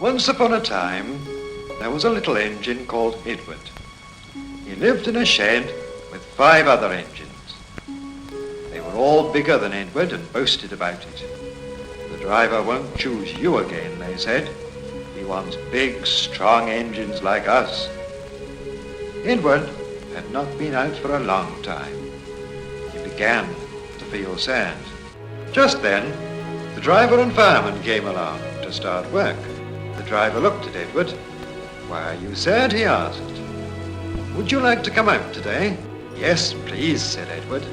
Once upon a time, there was a little engine called Edward. He lived in a shed with 5 other engines. They were all bigger than Edward and boasted about it. The driver won't choose you again, they said. He wants big, strong engines like us. Edward had not been out for a long time. He began to feel sad. Just then, the driver and fireman came along to start work. The driver looked at Edward. "Why are you sad?" he asked. "Would you like to come out today?" "Yes, please," said Edward.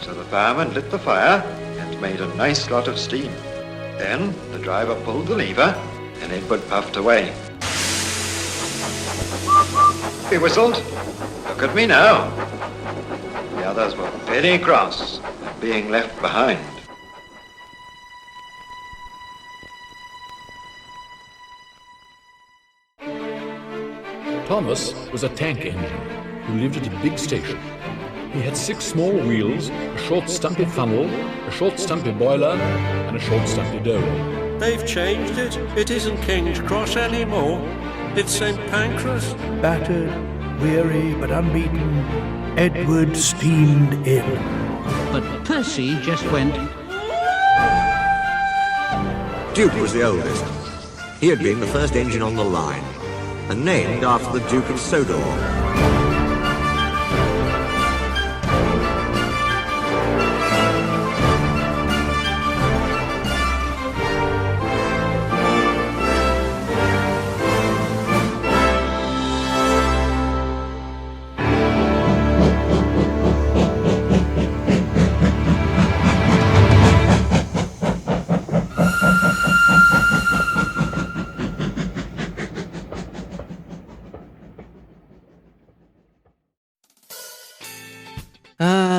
So the fireman lit the fire and made a nice lot of steam. Then the driver pulled the lever and Edward puffed away. He whistled. "Look at me now." The others were very cross at being left behind. Thomas was a tank engine who lived at a big station. He had 6 small wheels, a short stumpy funnel, a short stumpy boiler, and a short stumpy dome. They've changed it. It isn't King's Cross anymore. It's St. Pancras. Battered, weary, but unbeaten, Edward steamed in. But Percy just went... Duke was the oldest. He had been the first engine on the line, and named after the Duke of Sodor.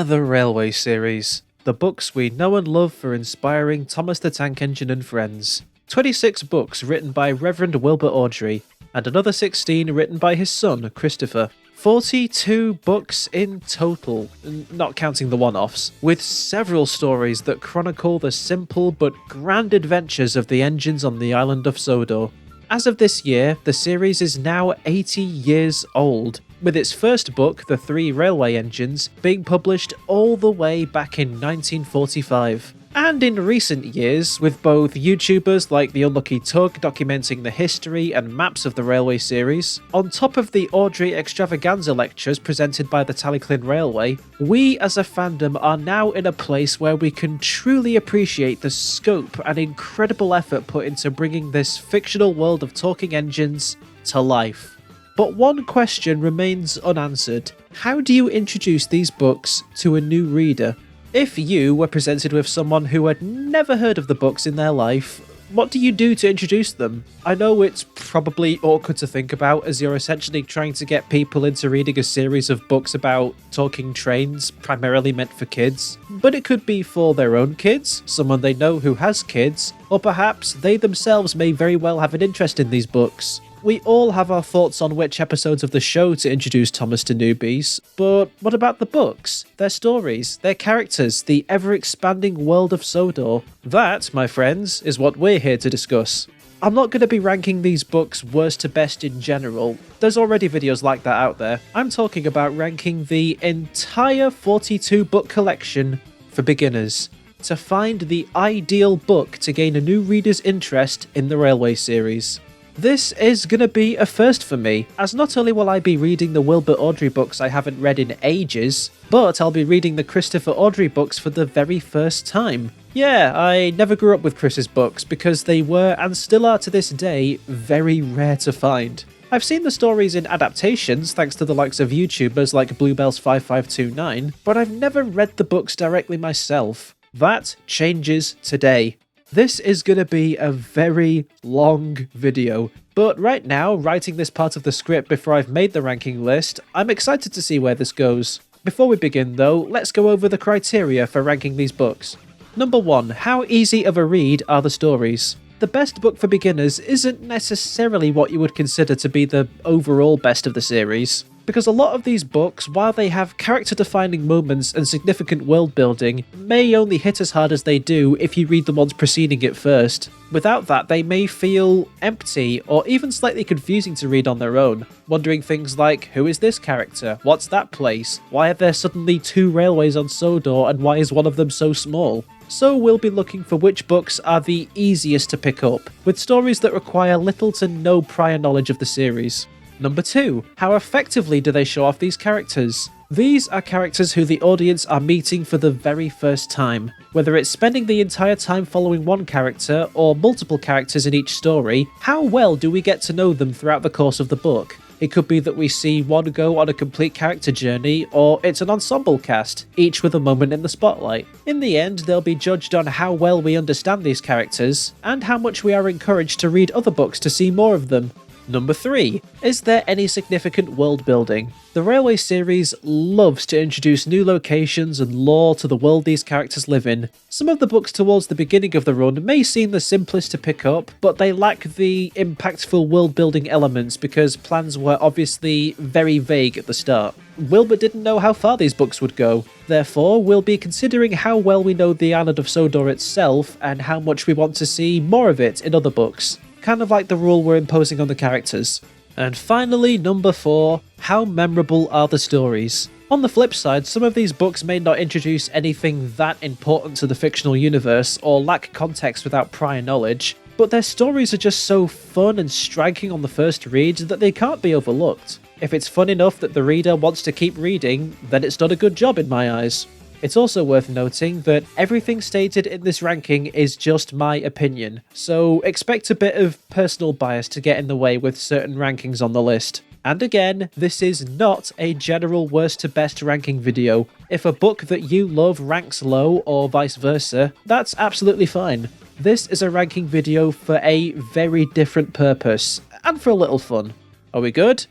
The Railway series. The books we know and love for inspiring Thomas the Tank Engine and friends. 26 books written by Reverend Wilbert Awdry, and another 16 written by his son, Christopher. 42 books in total, not counting the one-offs, with several stories that chronicle the simple but grand adventures of the engines on the island of Sodor. As of this year, the series is now 80 years old, with its first book, The 3 Railway Engines, being published all the way back in 1945. And in recent years, with both YouTubers like The Unlucky Tug documenting the history and maps of the Railway series, on top of the Awdry extravaganza lectures presented by the Tallyclin Railway, we as a fandom are now in a place where we can truly appreciate the scope and incredible effort put into bringing this fictional world of talking engines to life. But one question remains unanswered. How do you introduce these books to a new reader? If you were presented with someone who had never heard of the books in their life, what do you do to introduce them? I know it's probably awkward to think about, as you're essentially trying to get people into reading a series of books about talking trains, primarily meant for kids. But it could be for their own kids, someone they know who has kids, or perhaps they themselves may very well have an interest in these books. We all have our thoughts on which episodes of the show to introduce Thomas to newbies, but what about the books, their stories, their characters, the ever-expanding world of Sodor? That, my friends, is what we're here to discuss. I'm not going to be ranking these books worst to best in general. There's already videos like that out there. I'm talking about ranking the entire 42 book collection for beginners, to find the ideal book to gain a new reader's interest in the Railway series. This is gonna be a first for me, as not only will I be reading the Wilbert Awdry books I haven't read in ages, but I'll be reading the Christopher Awdry books for the very first time. Yeah, I never grew up with Chris's books because they were, and still are to this day, very rare to find. I've seen the stories in adaptations thanks to the likes of YouTubers like Bluebell's 5529, but I've never read the books directly myself. That changes today. This is going to be a very long video, but right now, writing this part of the script before I've made the ranking list, I'm excited to see where this goes. Before we begin though, let's go over the criteria for ranking these books. Number 1, how easy of a read are the stories? The best book for beginners isn't necessarily what you would consider to be the overall best of the series, because a lot of these books, while they have character-defining moments and significant world-building, may only hit as hard as they do if you read the ones preceding it first. Without that, they may feel empty or even slightly confusing to read on their own, wondering things like, who is this character? What's that place? Why are there suddenly 2 railways on Sodor and why is one of them so small? So we'll be looking for which books are the easiest to pick up, with stories that require little to no prior knowledge of the series. Number 2. How effectively do they show off these characters? These are characters who the audience are meeting for the very first time. Whether it's spending the entire time following one character or multiple characters in each story, how well do we get to know them throughout the course of the book? It could be that we see one go on a complete character journey, or it's an ensemble cast, each with a moment in the spotlight. In the end, they'll be judged on how well we understand these characters, and how much we are encouraged to read other books to see more of them. Number 3. Is there any significant world building? The Railway series loves to introduce new locations and lore to the world these characters live in. Some of the books towards the beginning of the run may seem the simplest to pick up, but they lack the impactful world building elements because plans were obviously very vague at the start. Wilbert didn't know how far these books would go. Therefore, we'll be considering how well we know the island of Sodor itself and how much we want to see more of it in other books. Kind of like the rule we're imposing on the characters. And finally, number 4, how memorable are the stories? On the flip side, some of these books may not introduce anything that important to the fictional universe or lack context without prior knowledge, but their stories are just so fun and striking on the first read that they can't be overlooked. If it's fun enough that the reader wants to keep reading, then it's done a good job in my eyes. It's also worth noting that everything stated in this ranking is just my opinion, so expect a bit of personal bias to get in the way with certain rankings on the list. And again, this is not a general worst to best ranking video. If a book that you love ranks low or vice versa, that's absolutely fine. This is a ranking video for a very different purpose, and for a little fun. Are we good?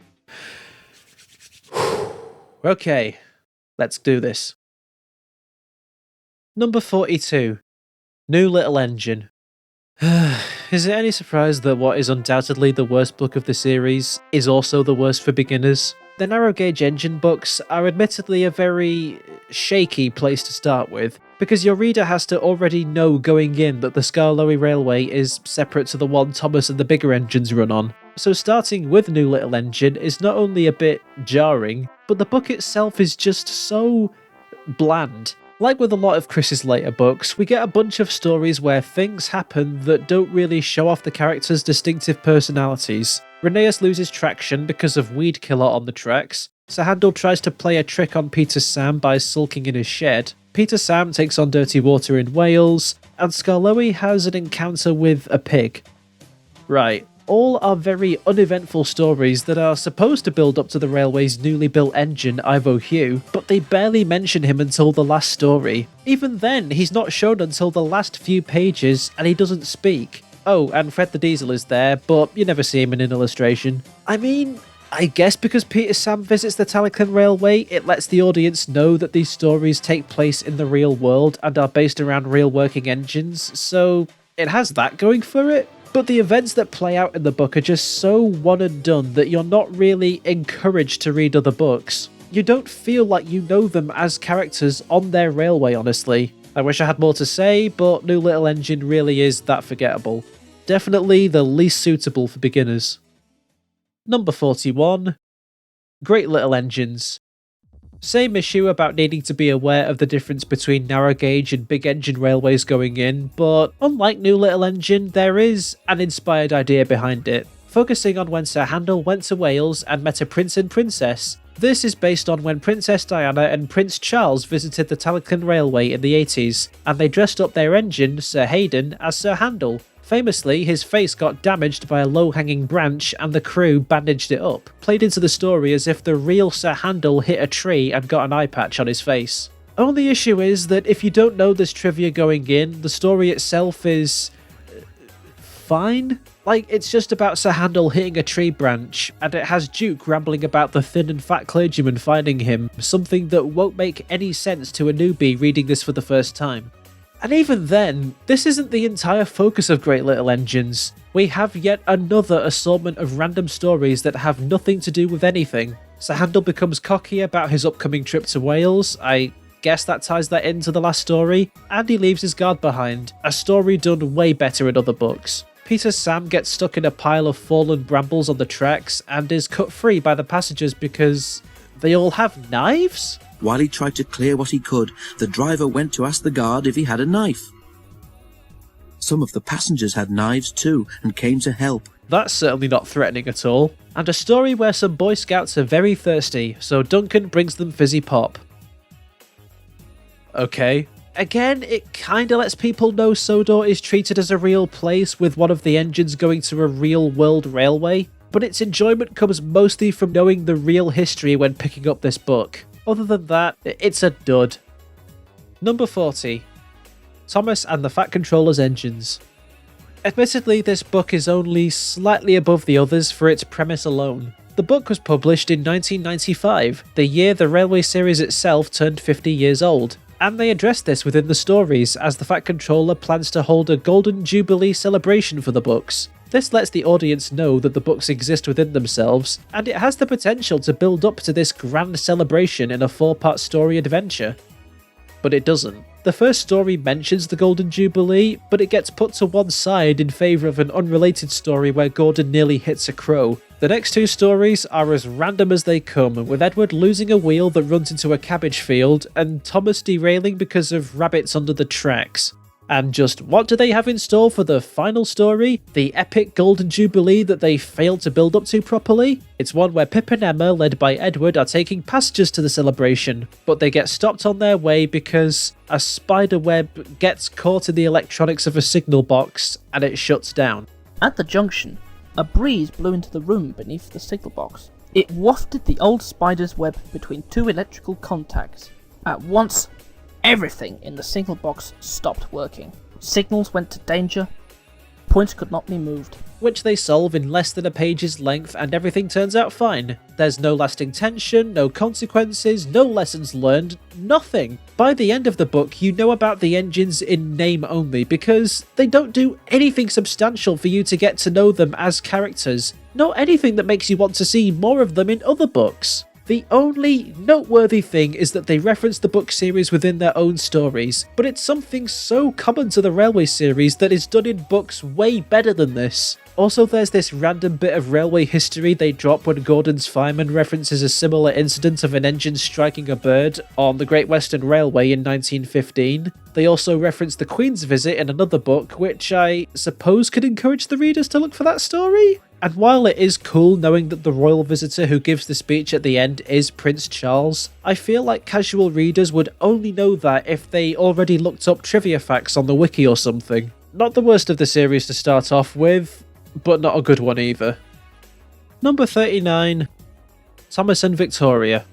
Okay, let's do this. Number 42. New Little Engine. Is it any surprise that what is undoubtedly the worst book of the series is also the worst for beginners? The narrow gauge engine books are admittedly a very shaky place to start with, because your reader has to already know going in that the Skarloey Railway is separate to the one Thomas and the bigger engines run on. So starting with New Little Engine is not only a bit jarring, but the book itself is just so bland. Like with a lot of Chris's later books, we get a bunch of stories where things happen that don't really show off the characters' distinctive personalities. Rheneas loses traction because of weed killer on the tracks, Sir Handel tries to play a trick on Peter Sam by sulking in his shed, Peter Sam takes on dirty water in Wales, and Skarloey has an encounter with a pig. Right. All are very uneventful stories that are supposed to build up to the railway's newly built engine, Ivo Hugh, but they barely mention him until the last story. Even then, he's not shown until the last few pages, and he doesn't speak. Oh, and Fred the Diesel is there, but you never see him in an illustration. I mean, I guess because Peter Sam visits the Talyllyn Railway, it lets the audience know that these stories take place in the real world and are based around real working engines, so it has that going for it. But the events that play out in the book are just so one and done that you're not really encouraged to read other books. You don't feel like you know them as characters on their railway, honestly. I wish I had more to say, but New Little Engine really is that forgettable. Definitely the least suitable for beginners. Number 41. Great Little Engines. Same issue about needing to be aware of the difference between narrow gauge and big engine railways going in, but unlike New Little Engine, there is an inspired idea behind it, focusing on when Sir Handel went to Wales and met a prince and princess. This is based on when Princess Diana and Prince Charles visited the Talyllyn Railway in the 80s, and they dressed up their engine, Sir Hayden, as Sir Handel. Famously, his face got damaged by a low-hanging branch and the crew bandaged it up, played into the story as if the real Sir Handel hit a tree and got an eye patch on his face. Only issue is that if you don't know this trivia going in, the story itself is fine. Like, it's just about Sir Handel hitting a tree branch, and it has Duke rambling about the thin and fat clergyman finding him, something that won't make any sense to a newbie reading this for the first time. And even then, this isn't the entire focus of Great Little Engines. We have yet another assortment of random stories that have nothing to do with anything. Sir Handel becomes cocky about his upcoming trip to Wales. I guess that ties that into the last story. And he leaves his guard behind, a story done way better in other books. Peter Sam gets stuck in a pile of fallen brambles on the tracks and is cut free by the passengers because they all have knives? While he tried to clear what he could, the driver went to ask the guard if he had a knife. Some of the passengers had knives too and came to help. That's certainly not threatening at all. And a story where some Boy Scouts are very thirsty, so Duncan brings them fizzy pop. Okay. Again, it kinda lets people know Sodor is treated as a real place with one of the engines going to a real world railway, but its enjoyment comes mostly from knowing the real history when picking up this book. Other than that, it's a dud. Number 40. Thomas and the Fat Controller's Engines. Admittedly, this book is only slightly above the others for its premise alone. The book was published in 1995, the year the railway series itself turned 50 years old, and they address this within the stories as the Fat Controller plans to hold a Golden Jubilee celebration for the books. This lets the audience know that the books exist within themselves, and it has the potential to build up to this grand celebration in a 4-part story adventure. But it doesn't. The first story mentions the Golden Jubilee, but it gets put to one side in favour of an unrelated story where Gordon nearly hits a crow. The next 2 stories are as random as they come, with Edward losing a wheel that runs into a cabbage field, and Thomas derailing because of rabbits under the tracks. And just what do they have in store for the final story? The epic Golden Jubilee that they failed to build up to properly? It's one where Pip and Emma, led by Edward, are taking passengers to the celebration, but they get stopped on their way because a spider web gets caught in the electronics of a signal box and it shuts down. At the junction, a breeze blew into the room beneath the signal box. It wafted the old spider's web between 2 electrical contacts. At once, everything in the signal box stopped working. Signals went to danger. Points could not be moved. Which they solve in less than a page's length and everything turns out fine. There's no lasting tension, no consequences, no lessons learned, nothing. By the end of the book, you know about the engines in name only because they don't do anything substantial for you to get to know them as characters. Not anything that makes you want to see more of them in other books. The only noteworthy thing is that they reference the book series within their own stories, but it's something so common to the Railway series that is done in books way better than this. Also, there's this random bit of railway history they drop when Gordon's fireman references a similar incident of an engine striking a bird on the Great Western Railway in 1915. They also reference the Queen's visit in another book, which I suppose could encourage the readers to look for that story? And while it is cool knowing that the royal visitor who gives the speech at the end is Prince Charles, I feel like casual readers would only know that if they already looked up trivia facts on the wiki or something. Not the worst of the series to start off with, but not a good one either. Number 39, Thomas and Victoria.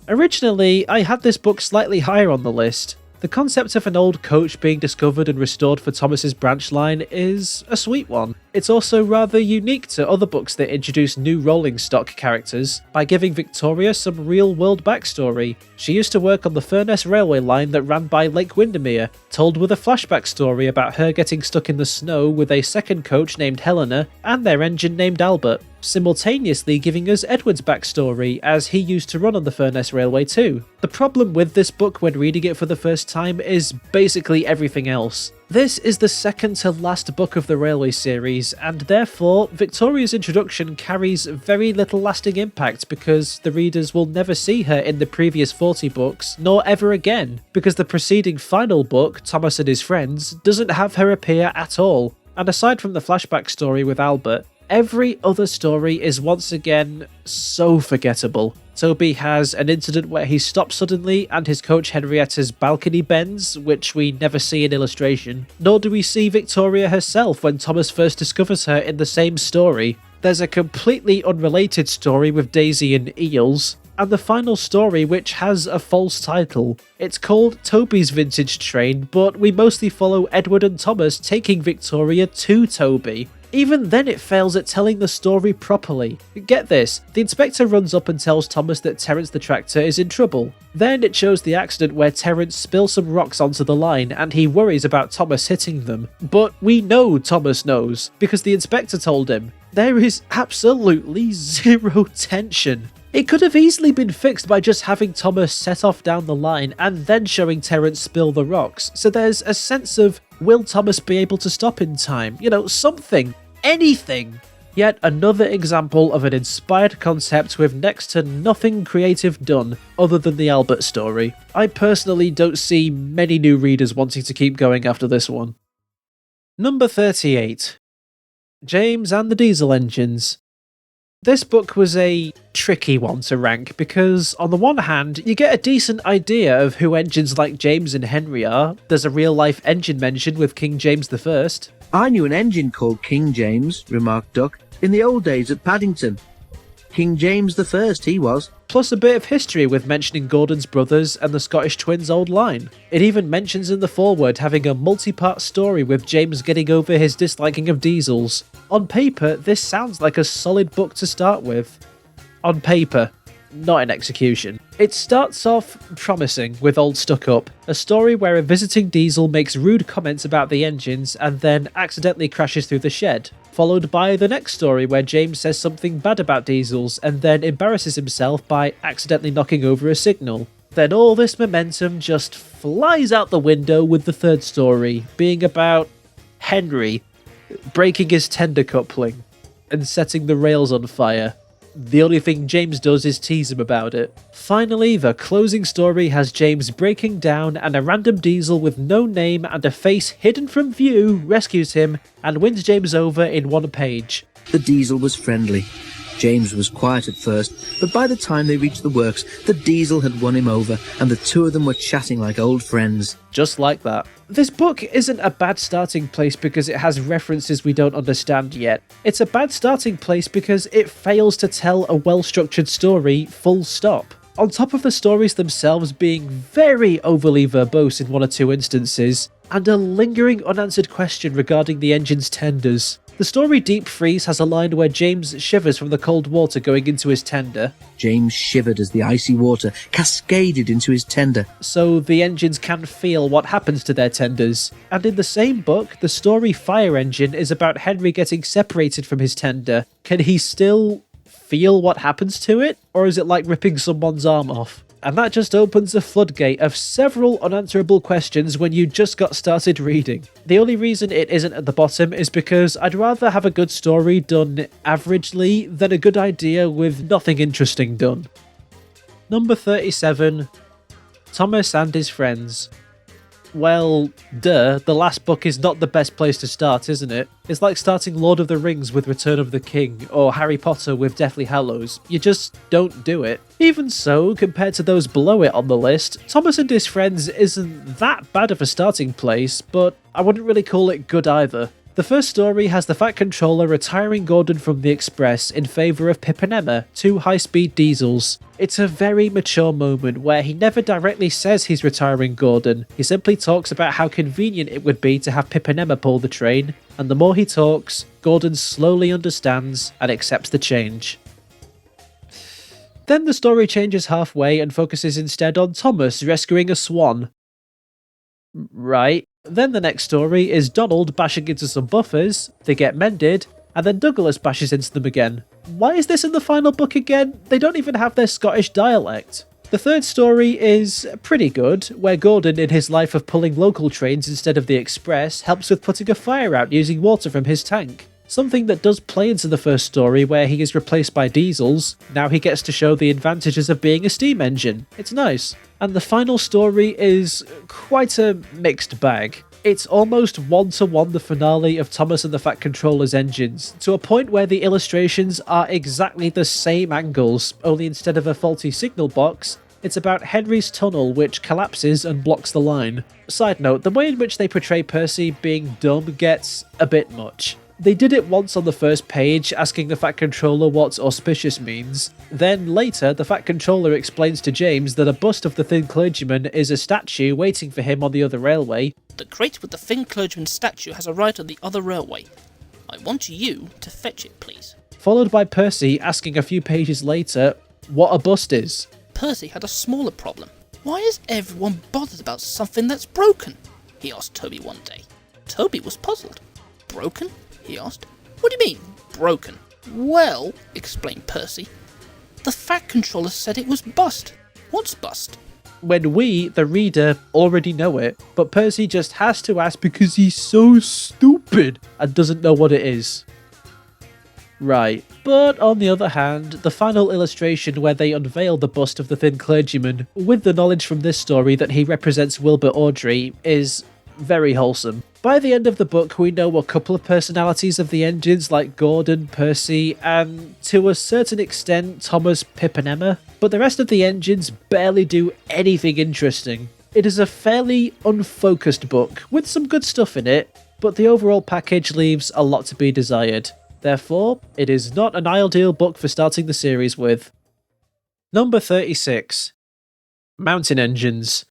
Originally, I had this book slightly higher on the list. The concept of an old coach being discovered and restored for Thomas's branch line is a sweet one. It's also rather unique to other books that introduce new rolling stock characters by giving Victoria some real-world backstory. She used to work on the Furness railway line that ran by Lake Windermere, told with a flashback story about her getting stuck in the snow with a second coach named Helena and their engine named Albert, simultaneously giving us Edward's backstory as he used to run on the Furness railway too. The problem with this book when reading it for the first time is basically everything else. This is the second to last book of the Railway series, and therefore Victoria's introduction carries very little lasting impact because the readers will never see her in the previous 40 books, nor ever again, because the preceding final book, Thomas and His Friends, doesn't have her appear at all. And aside from the flashback story with Albert, every other story is once again so forgettable. Toby has an incident where he stops suddenly and his coach Henrietta's balcony bends, which we never see in illustration. Nor do we see Victoria herself when Thomas first discovers her in the same story. There's a completely unrelated story with Daisy and Eels, and the final story which has a false title. It's called Toby's Vintage Train, but we mostly follow Edward and Thomas taking Victoria to Toby. Even then it fails at telling the story properly. Get this, the inspector runs up and tells Thomas that Terence the tractor is in trouble. Then it shows the accident where Terence spills some rocks onto the line and he worries about Thomas hitting them. But we know Thomas knows, because the inspector told him. There is absolutely zero tension. It could have easily been fixed by just having Thomas set off down the line and then showing Terence spill the rocks, so there's a sense of, will Thomas be able to stop in time? You know, something. Anything. Yet another example of an inspired concept with next to nothing creative done other than the Albert story. I personally don't see many new readers wanting to keep going after this one. Number 38. James and the Diesel Engines. This book was a tricky one to rank because, on the one hand, you get a decent idea of who engines like James and Henry are. There's a real-life engine mentioned with King James I. I knew an engine called King James, remarked Duck, in the old days at Paddington. King James I, he was. Plus a bit of history with mentioning Gordon's brothers and the Scottish twins' old line. It even mentions in the foreword having a multi-part story with James getting over his disliking of diesels. On paper, this sounds like a solid book to start with. On paper, not in execution. It starts off promising with Old Stuck Up, a story where a visiting diesel makes rude comments about the engines and then accidentally crashes through the shed, followed by the next story where James says something bad about diesels and then embarrasses himself by accidentally knocking over a signal. Then all this momentum just flies out the window with the third story being about Henry breaking his tender coupling and setting the rails on fire. The only thing James does is tease him about it. Finally, the closing story has James breaking down and a random diesel with no name and a face hidden from view rescues him and wins James over in one page. The diesel was friendly. James was quiet at first, but by the time they reached the works, the diesel had won him over and the two of them were chatting like old friends. Just like that. This book isn't a bad starting place because it has references we don't understand yet. It's a bad starting place because it fails to tell a well-structured story, full stop. On top of the stories themselves being very overly verbose in one or two instances, and a lingering unanswered question regarding the engine's tenders. The story Deep Freeze has a line where James shivers from the cold water going into his tender. James shivered as the icy water cascaded into his tender. So the engines can feel what happens to their tenders. And in the same book, the story Fire Engine is about Henry getting separated from his tender. Can he still feel what happens to it? Or is it like ripping someone's arm off? And that just opens a floodgate of several unanswerable questions when you just got started reading. The only reason it isn't at the bottom is because I'd rather have a good story done averagely than a good idea with nothing interesting done. Number 37. Thomas and His Friends. Well, duh, the last book is not the best place to start, isn't it? It's like starting Lord of the Rings with Return of the King, or Harry Potter with Deathly Hallows. You just don't do it. Even so, compared to those below it on the list, Thomas and His Friends isn't that bad of a starting place, but I wouldn't really call it good either. The first story has the Fat Controller retiring Gordon from the Express in favour of Pip and Emma, two high-speed diesels. It's a very mature moment where he never directly says he's retiring Gordon, he simply talks about how convenient it would be to have Pip and Emma pull the train, and the more he talks, Gordon slowly understands and accepts the change. Then the story changes halfway and focuses instead on Thomas rescuing a swan. Right. Then the next story is Donald bashing into some buffers, they get mended, and then Douglas bashes into them again. Why is this in the final book again? They don't even have their Scottish dialect. The third story is pretty good, where Gordon, in his life of pulling local trains instead of the express, helps with putting a fire out using water from his tank. Something that does play into the first story where he is replaced by diesels. Now he gets to show the advantages of being a steam engine. It's nice. And the final story is quite a mixed bag. It's almost one-to-one the finale of Thomas and the Fat Controller's engines, to a point where the illustrations are exactly the same angles, only instead of a faulty signal box, it's about Henry's tunnel which collapses and blocks the line. Side note, the way in which they portray Percy being dumb gets a bit much. They did it once on the first page, asking the Fat Controller what auspicious means. Then later, the Fat Controller explains to James that a bust of the Thin Clergyman is a statue waiting for him on the other railway. The crate with the Thin Clergyman statue has arrived on the other railway. I want you to fetch it, please. Followed by Percy asking a few pages later what a bust is. Percy had a smaller problem. Why is everyone bothered about something that's broken? He asked Toby one day. Toby was puzzled. Broken? He asked. What do you mean, broken? Well, explained Percy, the Fat Controller said it was bust. What's bust? When we, the reader, already know it, but Percy just has to ask because he's so stupid and doesn't know what it is. Right, but on the other hand, the final illustration where they unveil the bust of the thin clergyman, with the knowledge from this story that he represents Wilbert Awdry, is very wholesome. By the end of the book, we know a couple of personalities of the engines like Gordon, Percy, and to a certain extent Thomas, Pip and Emma, but the rest of the engines barely do anything interesting. It is a fairly unfocused book, with some good stuff in it, but the overall package leaves a lot to be desired. Therefore, it is not an ideal book for starting the series with. Number 36. Mountain Engines.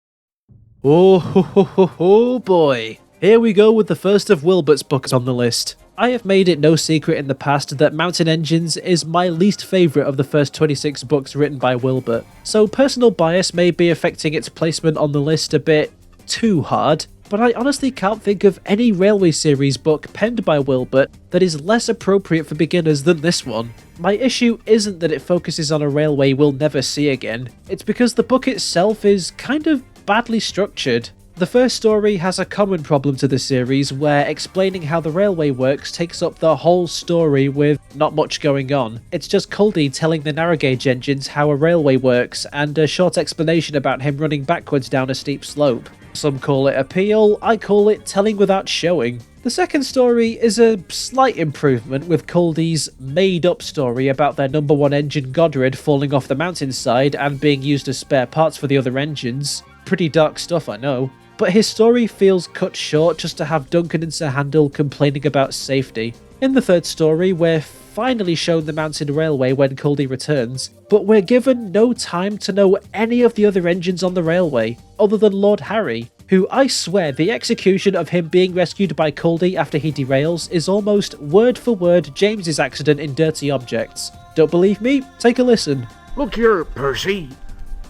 Oh boy. Here we go with the first of Wilbert's books on the list. I have made it no secret in the past that Mountain Engines is my least favourite of the first 26 books written by Wilbert, so personal bias may be affecting its placement on the list a bit too hard, but I honestly can't think of any Railway series book penned by Wilbert that is less appropriate for beginners than this one. My issue isn't that it focuses on a railway we'll never see again, it's because the book itself is kind of badly structured. The first story has a common problem to the series where explaining how the railway works takes up the whole story with not much going on. It's just Culdee telling the narrow gauge engines how a railway works and a short explanation about him running backwards down a steep slope. Some call it appeal, I call it telling without showing. The second story is a slight improvement with Culdee's made-up story about their number one engine Godred falling off the mountainside and being used as spare parts for the other engines. Pretty dark stuff, I know. But his story feels cut short just to have Duncan and Sir Handel complaining about safety. In the third story, we're finally shown the mountain railway when Culdee returns, but we're given no time to know any of the other engines on the railway, other than Lord Harry, who I swear the execution of him being rescued by Culdee after he derails is almost word for word James's accident in Dirty Objects. Don't believe me? Take a listen. Look here, Percy.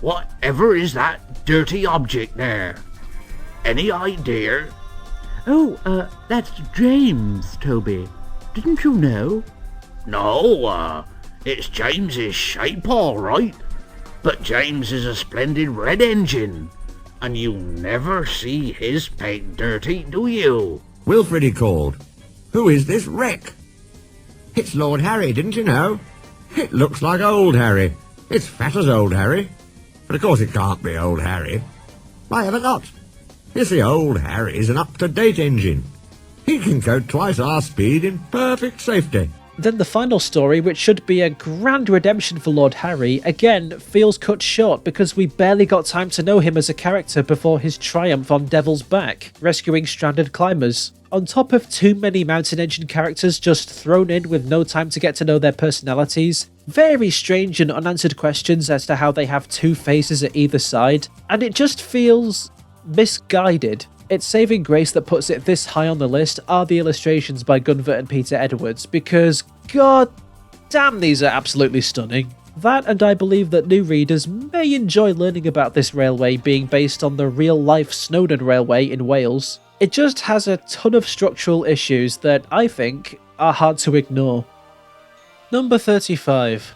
Whatever is that dirty object there? Any idea? Oh, that's James, Toby. Didn't you know? No, it's James's shape, all right. But James is a splendid red engine, and you never see his paint dirty, do you? Wilfred, he called. Who is this wreck? It's Lord Harry, didn't you know? It looks like old Harry. It's fat as old Harry. But of course it can't be old Harry. Why ever not? You see, old Harry's an up-to-date engine. He can go twice our speed in perfect safety. Then the final story, which should be a grand redemption for Lord Harry, again feels cut short because we barely got time to know him as a character before his triumph on Devil's Back, rescuing stranded climbers. On top of too many mountain engine characters just thrown in with no time to get to know their personalities, very strange and unanswered questions as to how they have two faces at either side, and it just feels misguided. Its saving grace that puts it this high on the list are the illustrations by Gunvor and Peter Edwards, because god damn these are absolutely stunning. That, and I believe that new readers may enjoy learning about this railway being based on the real-life Snowdon Railway in Wales. It just has a ton of structural issues that I think are hard to ignore. Number 35.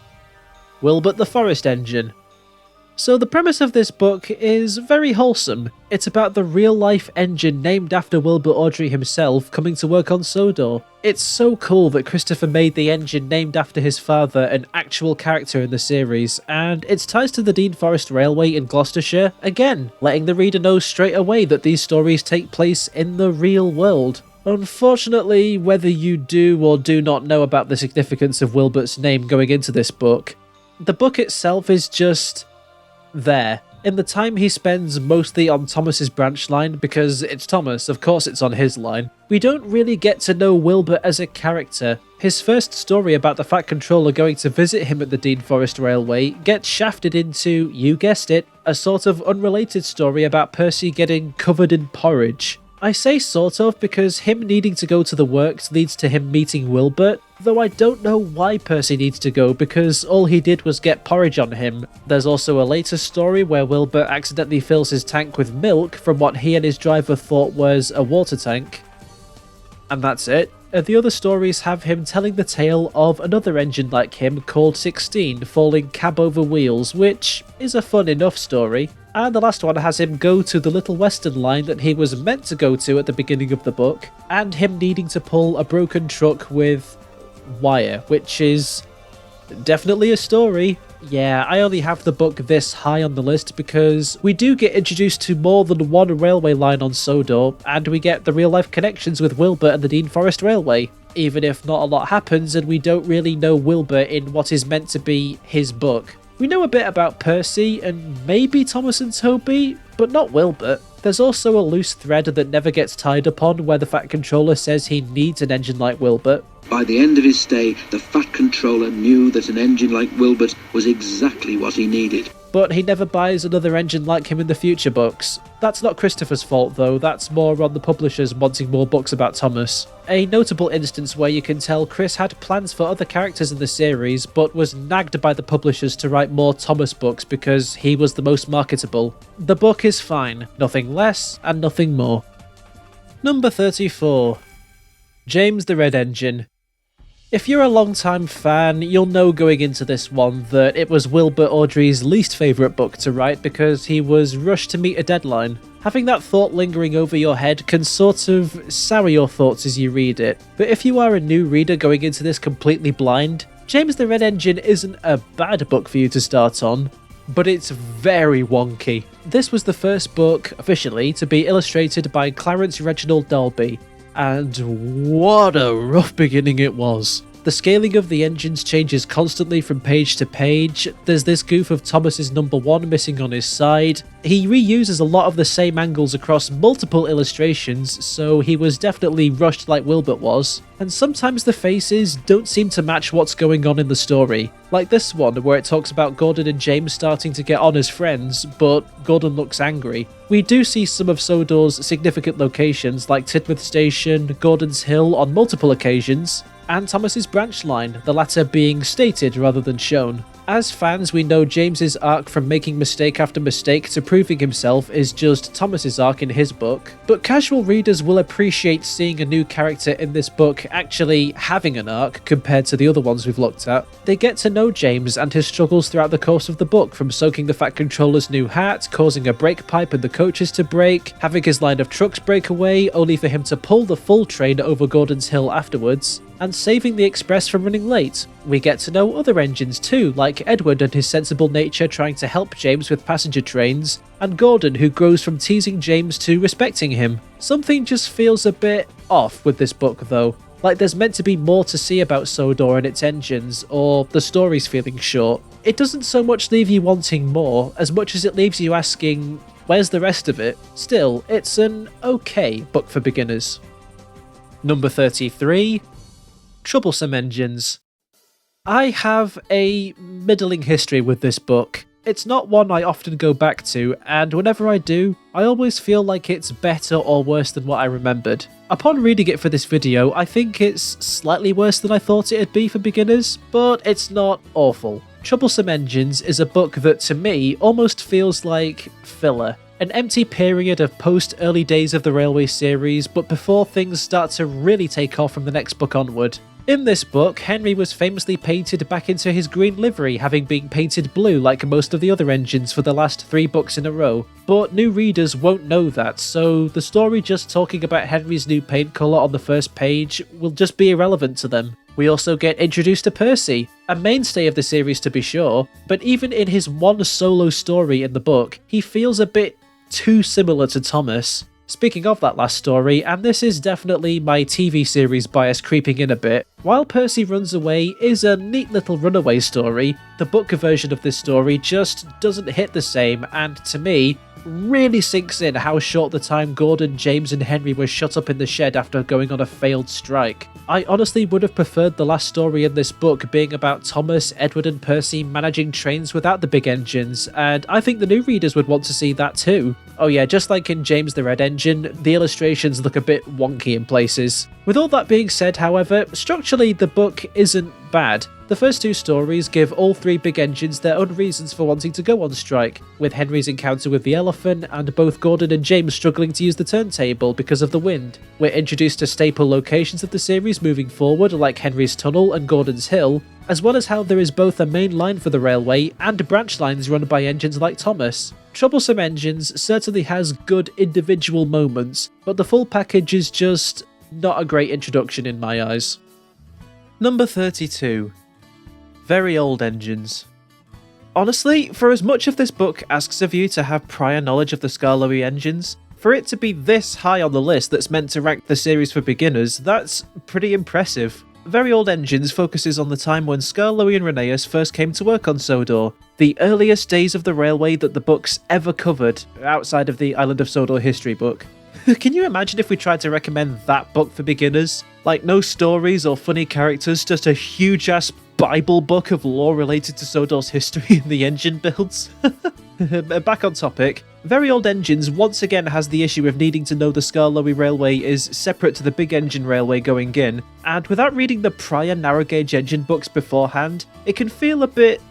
Wilbert the Forest Engine. So the premise of this book is very wholesome. It's about the real-life engine named after Wilbert Awdry himself coming to work on Sodor. It's so cool that Christopher made the engine named after his father an actual character in the series, and its ties to the Dean Forest Railway in Gloucestershire, again, letting the reader know straight away that these stories take place in the real world. Unfortunately, whether you do or do not know about the significance of Wilbert's name going into this book, the book itself is just there. In the time he spends mostly on Thomas's branch line, because it's Thomas, of course it's on his line, we don't really get to know Wilbert as a character. His first story about the Fat Controller going to visit him at the Dean Forest Railway gets shafted into, you guessed it, a sort of unrelated story about Percy getting covered in porridge. I say sort of because him needing to go to the works leads to him meeting Wilbert, though I don't know why Percy needs to go because all he did was get porridge on him. There's also a later story where Wilbert accidentally fills his tank with milk from what he and his driver thought was a water tank. And that's it. The other stories have him telling the tale of another engine like him called 16 falling cab over wheels, which is a fun enough story. And the last one has him go to the Little Western line that he was meant to go to at the beginning of the book, and him needing to pull a broken truck with wire, which is definitely a story. Yeah, I only have the book this high on the list because we do get introduced to more than one railway line on Sodor, and we get the real-life connections with Wilbert and the Dean Forest Railway, even if not a lot happens and we don't really know Wilbert in what is meant to be his book. We know a bit about Percy and maybe Thomas and Toby, but not Wilbert. There's also a loose thread that never gets tied upon where the Fat Controller says he needs an engine like Wilbert. By the end of his stay, the Fat Controller knew that an engine like Wilbert was exactly what he needed. But he never buys another engine like him in the future books. That's not Christopher's fault though, that's more on the publishers wanting more books about Thomas. A notable instance where you can tell Chris had plans for other characters in the series, but was nagged by the publishers to write more Thomas books because he was the most marketable. The book is fine, nothing less and nothing more. Number 34. James the Red Engine. If you're a long-time fan, you'll know going into this one that it was Wilbert Awdry's least favourite book to write because he was rushed to meet a deadline. Having that thought lingering over your head can sort of sour your thoughts as you read it, but if you are a new reader going into this completely blind, James the Red Engine isn't a bad book for you to start on, but it's very wonky. This was the first book, officially, to be illustrated by Clarence Reginald Dalby, and what a rough beginning it was. The scaling of the engines changes constantly from page to page. There's this goof of Thomas's number 1 missing on his side. He reuses a lot of the same angles across multiple illustrations, so he was definitely rushed like Wilbert was. And sometimes the faces don't seem to match what's going on in the story. Like this one, where it talks about Gordon and James starting to get on as friends, but Gordon looks angry. We do see some of Sodor's significant locations like Tidmouth Station, Gordon's Hill on multiple occasions, and Thomas's branch line, the latter being stated rather than shown. As fans, we know James's arc from making mistake after mistake to proving himself is just Thomas's arc in his book, but casual readers will appreciate seeing a new character in this book actually having an arc compared to the other ones we've looked at. They get to know James and his struggles throughout the course of the book, from soaking the Fat Controller's new hat, causing a brake pipe in the coaches to break, having his line of trucks break away, only for him to pull the full train over Gordon's Hill afterwards, and saving the express from running late. We get to know other engines too, like Edward and his sensible nature trying to help James with passenger trains, and Gordon who grows from teasing James to respecting him. Something just feels a bit off with this book though, like there's meant to be more to see about Sodor and its engines, or the story's feeling short. It doesn't so much leave you wanting more, as much as it leaves you asking, where's the rest of it? Still, it's an okay book for beginners. Number 33. Troublesome Engines. I have a middling history with this book. It's not one I often go back to, and whenever I do, I always feel like it's better or worse than what I remembered. Upon reading it for this video, I think it's slightly worse than I thought it'd be for beginners, but it's not awful. Troublesome Engines is a book that, to me, almost feels like filler. An empty period of post-early days of the Railway series, but before things start to really take off from the next book onward. In this book, Henry was famously painted back into his green livery, having been painted blue like most of the other engines for the last 3 books in a row. But new readers won't know that, so the story just talking about Henry's new paint colour on the first page will just be irrelevant to them. We also get introduced to Percy, a mainstay of the series to be sure, but even in his one solo story in the book, he feels a bit too similar to Thomas. Speaking of that last story, and this is definitely my TV series bias creeping in a bit, While Percy Runs Away is a neat little runaway story, the book version of this story just doesn't hit the same, and to me, really sinks in how short the time Gordon, James and Henry were shut up in the shed after going on a failed strike. I honestly would have preferred the last story in this book being about Thomas, Edward and Percy managing trains without the big engines, and I think the new readers would want to see that too. Oh yeah, just like in James the Red Engine, the illustrations look a bit wonky in places. With all that being said, however, structurally the book isn't bad. The first two stories give all three big engines their own reasons for wanting to go on strike, with Henry's encounter with the elephant and both Gordon and James struggling to use the turntable because of the wind. We're introduced to staple locations of the series moving forward, like Henry's Tunnel and Gordon's Hill, as well as how there is both a main line for the railway and branch lines run by engines like Thomas. Troublesome Engines certainly has good individual moments, but the full package is just not a great introduction in my eyes. Number 32. Very old engines. Honestly, for as much of this book asks of you to have prior knowledge of the Skarloey engines, for it to be this high on the list that's meant to rank the series for beginners, that's pretty impressive. Very Old Engines focuses on the time when Skarloey and Rheneas first came to work on Sodor, the earliest days of the railway that the books ever covered, outside of the Island of Sodor history book. Can you imagine if we tried to recommend that book for beginners? Like, no stories or funny characters, just a huge-ass Bible book of lore related to Sodor's history and the engine builds? Back on topic, Very Old Engines once again has the issue of needing to know the Skarloey Railway is separate to the big engine railway going in, and without reading the prior narrow gauge engine books beforehand, it can feel a bit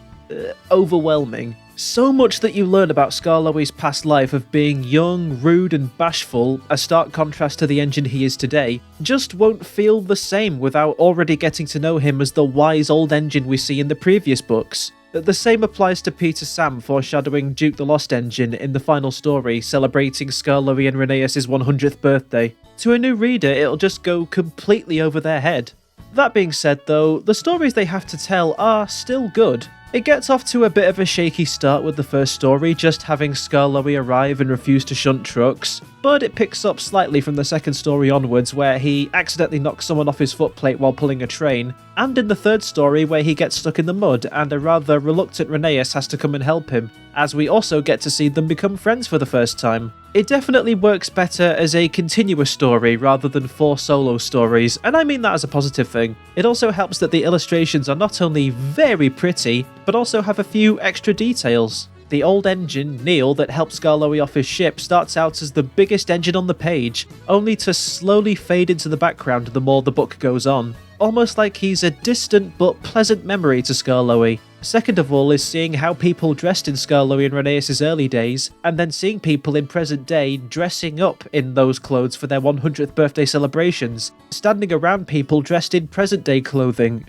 overwhelming. So much that you learn about Skarloey's past life of being young, rude and bashful, a stark contrast to the engine he is today, just won't feel the same without already getting to know him as the wise old engine we see in the previous books. The same applies to Peter Sam foreshadowing Duke the Lost Engine in the final story, celebrating Skarloey and Rheneas' 100th birthday. To a new reader, it'll just go completely over their head. That being said though, the stories they have to tell are still good. It gets off to a bit of a shaky start with the first story, just having Skarloey arrive and refuse to shunt trucks, but it picks up slightly from the second story onwards where he accidentally knocks someone off his footplate while pulling a train, and in the third story where he gets stuck in the mud and a rather reluctant Rheneas has to come and help him, as we also get to see them become friends for the first time. It definitely works better as a continuous story rather than 4 solo stories, and I mean that as a positive thing. It also helps that the illustrations are not only very pretty, but also have a few extra details. The old engine, Neil, that helps Skarloey off his ship starts out as the biggest engine on the page, only to slowly fade into the background the more the book goes on. Almost like he's a distant but pleasant memory to Skarloey. Second of all is seeing how people dressed in Skarloey and Rheneas' early days, and then seeing people in present day dressing up in those clothes for their 100th birthday celebrations, standing around people dressed in present day clothing,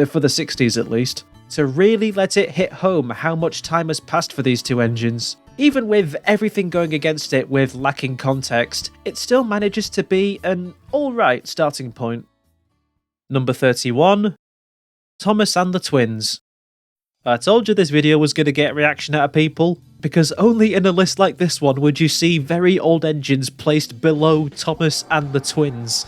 for the 60s at least, to really let it hit home how much time has passed for these two engines. Even with everything going against it with lacking context, it still manages to be an alright starting point. Number 31. Thomas and the Twins. I told you this video was going to get reaction out of people, because only in a list like this one would you see Very Old Engines placed below Thomas and the Twins.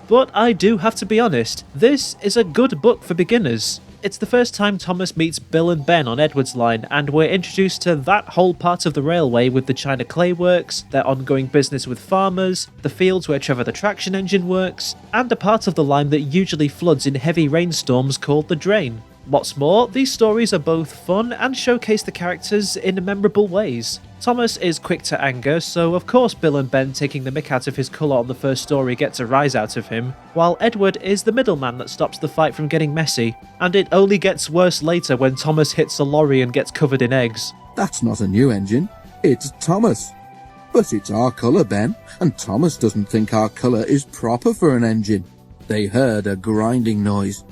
But I do have to be honest, this is a good book for beginners. It's the first time Thomas meets Bill and Ben on Edward's Line, and we're introduced to that whole part of the railway with the China Clay Works, their ongoing business with farmers, the fields where Trevor the traction engine works, and a part of the line that usually floods in heavy rainstorms called the Drain. What's more, these stories are both fun and showcase the characters in memorable ways. Thomas is quick to anger, so of course Bill and Ben taking the mick out of his colour on the first story gets a rise out of him, while Edward is the middleman that stops the fight from getting messy, and it only gets worse later when Thomas hits a lorry and gets covered in eggs. That's not a new engine, it's Thomas. But it's our colour, Ben, and Thomas doesn't think our colour is proper for an engine. They heard a grinding noise.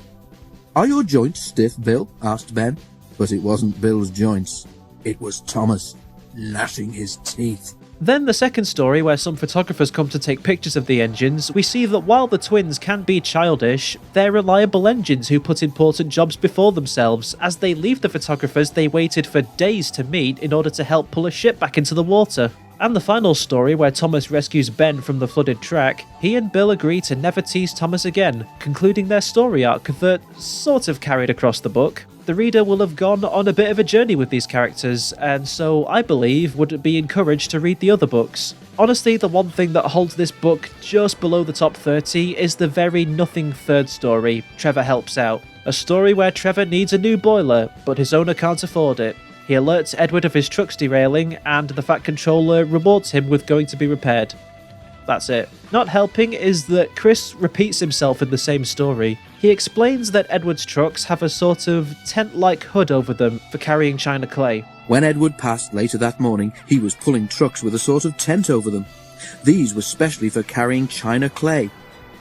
"Are your joints stiff, Bill?" asked Ben. But it wasn't Bill's joints. It was Thomas, gnashing his teeth. Then the second story, where some photographers come to take pictures of the engines, we see that while the twins can be childish, they're reliable engines who put important jobs before themselves. As they leave the photographers they waited for days to meet in order to help pull a ship back into the water. And the final story, where Thomas rescues Ben from the flooded track, he and Bill agree to never tease Thomas again, concluding their story arc that sort of carried across the book. The reader will have gone on a bit of a journey with these characters, and so I believe would be encouraged to read the other books. Honestly, the one thing that holds this book just below the top 30 is the very nothing third story, Trevor Helps Out. A story where Trevor needs a new boiler, but his owner can't afford it. He alerts Edward of his truck's derailing, and the Fat Controller rewards him with going to be repaired. That's it. Not helping is that Chris repeats himself in the same story. He explains that Edward's trucks have a sort of tent-like hood over them for carrying china clay. When Edward passed later that morning, he was pulling trucks with a sort of tent over them. These were specially for carrying china clay.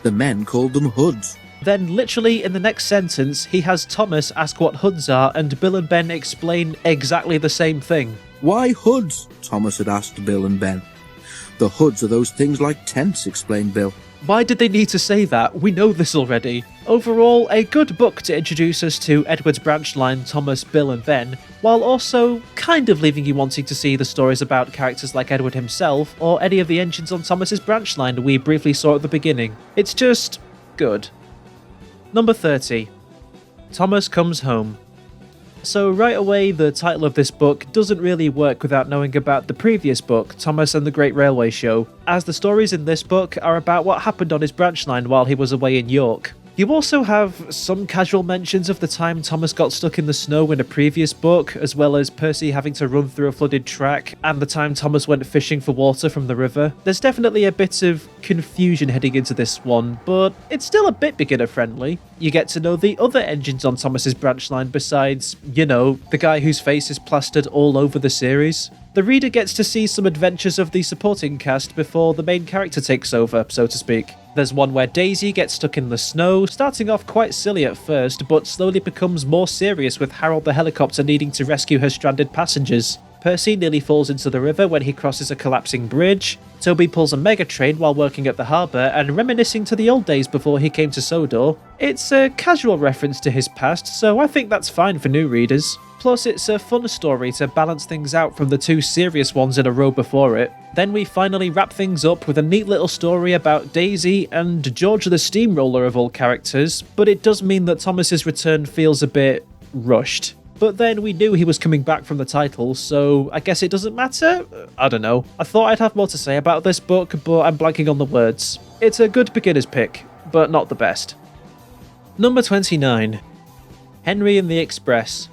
The men called them hoods. Then, literally in the next sentence, he has Thomas ask what hoods are, and Bill and Ben explain exactly the same thing. Why hoods? Thomas had asked Bill and Ben. The hoods are those things like tents, explained Bill. Why did they need to say that? We know this already. Overall, a good book to introduce us to Edward's branch line, Thomas, Bill and Ben, while also kind of leaving you wanting to see the stories about characters like Edward himself, or any of the engines on Thomas's branch line we briefly saw at the beginning. It's just good. Number 30. Thomas Comes Home. So right away, the title of this book doesn't really work without knowing about the previous book, Thomas and the Great Railway Show, as the stories in this book are about what happened on his branch line while he was away in York. You also have some casual mentions of the time Thomas got stuck in the snow in a previous book, as well as Percy having to run through a flooded track, and the time Thomas went fishing for water from the river. There's definitely a bit of confusion heading into this one, but it's still a bit beginner friendly. You get to know the other engines on Thomas's branch line besides, you know, the guy whose face is plastered all over the series. The reader gets to see some adventures of the supporting cast before the main character takes over, so to speak. There's one where Daisy gets stuck in the snow, starting off quite silly at first, but slowly becomes more serious with Harold the helicopter needing to rescue her stranded passengers. Percy nearly falls into the river when he crosses a collapsing bridge. Toby pulls a mega train while working at the harbour and reminiscing to the old days before he came to Sodor. It's a casual reference to his past, so I think that's fine for new readers. Plus, it's a fun story to balance things out from the two serious ones in a row before it. Then we finally wrap things up with a neat little story about Daisy and George the Steamroller of all characters, but it does mean that Thomas's return feels a bit rushed. But then we knew he was coming back from the title, so I guess it doesn't matter? I don't know. I thought I'd have more to say about this book, but I'm blanking on the words. It's a good beginner's pick, but not the best. Number 29. Henry and the Express.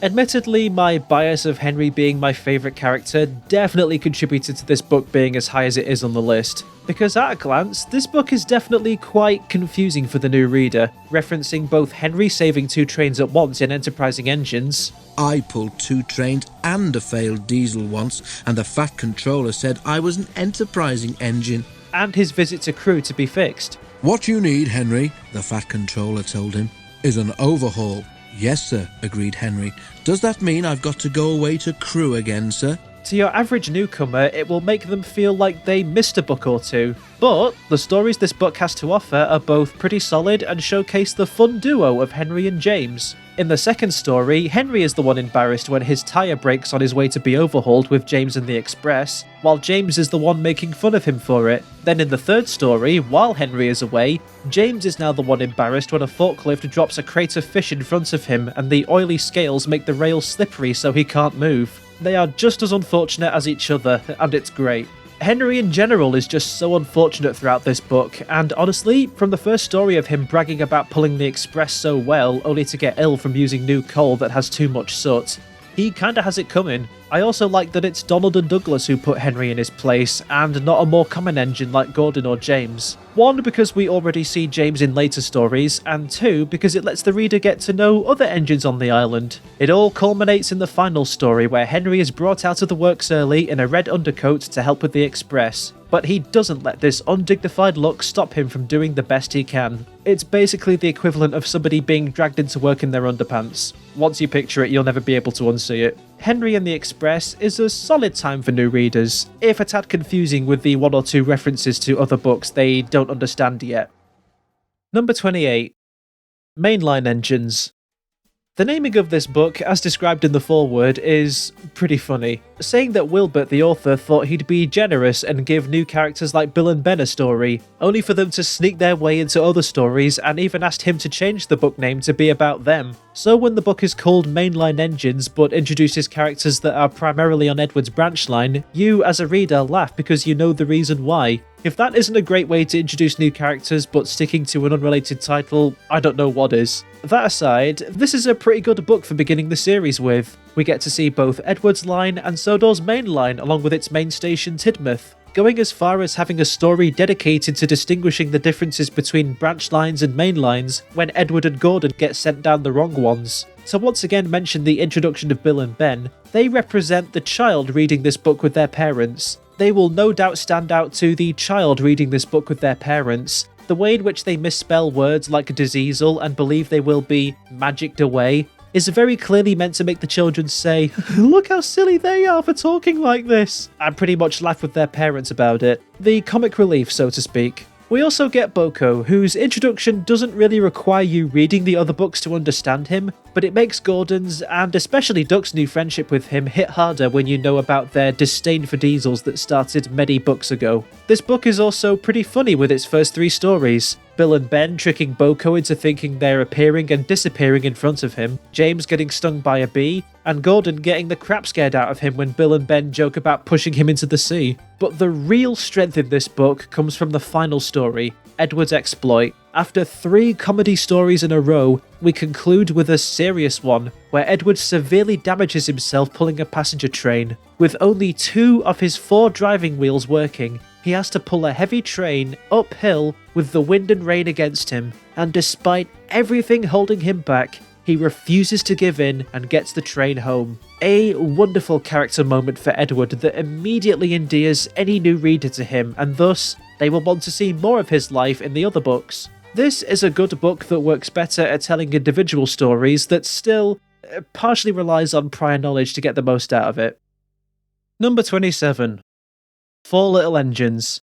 Admittedly, my bias of Henry being my favourite character definitely contributed to this book being as high as it is on the list, because at a glance, this book is definitely quite confusing for the new reader, referencing both Henry saving 2 trains at once in enterprising engines. I pulled 2 trains and a failed diesel once, and the fat controller said I was an enterprising engine. And his visit to Crewe to be fixed. What you need, Henry, the fat controller told him, is an overhaul. Yes, sir, agreed Henry. Does that mean I've got to go away to Crewe again, sir? To your average newcomer, it will make them feel like they missed a book or two. But the stories this book has to offer are both pretty solid and showcase the fun duo of Henry and James. In the second story, Henry is the one embarrassed when his tyre breaks on his way to be overhauled with James and the Express, while James is the one making fun of him for it. Then in the third story, while Henry is away, James is now the one embarrassed when a forklift drops a crate of fish in front of him and the oily scales make the rails slippery so he can't move. They are just as unfortunate as each other, and it's great. Henry in general is just so unfortunate throughout this book, and honestly, from the first story of him bragging about pulling the Express so well, only to get ill from using new coal that has too much soot, he kinda has it coming. I also like that it's Donald and Douglas who put Henry in his place, and not a more common engine like Gordon or James. 1, because we already see James in later stories, and 2, because it lets the reader get to know other engines on the island. It all culminates in the final story where Henry is brought out of the works early in a red undercoat to help with the Express. But he doesn't let this undignified look stop him from doing the best he can. It's basically the equivalent of somebody being dragged into work in their underpants. Once you picture it, you'll never be able to unsee it. Henry and the Express is a solid time for new readers, if a tad confusing with the 1 or 2 references to other books they don't understand yet. Number 28. Mainline Engines. The naming of this book, as described in the foreword, is pretty funny. Saying that Wilbert, the author, thought he'd be generous and give new characters like Bill and Ben a story, only for them to sneak their way into other stories and even asked him to change the book name to be about them. So when the book is called Mainline Engines but introduces characters that are primarily on Edward's branch line, you as a reader laugh because you know the reason why. If that isn't a great way to introduce new characters but sticking to an unrelated title, I don't know what is. That aside, this is a pretty good book for beginning the series with. We get to see both Edward's line and Sodor's main line along with its main station Tidmouth. going as far as having a story dedicated to distinguishing the differences between branch lines and main lines when Edward and Gordon get sent down the wrong ones. To once again mention the introduction of Bill and Ben, they represent the child reading this book with their parents. They will no doubt stand out to the child reading this book with their parents. The way in which they misspell words like diseasel and believe they will be magicked away is very clearly meant to make the children say, "Look how silly they are for talking like this," and pretty much laugh with their parents about it. The comic relief, so to speak. We also get Boko, whose introduction doesn't really require you reading the other books to understand him, but it makes Gordon's, and especially Duck's new friendship with him hit harder when you know about their disdain for diesels that started many books ago. This book is also pretty funny with its first 3 stories. Bill and Ben tricking Boko into thinking they're appearing and disappearing in front of him, James getting stung by a bee, and Gordon getting the crap scared out of him when Bill and Ben joke about pushing him into the sea. But the real strength in this book comes from the final story, Edward's exploit. After 3 comedy stories in a row, we conclude with a serious one, where Edward severely damages himself pulling a passenger train. With only 2 of his 4 driving wheels working, he has to pull a heavy train uphill with the wind and rain against him, and despite everything holding him back, he refuses to give in and gets the train home. A wonderful character moment for Edward that immediately endears any new reader to him, and thus they will want to see more of his life in the other books. This is a good book that works better at telling individual stories that still partially relies on prior knowledge to get the most out of it. Number 27. 4 Little Engines.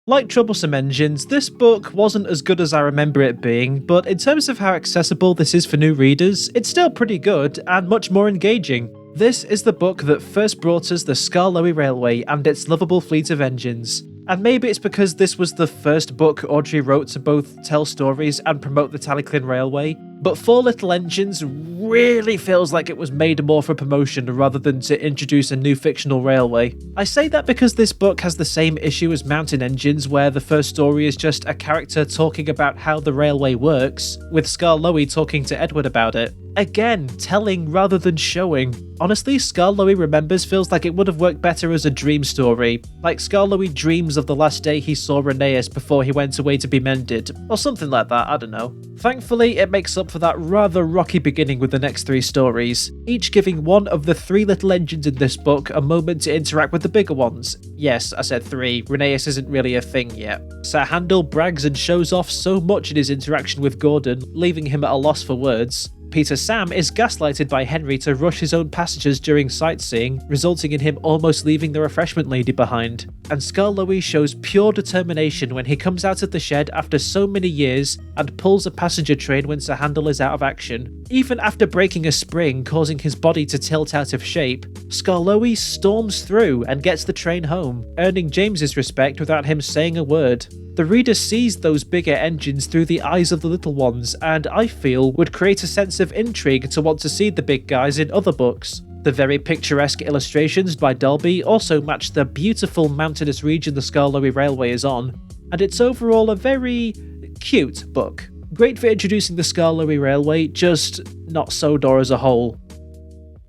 Like Troublesome Engines, this book wasn't as good as I remember it being, but in terms of how accessible this is for new readers, it's still pretty good and much more engaging. This is the book that first brought us the Skarloey Railway and its lovable fleet of engines. And maybe it's because this was the first book Awdry wrote to both tell stories and promote the Tallyclin Railway, but 4 Little Engines really feels like it was made more for promotion rather than to introduce a new fictional railway. I say that because this book has the same issue as Mountain Engines, where the first story is just a character talking about how the railway works, with Skarloey talking to Edward about it. Again, telling rather than showing. Honestly, Skarloey Remembers feels like it would have worked better as a dream story, like Skarloey dreams of the last day he saw Rheneas before he went away to be mended, or something like that, I don't know. Thankfully, it makes up for that rather rocky beginning with the next 3 stories, each giving one of the 3 little engines in this book a moment to interact with the bigger ones. Yes, I said 3, Rheneas isn't really a thing yet. Sir Handel brags and shows off so much in his interaction with Gordon, leaving him at a loss for words. Peter Sam is gaslighted by Henry to rush his own passengers during sightseeing, resulting in him almost leaving the refreshment lady behind. And Skarloey shows pure determination when he comes out of the shed after so many years and pulls a passenger train when Sir Handel is out of action. Even after breaking a spring causing his body to tilt out of shape, Skarloey storms through and gets the train home, earning James's respect without him saying a word. The reader sees those bigger engines through the eyes of the little ones, and I feel would create a sense of intrigue to want to see the big guys in other books. The very picturesque illustrations by Dalby also match the beautiful mountainous region the Skarloey Railway is on, and it's overall a very cute book. Great for introducing the Skarloey Railway, just not so door as a whole.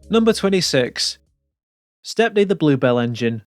Number 26. Stepney the Bluebell Engine.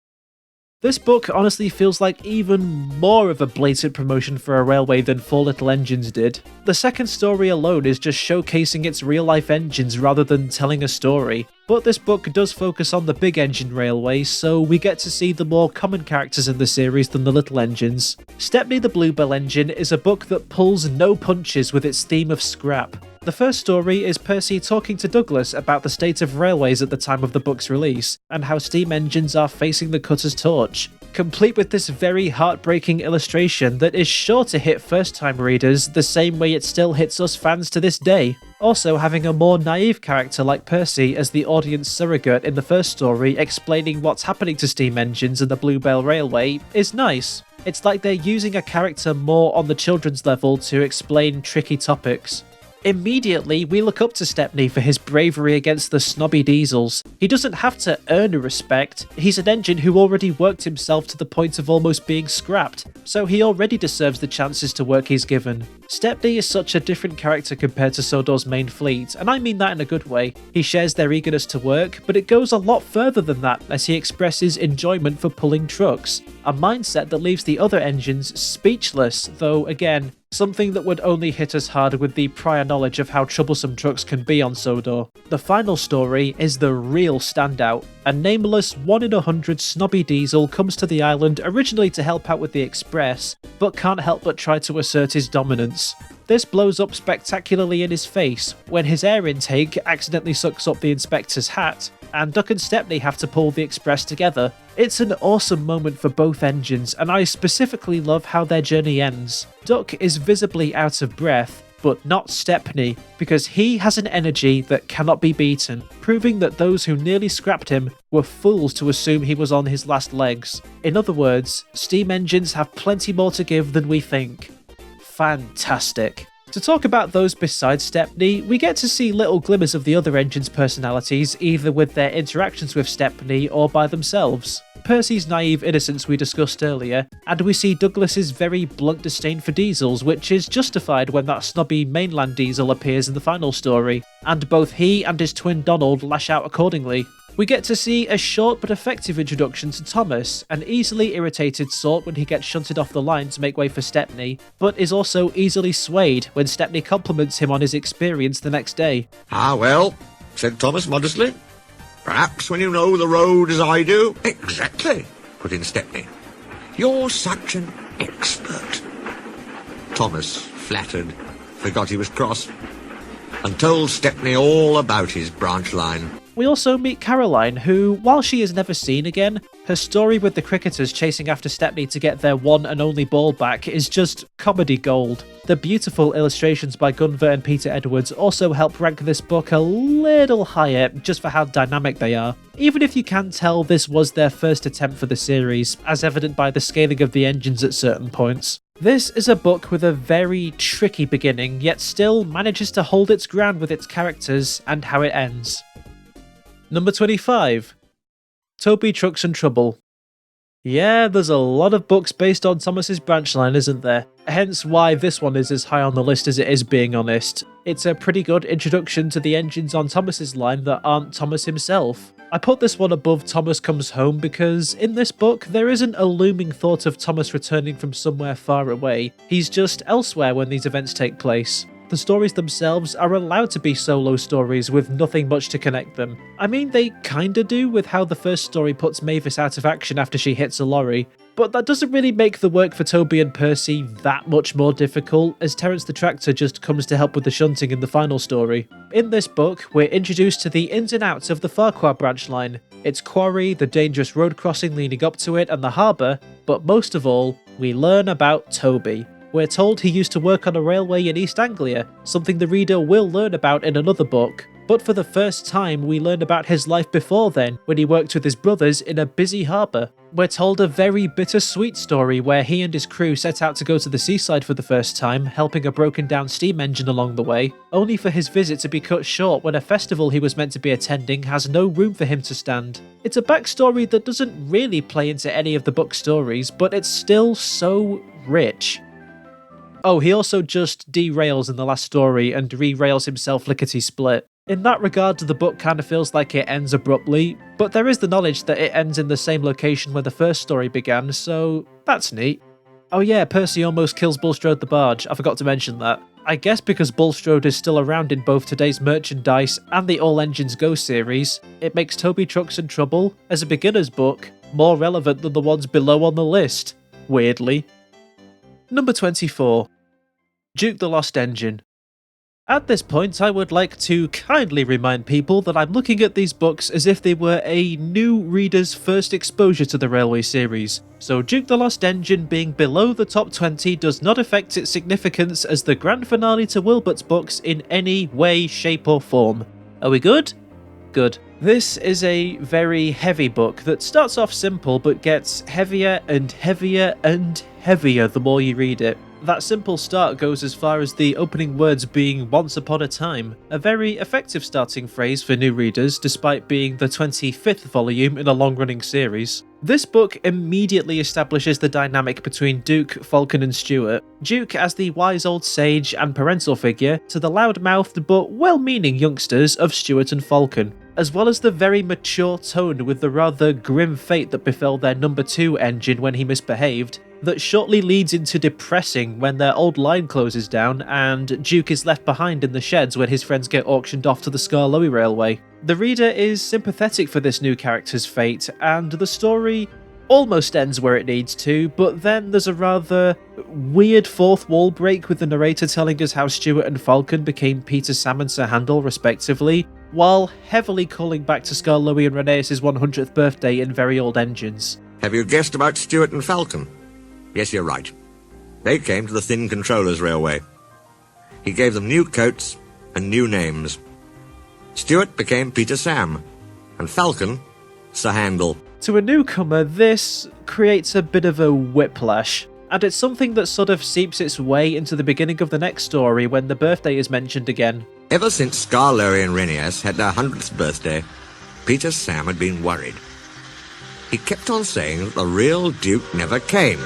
This book honestly feels like even more of a blatant promotion for a railway than 4 Little Engines did. The second story alone is just showcasing its real-life engines rather than telling a story, but this book does focus on the big engine railway, so we get to see the more common characters in the series than the little engines. Stepney the Bluebell Engine is a book that pulls no punches with its theme of scrap. The first story is Percy talking to Douglas about the state of railways at the time of the book's release, and how steam engines are facing the cutter's torch, complete with this very heartbreaking illustration that is sure to hit first-time readers the same way it still hits us fans to this day. Also, having a more naive character like Percy as the audience surrogate in the first story explaining what's happening to steam engines and the Bluebell Railway is nice. It's like they're using a character more on the children's level to explain tricky topics. Immediately, we look up to Stepney for his bravery against the snobby diesels. He doesn't have to earn a respect, he's an engine who already worked himself to the point of almost being scrapped, so he already deserves the chances to work he's given. Stepney is such a different character compared to Sodor's main fleet, and I mean that in a good way. He shares their eagerness to work, but it goes a lot further than that as he expresses enjoyment for pulling trucks, a mindset that leaves the other engines speechless, though again, something that would only hit us hard with the prior knowledge of how troublesome trucks can be on Sodor. The final story is the real standout. A nameless 1 in 100 snobby diesel comes to the island originally to help out with the express, but can't help but try to assert his dominance. This blows up spectacularly in his face when his air intake accidentally sucks up the inspector's hat, and Duck and Stepney have to pull the express together. It's an awesome moment for both engines, and I specifically love how their journey ends. Duck is visibly out of breath, but not Stepney, because he has an energy that cannot be beaten, proving that those who nearly scrapped him were fools to assume he was on his last legs. In other words, steam engines have plenty more to give than we think. Fantastic. To talk about those besides Stepney, we get to see little glimmers of the other engines' personalities, either with their interactions with Stepney or by themselves. Percy's naive innocence we discussed earlier, and we see Douglas's very blunt disdain for diesels, which is justified when that snobby mainland diesel appears in the final story, and both he and his twin Donald lash out accordingly. We get to see a short but effective introduction to Thomas, an easily irritated sort when he gets shunted off the line to make way for Stepney, but is also easily swayed when Stepney compliments him on his experience the next day. "Ah, well," said Thomas modestly. "Perhaps when you know the road as I do." "Exactly," put in Stepney. "You're such an expert." Thomas, flattered, forgot he was cross, and told Stepney all about his branch line. We also meet Caroline, who, while she is never seen again, her story with the cricketers chasing after Stepney to get their one and only ball back is just comedy gold. The beautiful illustrations by Gunver and Peter Edwards also help rank this book a little higher just for how dynamic they are, even if you can tell this was their first attempt for the series, as evident by the scaling of the engines at certain points. This is a book with a very tricky beginning, yet still manages to hold its ground with its characters and how it ends. Number 25. Toby, Trucks and Trouble. Yeah, there's a lot of books based on Thomas's branch line, isn't there? Hence why this one is as high on the list as it is, being honest. It's a pretty good introduction to the engines on Thomas's line that aren't Thomas himself. I put this one above Thomas Comes Home because in this book there isn't a looming thought of Thomas returning from somewhere far away. He's just elsewhere when these events take place. The stories themselves are allowed to be solo stories with nothing much to connect them. I mean, they kinda do with how the first story puts Mavis out of action after she hits a lorry, but that doesn't really make the work for Toby and Percy that much more difficult, as Terence the Tractor just comes to help with the shunting in the final story. In this book, we're introduced to the ins and outs of the Farquhar branch line, its quarry, the dangerous road crossing leading up to it, and the harbour, but most of all, we learn about Toby. We're told he used to work on a railway in East Anglia, something the reader will learn about in another book. But for the first time, we learn about his life before then, when he worked with his brothers in a busy harbour. We're told a very bittersweet story where he and his crew set out to go to the seaside for the first time, helping a broken down steam engine along the way, only for his visit to be cut short when a festival he was meant to be attending has no room for him to stand. It's a backstory that doesn't really play into any of the book stories, but it's still so rich. Oh, he also just derails in the last story and re-rails himself lickety-split. In that regard, the book kind of feels like it ends abruptly, but there is the knowledge that it ends in the same location where the first story began, so that's neat. Oh yeah, Percy almost kills Bulstrode the barge, I forgot to mention that. I guess because Bulstrode is still around in both today's merchandise and the All Engines Go series, it makes Toby, Trucks and Trouble, as a beginner's book, more relevant than the ones below on the list, weirdly. Number 24. Duke the Lost Engine. At this point, I would like to kindly remind people that I'm looking at these books as if they were a new reader's first exposure to the Railway series, so Duke the Lost Engine being below the top 20 does not affect its significance as the grand finale to Wilbert's books in any way, shape or form. Are we good? Good. This is a very heavy book that starts off simple but gets heavier and heavier and heavier the more you read it. That simple start goes as far as the opening words being "once upon a time," a very effective starting phrase for new readers despite being the 25th volume in a long-running series. This book immediately establishes the dynamic between Duke, Falcon and Stuart. Duke as the wise old sage and parental figure to the loud-mouthed but well-meaning youngsters of Stuart and Falcon, as well as the very mature tone with the rather grim fate that befell their number 2 engine when he misbehaved, that shortly leads into depressing when their old line closes down and Duke is left behind in the sheds when his friends get auctioned off to the Skarloey Railway. The reader is sympathetic for this new character's fate, and the story almost ends where it needs to, but then there's a rather weird fourth wall break with the narrator telling us how Stuart and Falcon became Peter, Sam and Sir Handel respectively, while heavily calling back to Skarloey and Rheneas' 100th birthday in very old engines. Have you guessed about Stuart and Falcon? Yes, you're right. They came to the Thin Controllers Railway. He gave them new coats and new names. Stuart became Peter Sam, and Falcon, Sir Handel. To a newcomer, this creates a bit of a whiplash, and it's something that sort of seeps its way into the beginning of the next story when the birthday is mentioned again. Ever since Skarloey and Rheneas had their 100th birthday, Peter Sam had been worried. He kept on saying that the real Duke never came.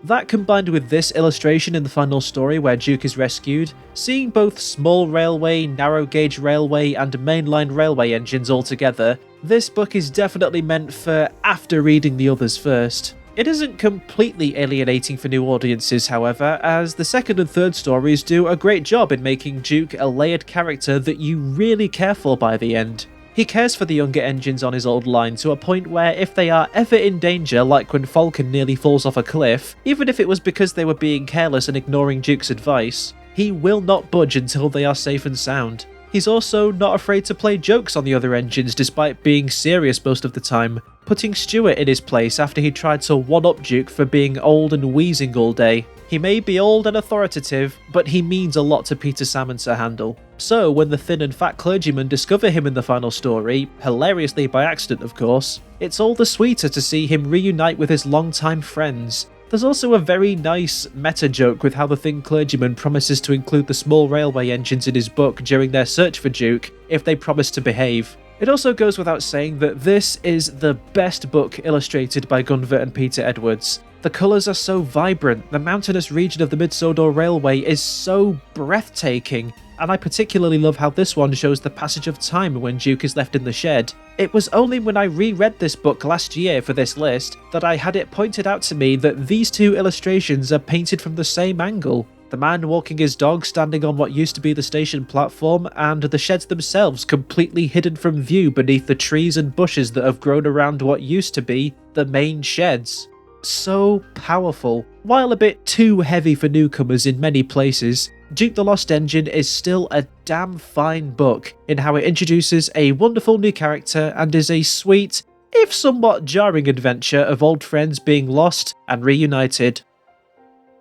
That combined with this illustration in the final story where Duke is rescued, seeing both small railway, narrow gauge railway and mainline railway engines all together, this book is definitely meant for after reading the others first. It isn't completely alienating for new audiences, however, as the second and third stories do a great job in making Duke a layered character that you really care for by the end. He cares for the younger engines on his old line to a point where if they are ever in danger, like when Falcon nearly falls off a cliff, even if it was because they were being careless and ignoring Duke's advice, he will not budge until they are safe and sound. He's also not afraid to play jokes on the other engines despite being serious most of the time, putting Stuart in his place after he tried to one-up Duke for being old and wheezing all day. He may be old and authoritative, but he means a lot to Peter, Sam and Sir Handel. So when the thin and fat clergymen discover him in the final story, hilariously by accident of course, it's all the sweeter to see him reunite with his longtime friends. There's also a very nice meta joke with how the thin clergyman promises to include the small railway engines in his book during their search for Duke if they promise to behave. It also goes without saying that this is the best book illustrated by Gunvor and Peter Edwards. The colours are so vibrant, the mountainous region of the Mid-Sodor Railway is so breathtaking, and I particularly love how this one shows the passage of time when Duke is left in the shed. It was only when I reread this book last year for this list that I had it pointed out to me that these two illustrations are painted from the same angle. The man walking his dog standing on what used to be the station platform, and the sheds themselves completely hidden from view beneath the trees and bushes that have grown around what used to be the main sheds. So powerful. While a bit too heavy for newcomers in many places, Duke the Lost Engine is still a damn fine book in how it introduces a wonderful new character and is a sweet, if somewhat jarring adventure of old friends being lost and reunited.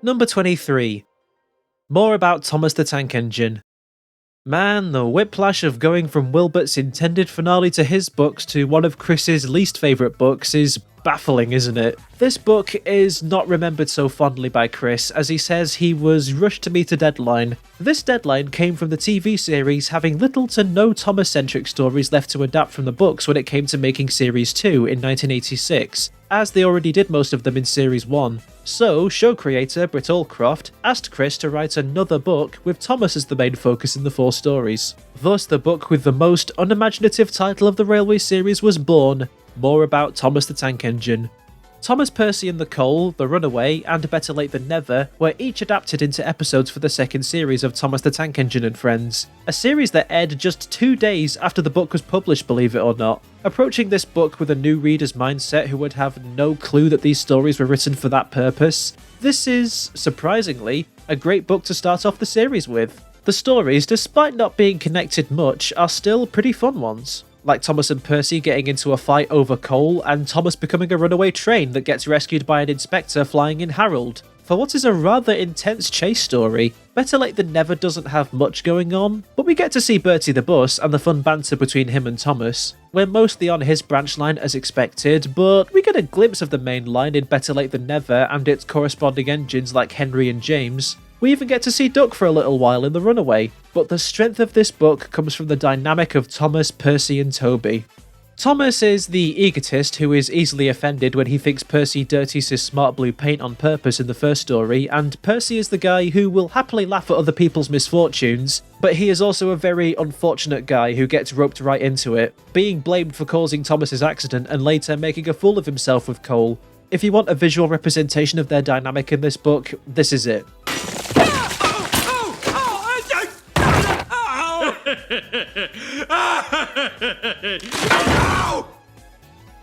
Number 23. More about Thomas the Tank Engine. Man, the whiplash of going from Wilbert's intended finale to his books to one of Chris's least favourite books is baffling, isn't it? This book is not remembered so fondly by Chris, as he says he was rushed to meet a deadline. This deadline came from the TV series having little to no Thomas-centric stories left to adapt from the books when it came to making Series 2 in 1986, as they already did most of them in Series 1. So, show creator Britt Allcroft asked Chris to write another book with Thomas as the main focus in the 4 stories. Thus, the book with the most unimaginative title of the Railway series was born, More About Thomas the Tank Engine. Thomas, Percy and the Coal, The Runaway, and Better Late Than Never were each adapted into episodes for the second series of Thomas the Tank Engine and Friends, a series that aired just 2 days after the book was published, believe it or not. Approaching this book with a new reader's mindset who would have no clue that these stories were written for that purpose, this is, surprisingly, a great book to start off the series with. The stories, despite not being connected much, are still pretty fun ones. Like Thomas and Percy getting into a fight over coal, and Thomas becoming a runaway train that gets rescued by an inspector flying in Harold. for what is a rather intense chase story. Better Late Than Never doesn't have much going on, but we get to see Bertie the bus and the fun banter between him and Thomas. We're mostly on his branch line as expected, but we get a glimpse of the main line in Better Late Than Never and its corresponding engines like Henry and James. We even get to see Duck for a little while in The Runaway, but the strength of this book comes from the dynamic of Thomas, Percy and Toby. Thomas is the egotist who is easily offended when he thinks Percy dirties his smart blue paint on purpose in the first story, and Percy is the guy who will happily laugh at other people's misfortunes, but he is also a very unfortunate guy who gets roped right into it, being blamed for causing Thomas's accident and later making a fool of himself with Cole. If you want a visual representation of their dynamic in this book, this is it.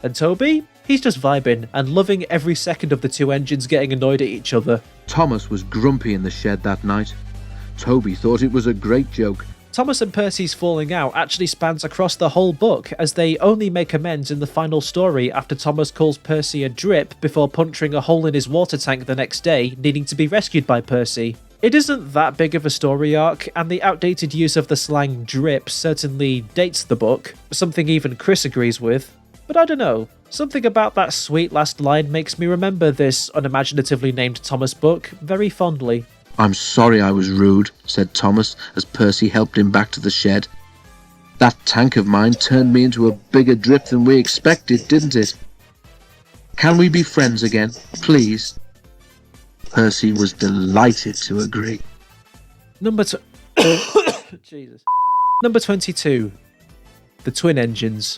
And Toby? He's just vibing and loving every second of the two engines getting annoyed at each other. Thomas was grumpy in the shed that night. Toby thought it was a great joke. Thomas and Percy's falling out actually spans across the whole book, as they only make amends in the final story after Thomas calls Percy a drip before puncturing a hole in his water tank the next day, needing to be rescued by Percy. It isn't that big of a story arc, and the outdated use of the slang drip certainly dates the book, something even Chris agrees with. But I don't know, something about that sweet last line makes me remember this unimaginatively named Thomas book very fondly. "I'm sorry I was rude," said Thomas as Percy helped him back to the shed. "That tank of mine turned me into a bigger drip than we expected, didn't it? Can we be friends again, please?" Percy was delighted to agree. Jesus. Number 22. The Twin Engines.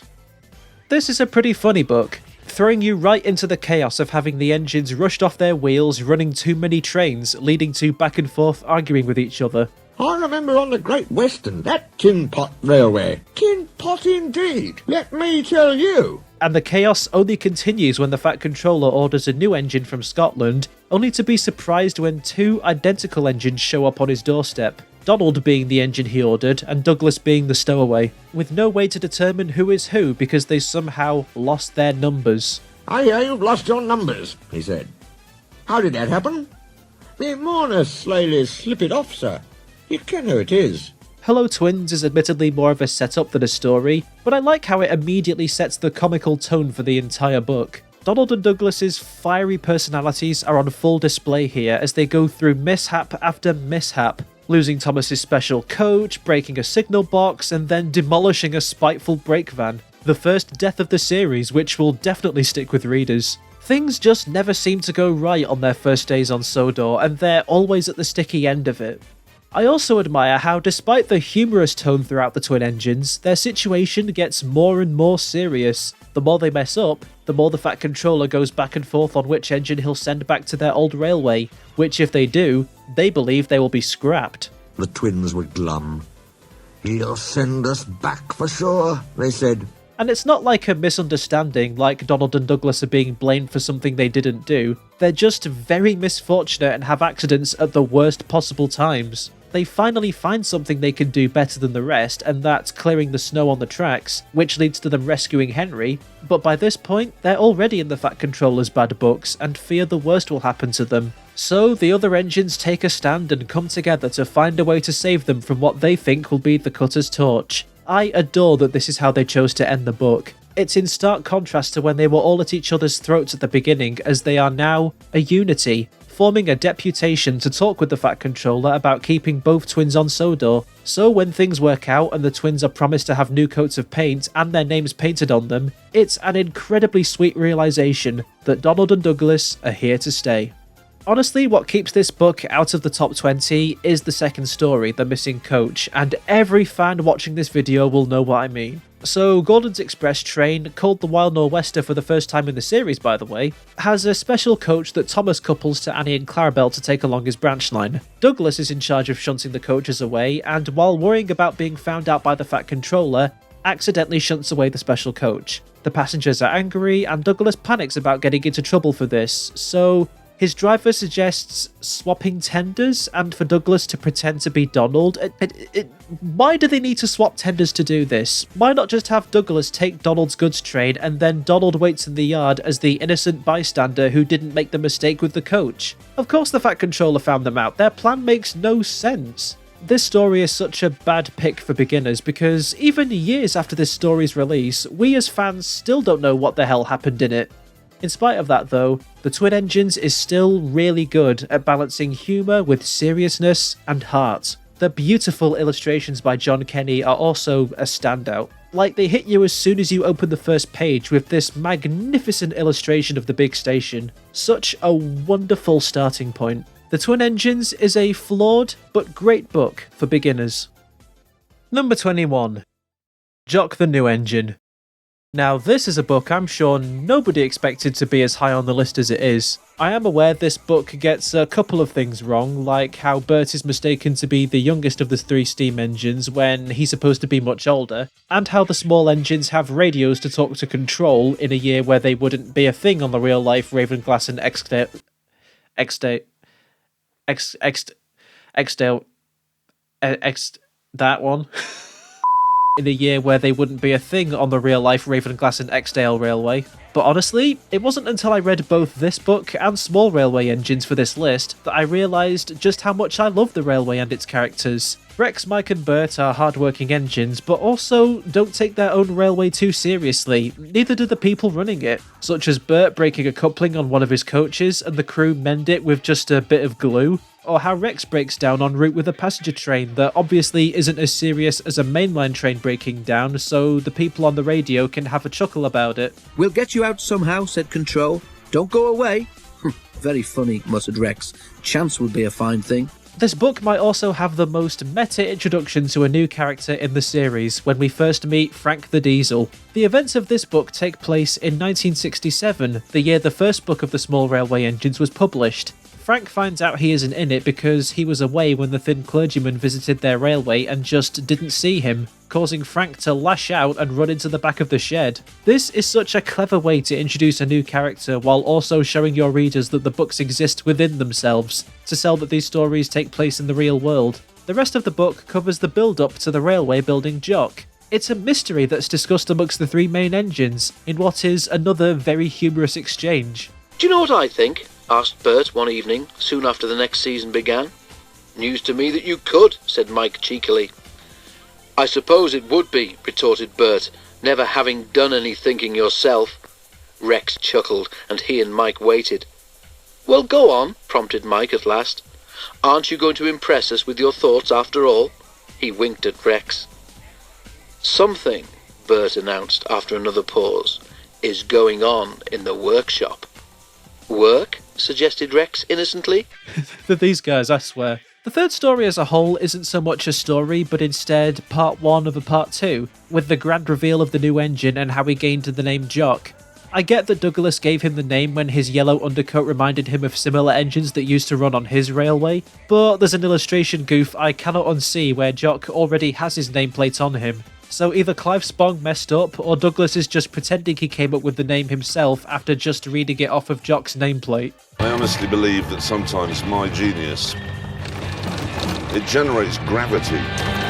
This is a pretty funny book, throwing you right into the chaos of having the engines rushed off their wheels, running too many trains, leading to back and forth arguing with each other. I remember on the Great Western, that tin pot railway. Tin pot indeed, let me tell you. And the chaos only continues when the Fat Controller orders a new engine from Scotland, only to be surprised when two identical engines show up on his doorstep. Donald being the engine he ordered, and Douglas being the stowaway, with no way to determine who is who because they somehow lost their numbers. "I hear you've lost your numbers," he said. "How did that happen?" "Me mourner slyly slip it off, sir. You ken how it is." Hello Twins is admittedly more of a setup than a story, but I like how it immediately sets the comical tone for the entire book. Donald and Douglas's fiery personalities are on full display here as they go through mishap after mishap, losing Thomas's special coach, breaking a signal box, and then demolishing a spiteful brake van. The first death of the series, which will definitely stick with readers. Things just never seem to go right on their first days on Sodor, and they're always at the sticky end of it. I also admire how, despite the humorous tone throughout the twin engines, their situation gets more and more serious. The more they mess up, the more the Fat Controller goes back and forth on which engine he'll send back to their old railway, which if they do, they believe they will be scrapped. The twins were glum. "He'll send us back for sure," they said. And it's not like a misunderstanding, like Donald and Douglas are being blamed for something they didn't do. They're just very misfortunate and have accidents at the worst possible times. They finally find something they can do better than the rest, and that's clearing the snow on the tracks, which leads to them rescuing Henry, but by this point, they're already in the Fat Controller's bad books and fear the worst will happen to them. So the other engines take a stand and come together to find a way to save them from what they think will be the Cutter's torch. I adore that this is how they chose to end the book. It's in stark contrast to when they were all at each other's throats at the beginning, as they are now a unity, forming a deputation to talk with the Fat Controller about keeping both twins on Sodor. So when things work out and the twins are promised to have new coats of paint and their names painted on them, it's an incredibly sweet realization that Donald and Douglas are here to stay. Honestly, what keeps this book out of the top 20 is the second story, The Missing Coach, and every fan watching this video will know what I mean. So Gordon's Express train, called the Wild Nor'Wester for the first time in the series by the way, has a special coach that Thomas couples to Annie and Clarabelle to take along his branch line. Douglas is in charge of shunting the coaches away, and while worrying about being found out by the Fat Controller, accidentally shunts away the special coach. The passengers are angry, and Douglas panics about getting into trouble for this, so His driver suggests swapping tenders and for Douglas to pretend to be Donald. Why do they need to swap tenders to do this? Why not just have Douglas take Donald's goods train and then Donald waits in the yard as the innocent bystander who didn't make the mistake with the coach? Of course the Fat Controller found them out. Their plan makes no sense. This story is such a bad pick for beginners because even years after this story's release, we as fans still don't know what the hell happened in it. In spite of that though, The Twin Engines is still really good at balancing humour with seriousness and heart. The beautiful illustrations by John Kenny are also a standout. Like, they hit you as soon as you open the first page with this magnificent illustration of the big station. Such a wonderful starting point. The Twin Engines is a flawed but great book for beginners. Number 21. Jock the New Engine. Now, this is a book I'm sure nobody expected to be as high on the list as it is. I am aware this book gets a couple of things wrong, like how Bert is mistaken to be the youngest of the three steam engines when he's supposed to be much older, and how the small engines have radios to talk to Control in a year where they wouldn't be a thing on the real-life Ravenglass and that one. In a year where they wouldn't be a thing on the real-life Ravenglass and Exdale Railway. But honestly, it wasn't until I read both this book and Small Railway Engines for this list that I realised just how much I love the railway and its characters. Rex, Mike and Bert are hard-working engines, but also don't take their own railway too seriously, neither do the people running it, such as Bert breaking a coupling on one of his coaches and the crew mend it with just a bit of glue, or how Rex breaks down en route with a passenger train that obviously isn't as serious as a mainline train breaking down, so the people on the radio can have a chuckle about it. "We'll get you out somehow," said Control. "Don't go away." "Very funny," muttered Rex. "Chance would be a fine thing." This book might also have the most meta introduction to a new character in the series when we first meet Frank the Diesel. The events of this book take place in 1967, the year the first book of the Small Railway Engines was published. Frank finds out he isn't in it because he was away when the thin clergyman visited their railway and just didn't see him, causing Frank to lash out and run into the back of the shed. This is such a clever way to introduce a new character while also showing your readers that the books exist within themselves, to sell that these stories take place in the real world. The rest of the book covers the build-up to the railway building Jock. It's a mystery that's discussed amongst the three main engines, in what is another very humorous exchange. "Do you know what I think?" asked Bert one evening, soon after the next season began. "News to me that you could," said Mike cheekily. "I suppose it would be," retorted Bert, "never having done any thinking yourself." Rex chuckled, and he and Mike waited. "Well, go on," prompted Mike at last. "Aren't you going to impress us with your thoughts after all?" He winked at Rex. "Something," Bert announced after another pause, "is going on in the workshop." "Work?" suggested Rex innocently. These guys, I swear. The third story as a whole isn't so much a story, but instead part one of a part two, with the grand reveal of the new engine and how he gained the name Jock. I get that Douglas gave him the name when his yellow undercoat reminded him of similar engines that used to run on his railway, but there's an illustration goof I cannot unsee where Jock already has his nameplate on him. So either Clive Spong messed up, or Douglas is just pretending he came up with the name himself after just reading it off of Jock's nameplate. I honestly believe that sometimes my genius, it generates gravity.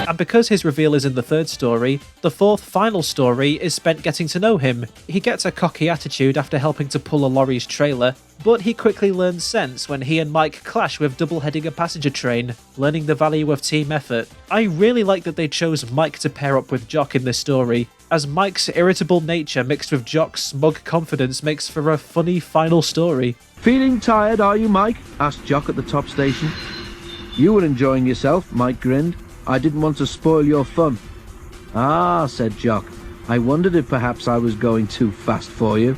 And because his reveal is in the third story, the fourth final story is spent getting to know him. He gets a cocky attitude after helping to pull a lorry's trailer, but he quickly learns sense when he and Mike clash with double-heading a passenger train, learning the value of team effort. I really like that they chose Mike to pair up with Jock in this story, as Mike's irritable nature mixed with Jock's smug confidence makes for a funny final story. "Feeling tired, are you, Mike?" asked Jock at the top station. "You were enjoying yourself," Mike grinned. "I didn't want to spoil your fun." "Ah," said Jock. "I wondered if perhaps I was going too fast for you."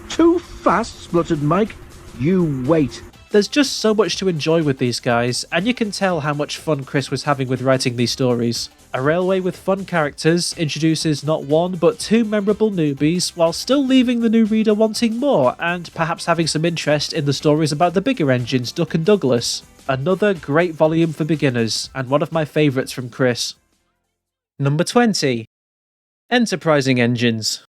"Too fast?" spluttered Mike. "You wait." There's just so much to enjoy with these guys, and you can tell how much fun Chris was having with writing these stories. A railway with fun characters introduces not one but two memorable newbies, while still leaving the new reader wanting more, and perhaps having some interest in the stories about the bigger engines, Duck and Douglas. Another great volume for beginners, and one of my favourites from Chris. Number 20. Enterprising Engines.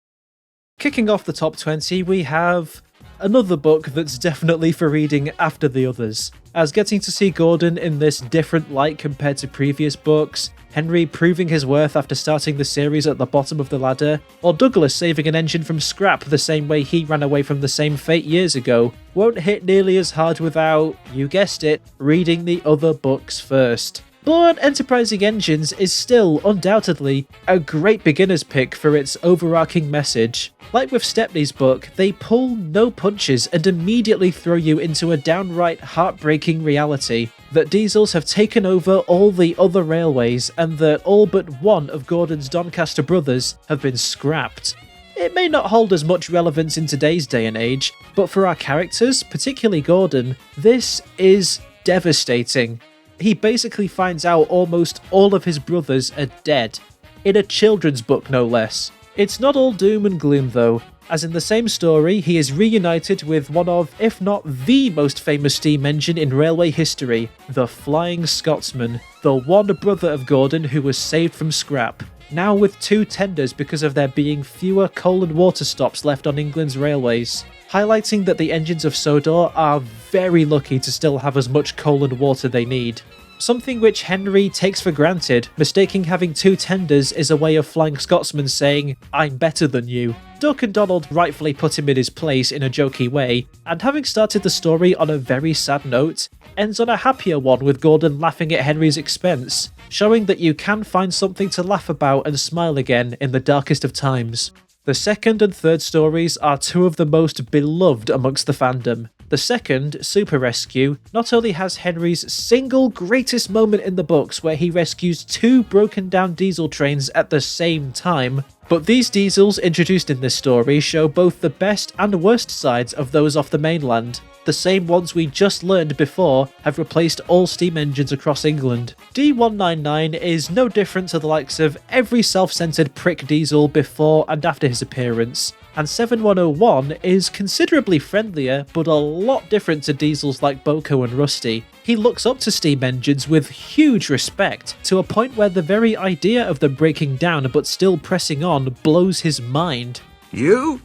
Kicking off the top 20, we have Another book that's definitely for reading after the others, as getting to see Gordon in this different light compared to previous books, Henry proving his worth after starting the series at the bottom of the ladder, or Douglas saving an engine from scrap the same way he ran away from the same fate years ago, won't hit nearly as hard without, you guessed it, reading the other books first. But Enterprising Engines is still, undoubtedly, a great beginner's pick for its overarching message. Like with Stepney's book, they pull no punches and immediately throw you into a downright heartbreaking reality that diesels have taken over all the other railways and that all but one of Gordon's Doncaster brothers have been scrapped. It may not hold as much relevance in today's day and age, but for our characters, particularly Gordon, this is devastating. He basically finds out almost all of his brothers are dead. In a children's book, no less. It's not all doom and gloom though, as in the same story, he is reunited with one of, if not the most famous steam engine in railway history, the Flying Scotsman, the one brother of Gordon who was saved from scrap, now with 2 tenders because of there being fewer coal and water stops left on England's railways, highlighting that the engines of Sodor are very lucky to still have as much coal and water they need. Something which Henry takes for granted, mistaking having 2 tenders is a way of Flying Scotsman saying, "I'm better than you." Duck and Donald rightfully put him in his place in a jokey way, and having started the story on a very sad note, ends on a happier one with Gordon laughing at Henry's expense, showing that you can find something to laugh about and smile again in the darkest of times. The second and third stories are 2 of the most beloved amongst the fandom. The second, Super Rescue, not only has Henry's single greatest moment in the books where he rescues 2 broken down diesel trains at the same time, but these diesels introduced in this story show both the best and worst sides of those off the mainland. The same ones we just learned before have replaced all steam engines across England. D199 is no different to the likes of every self-centered prick diesel before and after his appearance, and 7101 is considerably friendlier but a lot different to diesels like Boko and Rusty. He looks up to steam engines with huge respect, to a point where the very idea of them breaking down but still pressing on blows his mind. "You?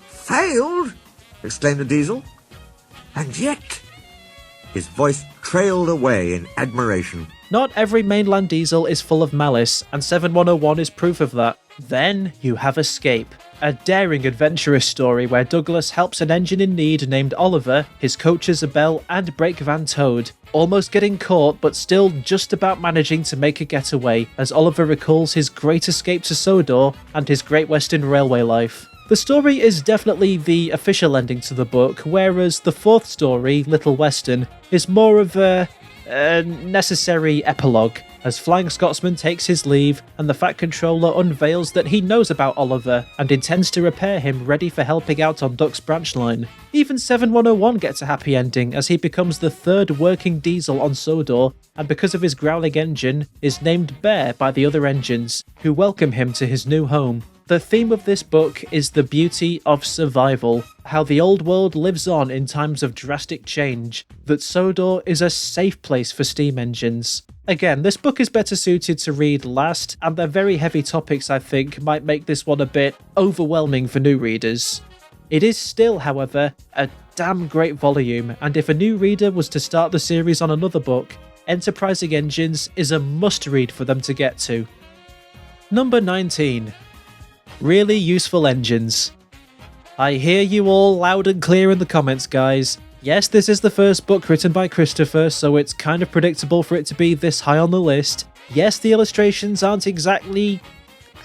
Failed?" exclaimed the diesel. "And yet..." His voice trailed away in admiration. Not every mainland diesel is full of malice, and 7101 is proof of that. Then you have Escape, a daring adventurous story where Douglas helps an engine in need named Oliver, his coach Isabel, and Brake Van Toad, almost getting caught but still just about managing to make a getaway, as Oliver recalls his great escape to Sodor and his Great Western Railway life. The story is definitely the official ending to the book, whereas the 4th story, Little Western, is more of a necessary epilogue, as Flying Scotsman takes his leave and the Fat Controller unveils that he knows about Oliver and intends to repair him ready for helping out on Duck's branch line. Even 7101 gets a happy ending as he becomes the 3rd working diesel on Sodor, and because of his growling engine, is named Bear by the other engines, who welcome him to his new home. The theme of this book is the beauty of survival, how the old world lives on in times of drastic change, that Sodor is a safe place for steam engines. Again, this book is better suited to read last, and their very heavy topics I think might make this one a bit overwhelming for new readers. It is still, however, a damn great volume, and if a new reader was to start the series on another book, Enterprising Engines is a must-read for them to get to. Number 19. Really useful engines. I hear you all loud and clear in the comments, guys. Yes, this is the first book written by Christopher, so it's kind of predictable for it to be this high on the list. Yes, the illustrations aren't exactly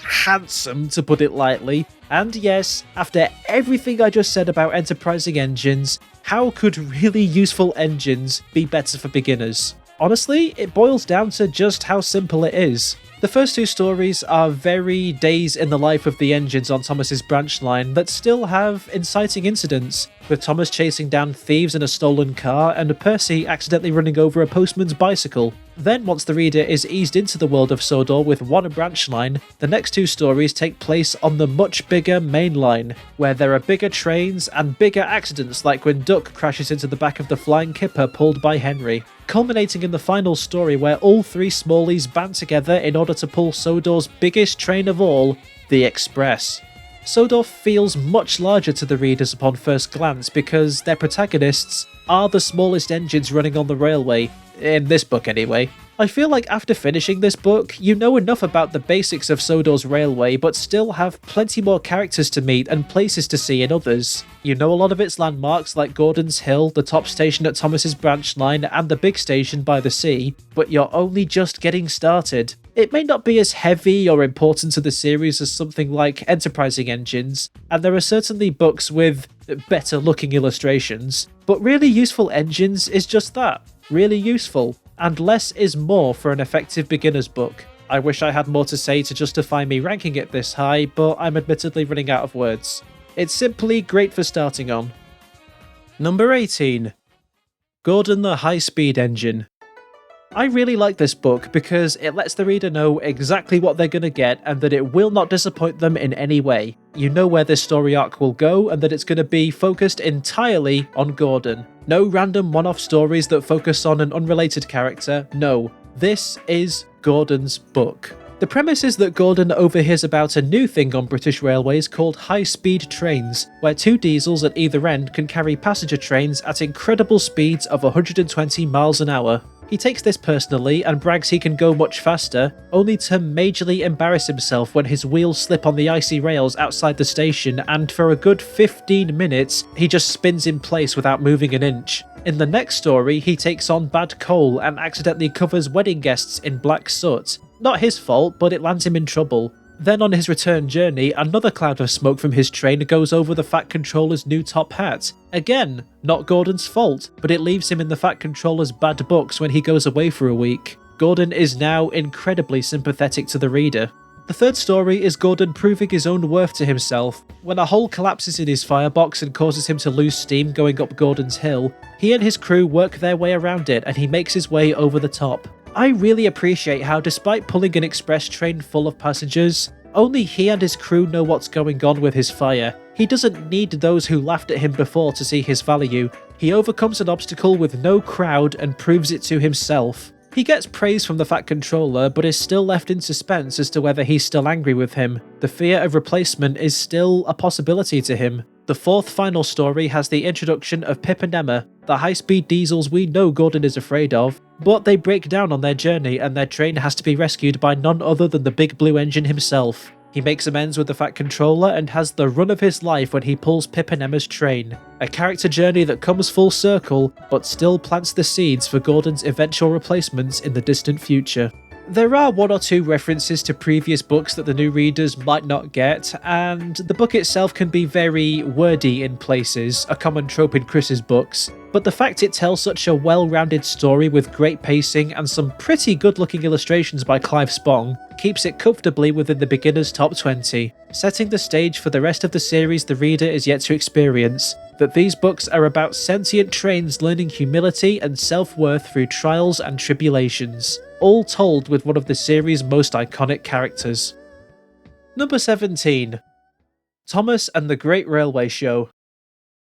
handsome, to put it lightly. And yes, after everything I just said about Enterprising Engines, how could really useful engines be better for beginners? Honestly, it boils down to just how simple it is. The first 2 stories are very days in the life of the engines on Thomas's branch line that still have inciting incidents, with Thomas chasing down thieves in a stolen car and Percy accidentally running over a postman's bicycle. Then, once the reader is eased into the world of Sodor with one branch line, the next 2 stories take place on the much bigger main line, where there are bigger trains and bigger accidents like when Duck crashes into the back of the flying kipper pulled by Henry, culminating in the final story where all 3 Smallies band together in order to pull Sodor's biggest train of all, the Express. Sodor feels much larger to the readers upon first glance because their protagonists are the smallest engines running on the railway, in this book anyway. I feel like after finishing this book, you know enough about the basics of Sodor's railway, but still have plenty more characters to meet and places to see in others. You know a lot of its landmarks like Gordon's Hill, the top station at Thomas's branch line, and the big station by the sea, but you're only just getting started. It may not be as heavy or important to the series as something like Enterprising Engines, and there are certainly books with better looking illustrations, but Really Useful Engines is just that, really useful. And less is more for an effective beginner's book. I wish I had more to say to justify me ranking it this high, but I'm admittedly running out of words. It's simply great for starting on. Number 18. Gordon the High-Speed Engine. I really like this book because it lets the reader know exactly what they're going to get and that it will not disappoint them in any way. You know where this story arc will go and that it's going to be focused entirely on Gordon. No random one-off stories that focus on an unrelated character, no. This is Gordon's book. The premise is that Gordon overhears about a new thing on British railways called high-speed trains, where two diesels at either end can carry passenger trains at incredible speeds of 120 miles an hour. He takes this personally and brags he can go much faster, only to majorly embarrass himself when his wheels slip on the icy rails outside the station, and for a good 15 minutes, he just spins in place without moving an inch. In the next story, he takes on bad coal and accidentally covers wedding guests in black soot. Not his fault, but it lands him in trouble. Then on his return journey, another cloud of smoke from his train goes over the Fat Controller's new top hat. Again, not Gordon's fault, but it leaves him in the Fat Controller's bad books when he goes away for a week. Gordon is now incredibly sympathetic to the reader. The third story is Gordon proving his own worth to himself. When a hole collapses in his firebox and causes him to lose steam going up Gordon's Hill, he and his crew work their way around it and he makes his way over the top. I really appreciate how, despite pulling an express train full of passengers, only he and his crew know what's going on with his fire. He doesn't need those who laughed at him before to see his value. He overcomes an obstacle with no crowd and proves it to himself. He gets praise from the Fat Controller, but is still left in suspense as to whether he's still angry with him. The fear of replacement is still a possibility to him. The fourth final story has the introduction of Pip and Emma, the high-speed diesels we know Gordon is afraid of, but they break down on their journey and their train has to be rescued by none other than the Big Blue Engine himself. He makes amends with the Fat Controller and has the run of his life when he pulls Pip and Emma's train. A character journey that comes full circle, but still plants the seeds for Gordon's eventual replacements in the distant future. There are one or two references to previous books that the new readers might not get, and the book itself can be very wordy in places, a common trope in Chris's books, but the fact it tells such a well-rounded story with great pacing and some pretty good-looking illustrations by Clive Spong keeps it comfortably within the beginner's top 20, setting the stage for the rest of the series the reader is yet to experience, that these books are about sentient trains learning humility and self-worth through trials and tribulations, all told with one of the series' most iconic characters. Number 17. Thomas and the Great Railway Show.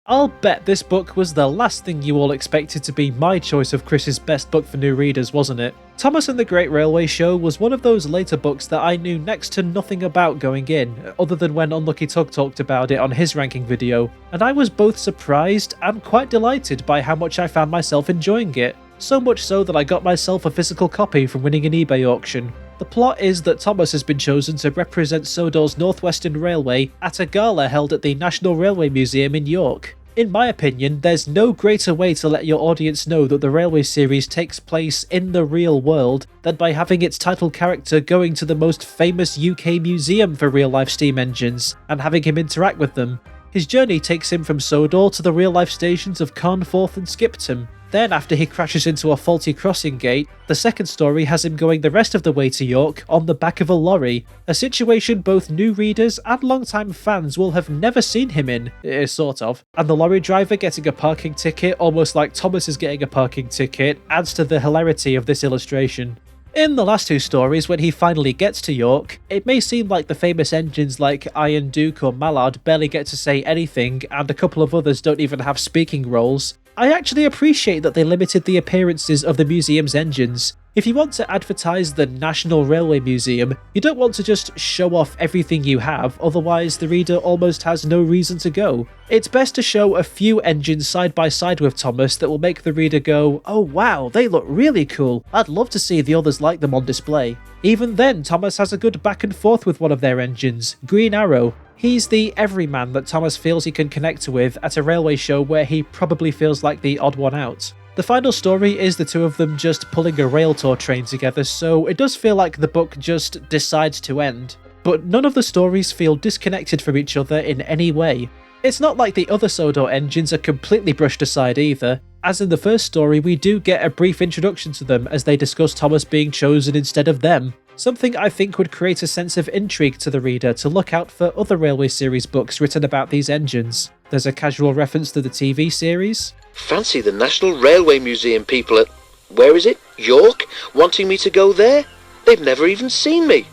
I'll bet this book was the last thing you all expected to be my choice of Chris's best book for new readers, wasn't it? Thomas and the Great Railway Show was one of those later books that I knew next to nothing about going in, other than when Unlucky Tug talked about it on his ranking video, and I was both surprised and quite delighted by how much I found myself enjoying it. So much so that I got myself a physical copy from winning an eBay auction. The plot is that Thomas has been chosen to represent Sodor's Northwestern Railway at a gala held at the National Railway Museum in York. In my opinion, there's no greater way to let your audience know that the Railway series takes place in the real world than by having its title character going to the most famous UK museum for real-life steam engines and having him interact with them. His journey takes him from Sodor to the real-life stations of Carnforth and Skipton. Then, after he crashes into a faulty crossing gate, the second story has him going the rest of the way to York on the back of a lorry, a situation both new readers and long-time fans will have never seen him in, sort of, and the lorry driver getting a parking ticket almost like Thomas is getting a parking ticket adds to the hilarity of this illustration. In the last two stories, when he finally gets to York, it may seem like the famous engines like Iron Duke or Mallard barely get to say anything, and a couple of others don't even have speaking roles. I actually appreciate that they limited the appearances of the museum's engines. If you want to advertise the National Railway Museum, you don't want to just show off everything you have, otherwise the reader almost has no reason to go. It's best to show a few engines side by side with Thomas that will make the reader go, "Oh wow, they look really cool, I'd love to see the others like them on display." Even then, Thomas has a good back and forth with one of their engines, Green Arrow. He's the everyman that Thomas feels he can connect with at a railway show where he probably feels like the odd one out. The final story is the two of them just pulling a rail tour train together, so it does feel like the book just decides to end. But none of the stories feel disconnected from each other in any way. It's not like the other Sodor engines are completely brushed aside either. As in the first story, we do get a brief introduction to them as they discuss Thomas being chosen instead of them. Something I think would create a sense of intrigue to the reader to look out for other Railway series books written about these engines. There's a casual reference to the TV series. Fancy the National Railway Museum people at, where is it, York, wanting me to go there? They've never even seen me.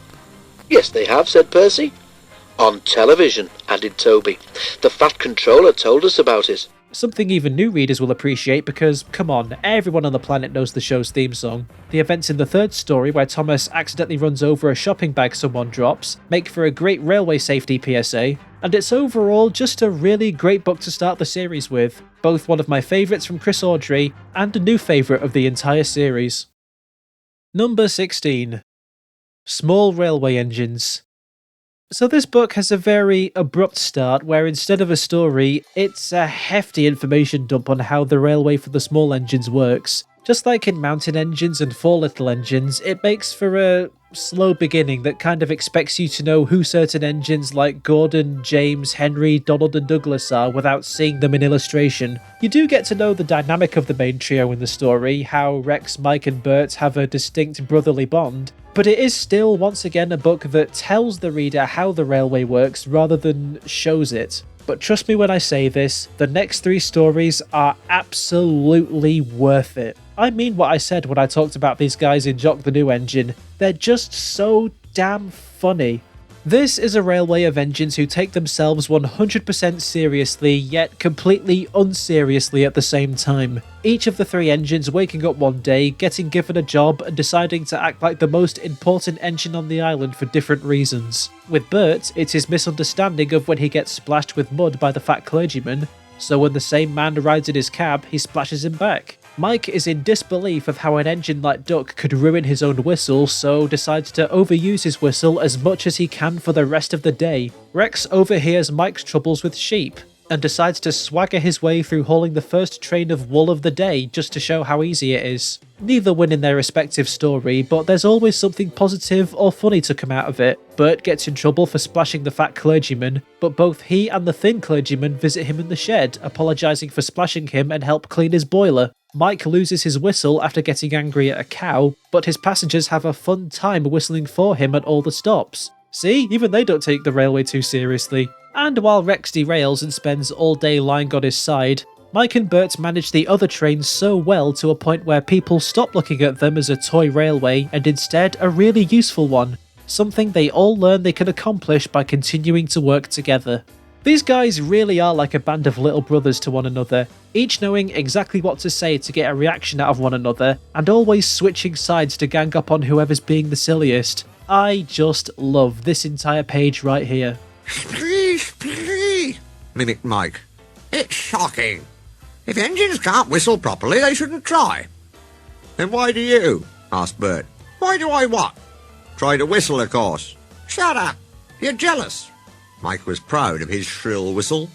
Yes, they have, said Percy. On television, added Toby. The Fat Controller told us about it. Something even new readers will appreciate because, come on, everyone on the planet knows the show's theme song. The events in the third story, where Thomas accidentally runs over a shopping bag someone drops, make for a great railway safety PSA, and it's overall just a really great book to start the series with, both one of my favourites from Chris Awdry and a new favourite of the entire series. Number 16. Small Railway Engines. So this book has a very abrupt start where instead of a story, it's a hefty information dump on how the railway for the small engines works. Just like in Mountain Engines and Four Little Engines, it makes for a slow beginning that kind of expects you to know who certain engines like Gordon, James, Henry, Donald and Douglas are without seeing them in illustration. You do get to know the dynamic of the main trio in the story, how Rex, Mike and Bert have a distinct brotherly bond, but it is still once again a book that tells the reader how the railway works rather than shows it. But trust me when I say this, the next 3 stories are absolutely worth it. I mean what I said when I talked about these guys in Jock the New Engine. They're just so damn funny. This is a railway of engines who take themselves 100% seriously, yet completely unseriously at the same time. Each of the 3 engines waking up one day, getting given a job and deciding to act like the most important engine on the island for different reasons. With Bert, it's his misunderstanding of when he gets splashed with mud by the fat clergyman, so when the same man rides in his cab, he splashes him back. Mike is in disbelief of how an engine like Duck could ruin his own whistle, so decides to overuse his whistle as much as he can for the rest of the day. Rex overhears Mike's troubles with sheep, and decides to swagger his way through hauling the first train of wool of the day just to show how easy it is. Neither win in their respective story, but there's always something positive or funny to come out of it. Bert gets in trouble for splashing the fat clergyman, but both he and the thin clergyman visit him in the shed, apologising for splashing him and help clean his boiler. Mike loses his whistle after getting angry at a cow, but his passengers have a fun time whistling for him at all the stops. See, even they don't take the railway too seriously. And while Rex derails and spends all day lying on his side, Mike and Bert manage the other trains so well to a point where people stop looking at them as a toy railway and instead a really useful one, something they all learn they can accomplish by continuing to work together. These guys really are like a band of little brothers to one another, each knowing exactly what to say to get a reaction out of one another, and always switching sides to gang up on whoever's being the silliest. I just love this entire page right here. Please, please, mimicked Mike. It's shocking. If engines can't whistle properly, they shouldn't try. Then why do you? Asked Bert. Why do I what? Try to whistle, of course. Shut up. You're jealous. Mike was proud of his shrill whistle.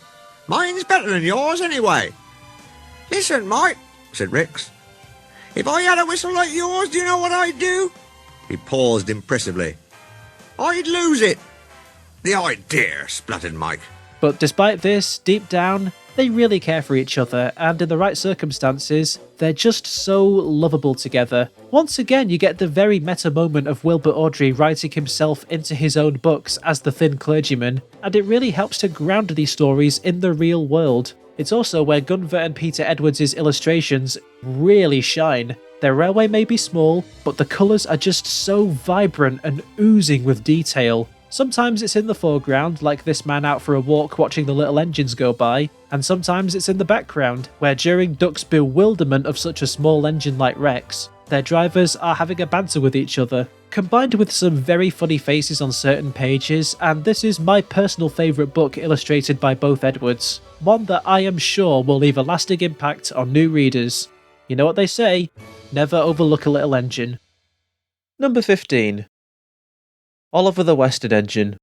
Mine's better than yours, anyway. Listen, Mike, said Rex. If I had a whistle like yours, do you know what I'd do? He paused impressively. I'd lose it. The idea, spluttered Mike. But despite this, deep down, they really care for each other, and in the right circumstances, they're just so lovable together. Once again, you get the very meta moment of Wilbert Awdry writing himself into his own books as the thin clergyman, and it really helps to ground these stories in the real world. It's also where Gunvor and Peter Edwards' illustrations really shine. Their railway may be small, but the colours are just so vibrant and oozing with detail. Sometimes it's in the foreground, like this man out for a walk watching the little engines go by, and sometimes it's in the background, where during Duck's bewilderment of such a small engine like Rex, Their drivers are having a banter with each other, combined with some very funny faces on certain pages, and this is my personal favourite book illustrated by both Edwards. One that I am sure will leave a lasting impact on new readers. You know what they say, never overlook a little engine. Number 15. Oliver the Western Engine.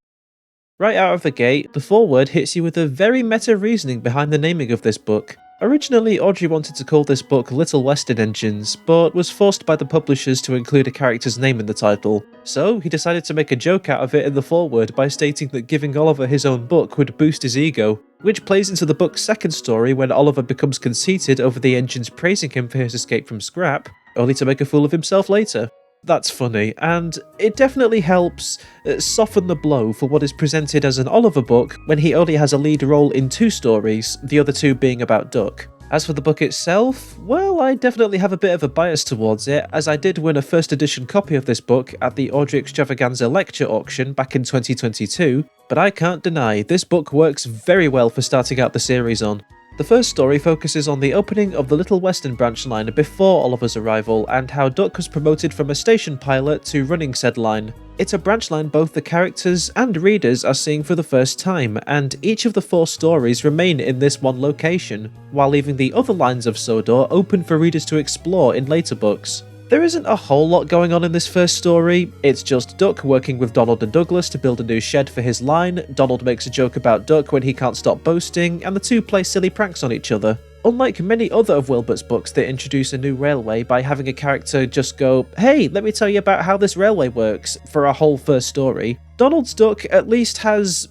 Right out of the gate, the foreword hits you with a very meta reasoning behind the naming of this book. Originally, Awdry wanted to call this book Little Western Engines, but was forced by the publishers to include a character's name in the title. So, he decided to make a joke out of it in the foreword by stating that giving Oliver his own book would boost his ego, which plays into the book's second story when Oliver becomes conceited over the engines praising him for his escape from scrap, only to make a fool of himself later. That's funny, and it definitely helps soften the blow for what is presented as an Oliver book when he only has a lead role in 2 stories, the other 2 being about Duck. As for the book itself, well, I definitely have a bit of a bias towards it, as I did win a first edition copy of this book at the Awdry Extravaganza lecture auction back in 2022, but I can't deny this book works very well for starting out the series on. The first story focuses on the opening of the Little Western branch line before Oliver's arrival and how Duck was promoted from a station pilot to running said line. It's a branch line both the characters and readers are seeing for the first time, and each of the 4 stories remain in this one location, while leaving the other lines of Sodor open for readers to explore in later books. There isn't a whole lot going on in this first story, it's just Duck working with Donald and Douglas to build a new shed for his line, Donald makes a joke about Duck when he can't stop boasting, and the 2 play silly pranks on each other. Unlike many other of Wilbert's books that introduce a new railway by having a character just go, "Hey, let me tell you about how this railway works," for a whole first story, Donald's Duck at least has,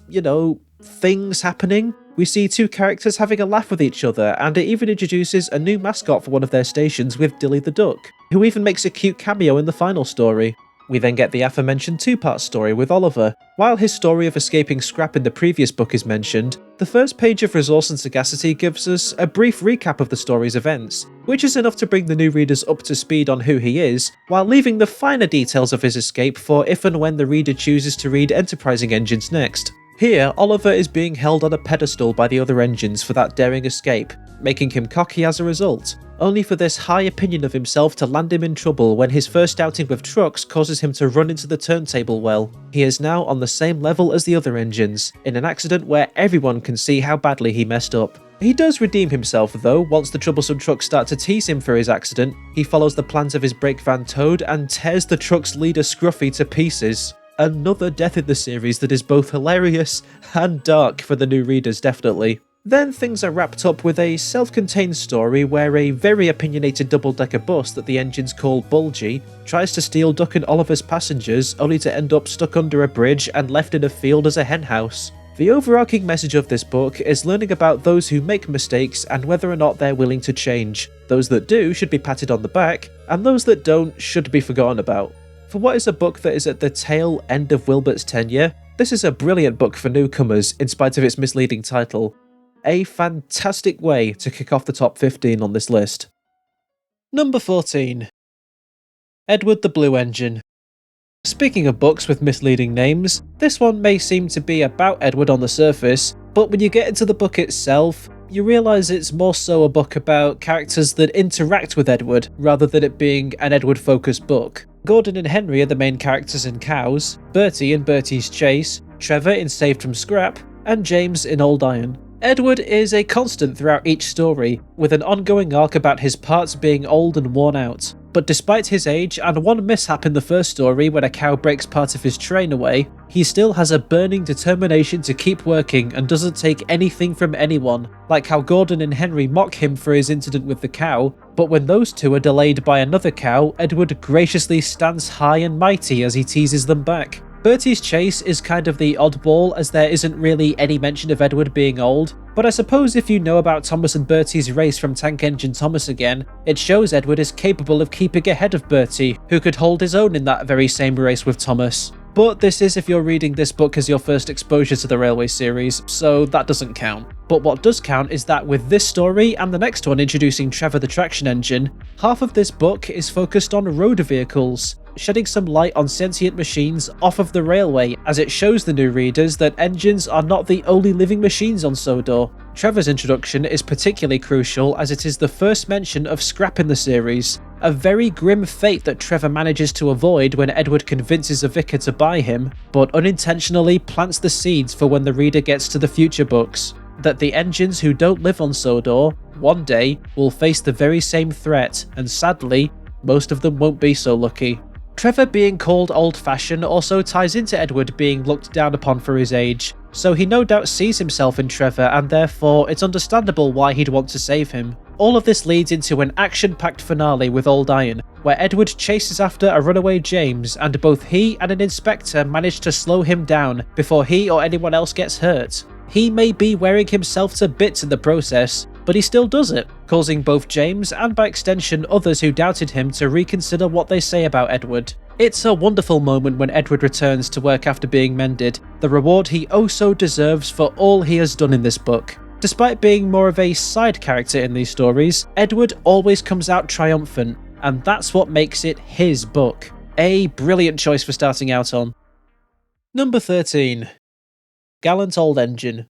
things happening. We see 2 characters having a laugh with each other, and it even introduces a new mascot for one of their stations with Dilly the Duck, who even makes a cute cameo in the final story. We then get the aforementioned 2-part story with Oliver. While his story of escaping scrap in the previous book is mentioned, the first page of Resource and Sagacity gives us a brief recap of the story's events, which is enough to bring the new readers up to speed on who he is, while leaving the finer details of his escape for if and when the reader chooses to read Enterprising Engines next. Here, Oliver is being held on a pedestal by the other engines for that daring escape, making him cocky as a result, only for this high opinion of himself to land him in trouble when his first outing with trucks causes him to run into the turntable well. He is now on the same level as the other engines, in an accident where everyone can see how badly he messed up. He does redeem himself though. Once the troublesome trucks start to tease him for his accident, he follows the plans of his brake van Toad and tears the truck's leader Scruffy to pieces. Another death in the series that is both hilarious and dark for the new readers, definitely. Then things are wrapped up with a self-contained story where a very opinionated double-decker bus that the engines call Bulgy tries to steal Duck and Oliver's passengers, only to end up stuck under a bridge and left in a field as a henhouse. The overarching message of this book is learning about those who make mistakes and whether or not they're willing to change. Those that do should be patted on the back, and those that don't should be forgotten about. For what is a book that is at the tail end of Wilbert's tenure, this is a brilliant book for newcomers in spite of its misleading title. A fantastic way to kick off the top 15 on this list. Number 14. Edward the Blue Engine. Speaking of books with misleading names, this one may seem to be about Edward on the surface, but when you get into the book itself, you realise it's more so a book about characters that interact with Edward, rather than it being an Edward-focused book. Gordon and Henry are the main characters in Cows, Bertie in Bertie's Chase, Trevor in Saved from Scrap, and James in Old Iron. Edward is a constant throughout each story, with an ongoing arc about his parts being old and worn out. But despite his age and one mishap in the first story when a cow breaks part of his train away, he still has a burning determination to keep working and doesn't take anything from anyone, like how Gordon and Henry mock him for his incident with the cow, but when those two are delayed by another cow, Edward graciously stands high and mighty as he teases them back. Bertie's Chase is kind of the oddball, as there isn't really any mention of Edward being old, but I suppose if you know about Thomas and Bertie's race from Tank Engine Thomas again, it shows Edward is capable of keeping ahead of Bertie, who could hold his own in that very same race with Thomas. But this is if you're reading this book as your first exposure to the Railway series, so that doesn't count. But what does count is that with this story and the next one introducing Trevor the Traction Engine, half of this book is focused on road vehicles, shedding some light on sentient machines off of the railway, as it shows the new readers that engines are not the only living machines on Sodor. Trevor's introduction is particularly crucial as it is the first mention of scrap in the series, A very grim fate that Trevor manages to avoid when Edward convinces a vicar to buy him, but unintentionally plants the seeds for when the reader gets to the future books. That the engines who don't live on Sodor, one day, will face the very same threat, and sadly, most of them won't be so lucky. Trevor being called old-fashioned also ties into Edward being looked down upon for his age, so he no doubt sees himself in Trevor and therefore it's understandable why he'd want to save him. All of this leads into an action-packed finale with Old Iron, where Edward chases after a runaway James and both he and an inspector manage to slow him down before he or anyone else gets hurt. He may be wearing himself to bits in the process, but he still does it, causing both James and by extension others who doubted him to reconsider what they say about Edward. It's a wonderful moment when Edward returns to work after being mended, the reward he oh so deserves for all he has done in this book. Despite being more of a side character in these stories, Edward always comes out triumphant, and that's what makes it his book. A brilliant choice for starting out on. Number 13. Gallant Old Engine.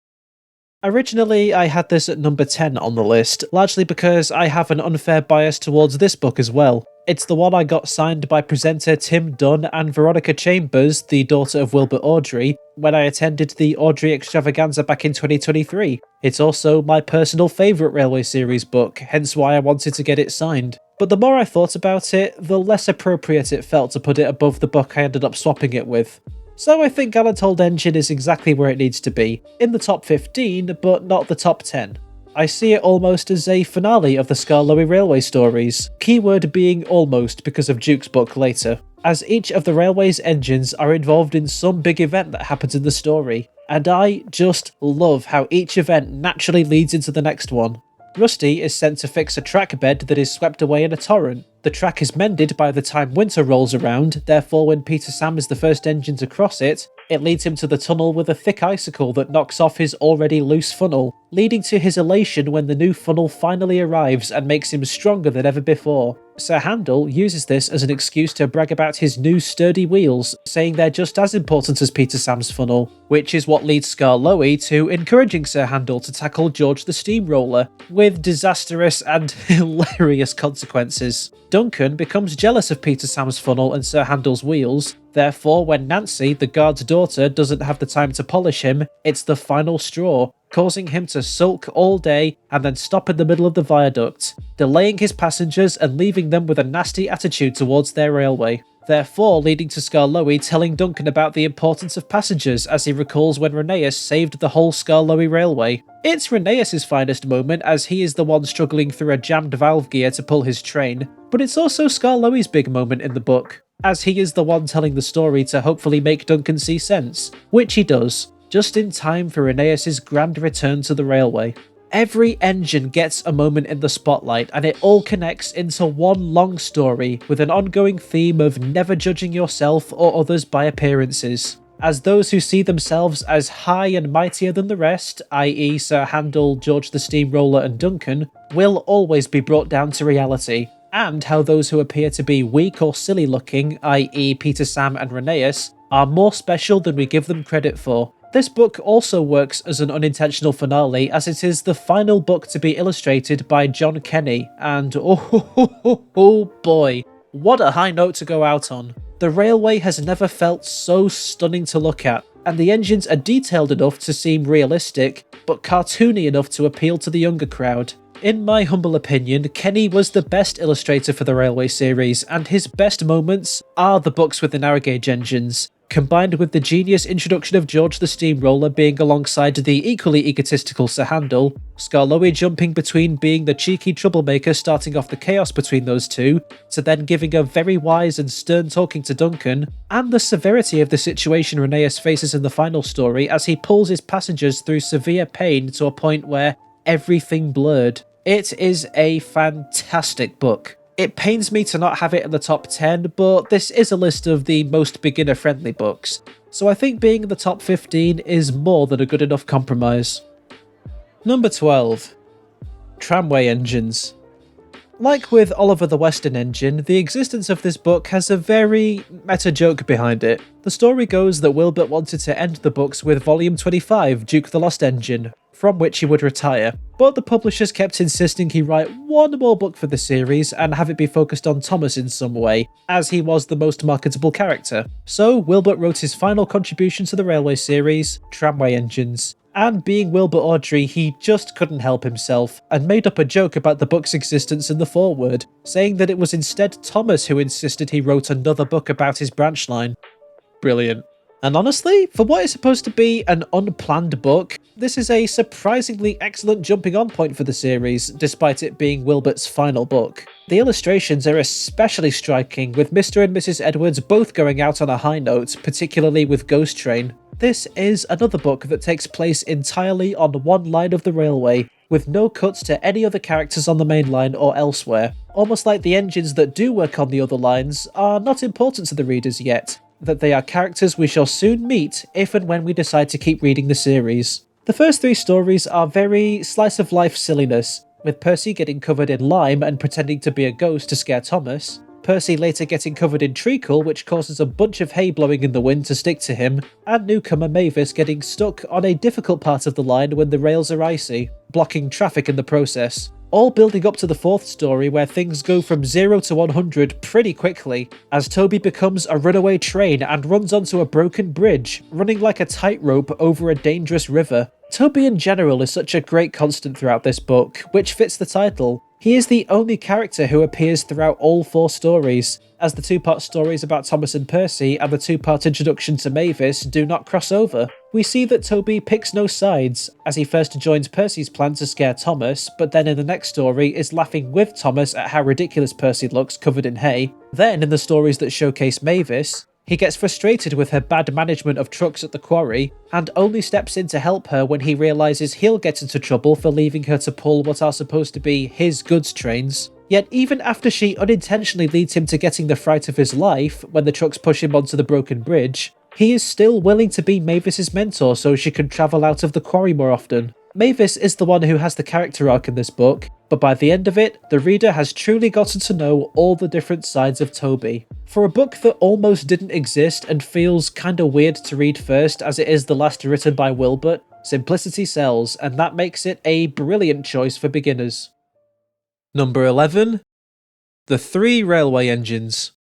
Originally, I had this at number 10 on the list, largely because I have an unfair bias towards this book as well. It's the one I got signed by presenter Tim Dunn and Veronica Chambers, the daughter of Wilbert Awdry, when I attended the Awdry Extravaganza back in 2023. It's also my personal favourite Railway Series book, hence why I wanted to get it signed. But the more I thought about it, the less appropriate it felt to put it above the book I ended up swapping it with. So I think Gallant Old Engine is exactly where it needs to be, in the top 15, but not the top 10. I see it almost as a finale of the Skarloey Railway stories, keyword being almost because of Duke's book later, as each of the railway's engines are involved in some big event that happens in the story, and I just love how each event naturally leads into the next one. Rusty is sent to fix a track bed that is swept away in a torrent. The track is mended by the time winter rolls around, therefore when Peter Sam is the first engine to cross it, it leads him to the tunnel with a thick icicle that knocks off his already loose funnel, leading to his elation when the new funnel finally arrives and makes him stronger than ever before. Sir Handel uses this as an excuse to brag about his new sturdy wheels, saying they're just as important as Peter Sam's funnel, which is what leads Skarloey to encouraging Sir Handel to tackle George the Steamroller, with disastrous and hilarious consequences. Duncan becomes jealous of Peter Sam's funnel and Sir Handel's wheels, therefore when Nancy, the guard's daughter, doesn't have the time to polish him, it's the final straw, causing him to sulk all day and then stop in the middle of the viaduct, delaying his passengers and leaving them with a nasty attitude towards their railway. Therefore leading to Skarloey telling Duncan about the importance of passengers as he recalls when Rheneas saved the whole Skarloey Railway. It's Rheneas's finest moment as he is the one struggling through a jammed valve gear to pull his train, but it's also Skarloey's big moment in the book, as he is the one telling the story to hopefully make Duncan see sense, which he does, just in time for Rheneas's grand return to the railway. Every engine gets a moment in the spotlight and it all connects into one long story with an ongoing theme of never judging yourself or others by appearances, as those who see themselves as high and mightier than the rest, i.e. Sir Handel, George the Steamroller and Duncan, will always be brought down to reality, and how those who appear to be weak or silly looking, i.e. Peter Sam and Rheneas, are more special than we give them credit for. This book also works as an unintentional finale as it is the final book to be illustrated by John Kenny, and oh boy, what a high note to go out on. The railway has never felt so stunning to look at, and the engines are detailed enough to seem realistic, but cartoony enough to appeal to the younger crowd. In my humble opinion, Kenny was the best illustrator for the Railway series, and his best moments are the books with the narrow gauge engines, combined with the genius introduction of George the Steamroller being alongside the equally egotistical Sir Handel, Skarloey jumping between being the cheeky troublemaker starting off the chaos between those two, to then giving a very wise and stern talking to Duncan, and the severity of the situation Rheneas faces in the final story as he pulls his passengers through severe pain to a point where everything blurred. It is a fantastic book. It pains me to not have it in the top 10, but this is a list of the most beginner-friendly books, so I think being in the top 15 is more than a good enough compromise. Number 12. Tramway Engines. Like with Oliver the Western Engine, the existence of this book has a very meta joke behind it. The story goes that Wilbert wanted to end the books with Volume 25, Duke the Lost Engine, from which he would retire, but the publishers kept insisting he write one more book for the series and have it be focused on Thomas in some way, as he was the most marketable character. So Wilbert wrote his final contribution to the Railway series, Tramway Engines. And being Wilbert Awdry, he just couldn't help himself, and made up a joke about the book's existence in the foreword, saying that it was instead Thomas who insisted he wrote another book about his branch line. Brilliant. And honestly, for what is supposed to be an unplanned book, this is a surprisingly excellent jumping on point for the series, despite it being Wilbert's final book. The illustrations are especially striking, with Mr. and Mrs. Edwards both going out on a high note, particularly with Ghost Train. This is another book that takes place entirely on one line of the railway, with no cuts to any other characters on the main line or elsewhere, almost like the engines that do work on the other lines are not important to the readers yet, that they are characters we shall soon meet if and when we decide to keep reading the series. The first 3 stories are very slice-of-life silliness, with Percy getting covered in lime and pretending to be a ghost to scare Thomas, Percy later getting covered in treacle, which causes a bunch of hay blowing in the wind to stick to him, and newcomer Mavis getting stuck on a difficult part of the line when the rails are icy, blocking traffic in the process. All building up to the 4th story where things go from 0 to 100 pretty quickly, as Toby becomes a runaway train and runs onto a broken bridge, running like a tightrope over a dangerous river. Toby in general is such a great constant throughout this book, which fits the title. He is the only character who appears throughout all 4 stories, as the 2-part stories about Thomas and Percy and the 2-part introduction to Mavis do not cross over. We see that Toby picks no sides, as he first joins Percy's plan to scare Thomas, but then in the next story is laughing with Thomas at how ridiculous Percy looks covered in hay. Then in the stories that showcase Mavis, he gets frustrated with her bad management of trucks at the quarry, and only steps in to help her when he realises he'll get into trouble for leaving her to pull what are supposed to be his goods trains. Yet even after she unintentionally leads him to getting the fright of his life when the trucks push him onto the broken bridge, he is still willing to be Mavis's mentor so she can travel out of the quarry more often. Mavis is the one who has the character arc in this book, but by the end of it, the reader has truly gotten to know all the different sides of Toby. For a book that almost didn't exist and feels kinda weird to read first as it is the last written by Wilbert, simplicity sells, and that makes it a brilliant choice for beginners. Number 11. The 3 Railway Engines.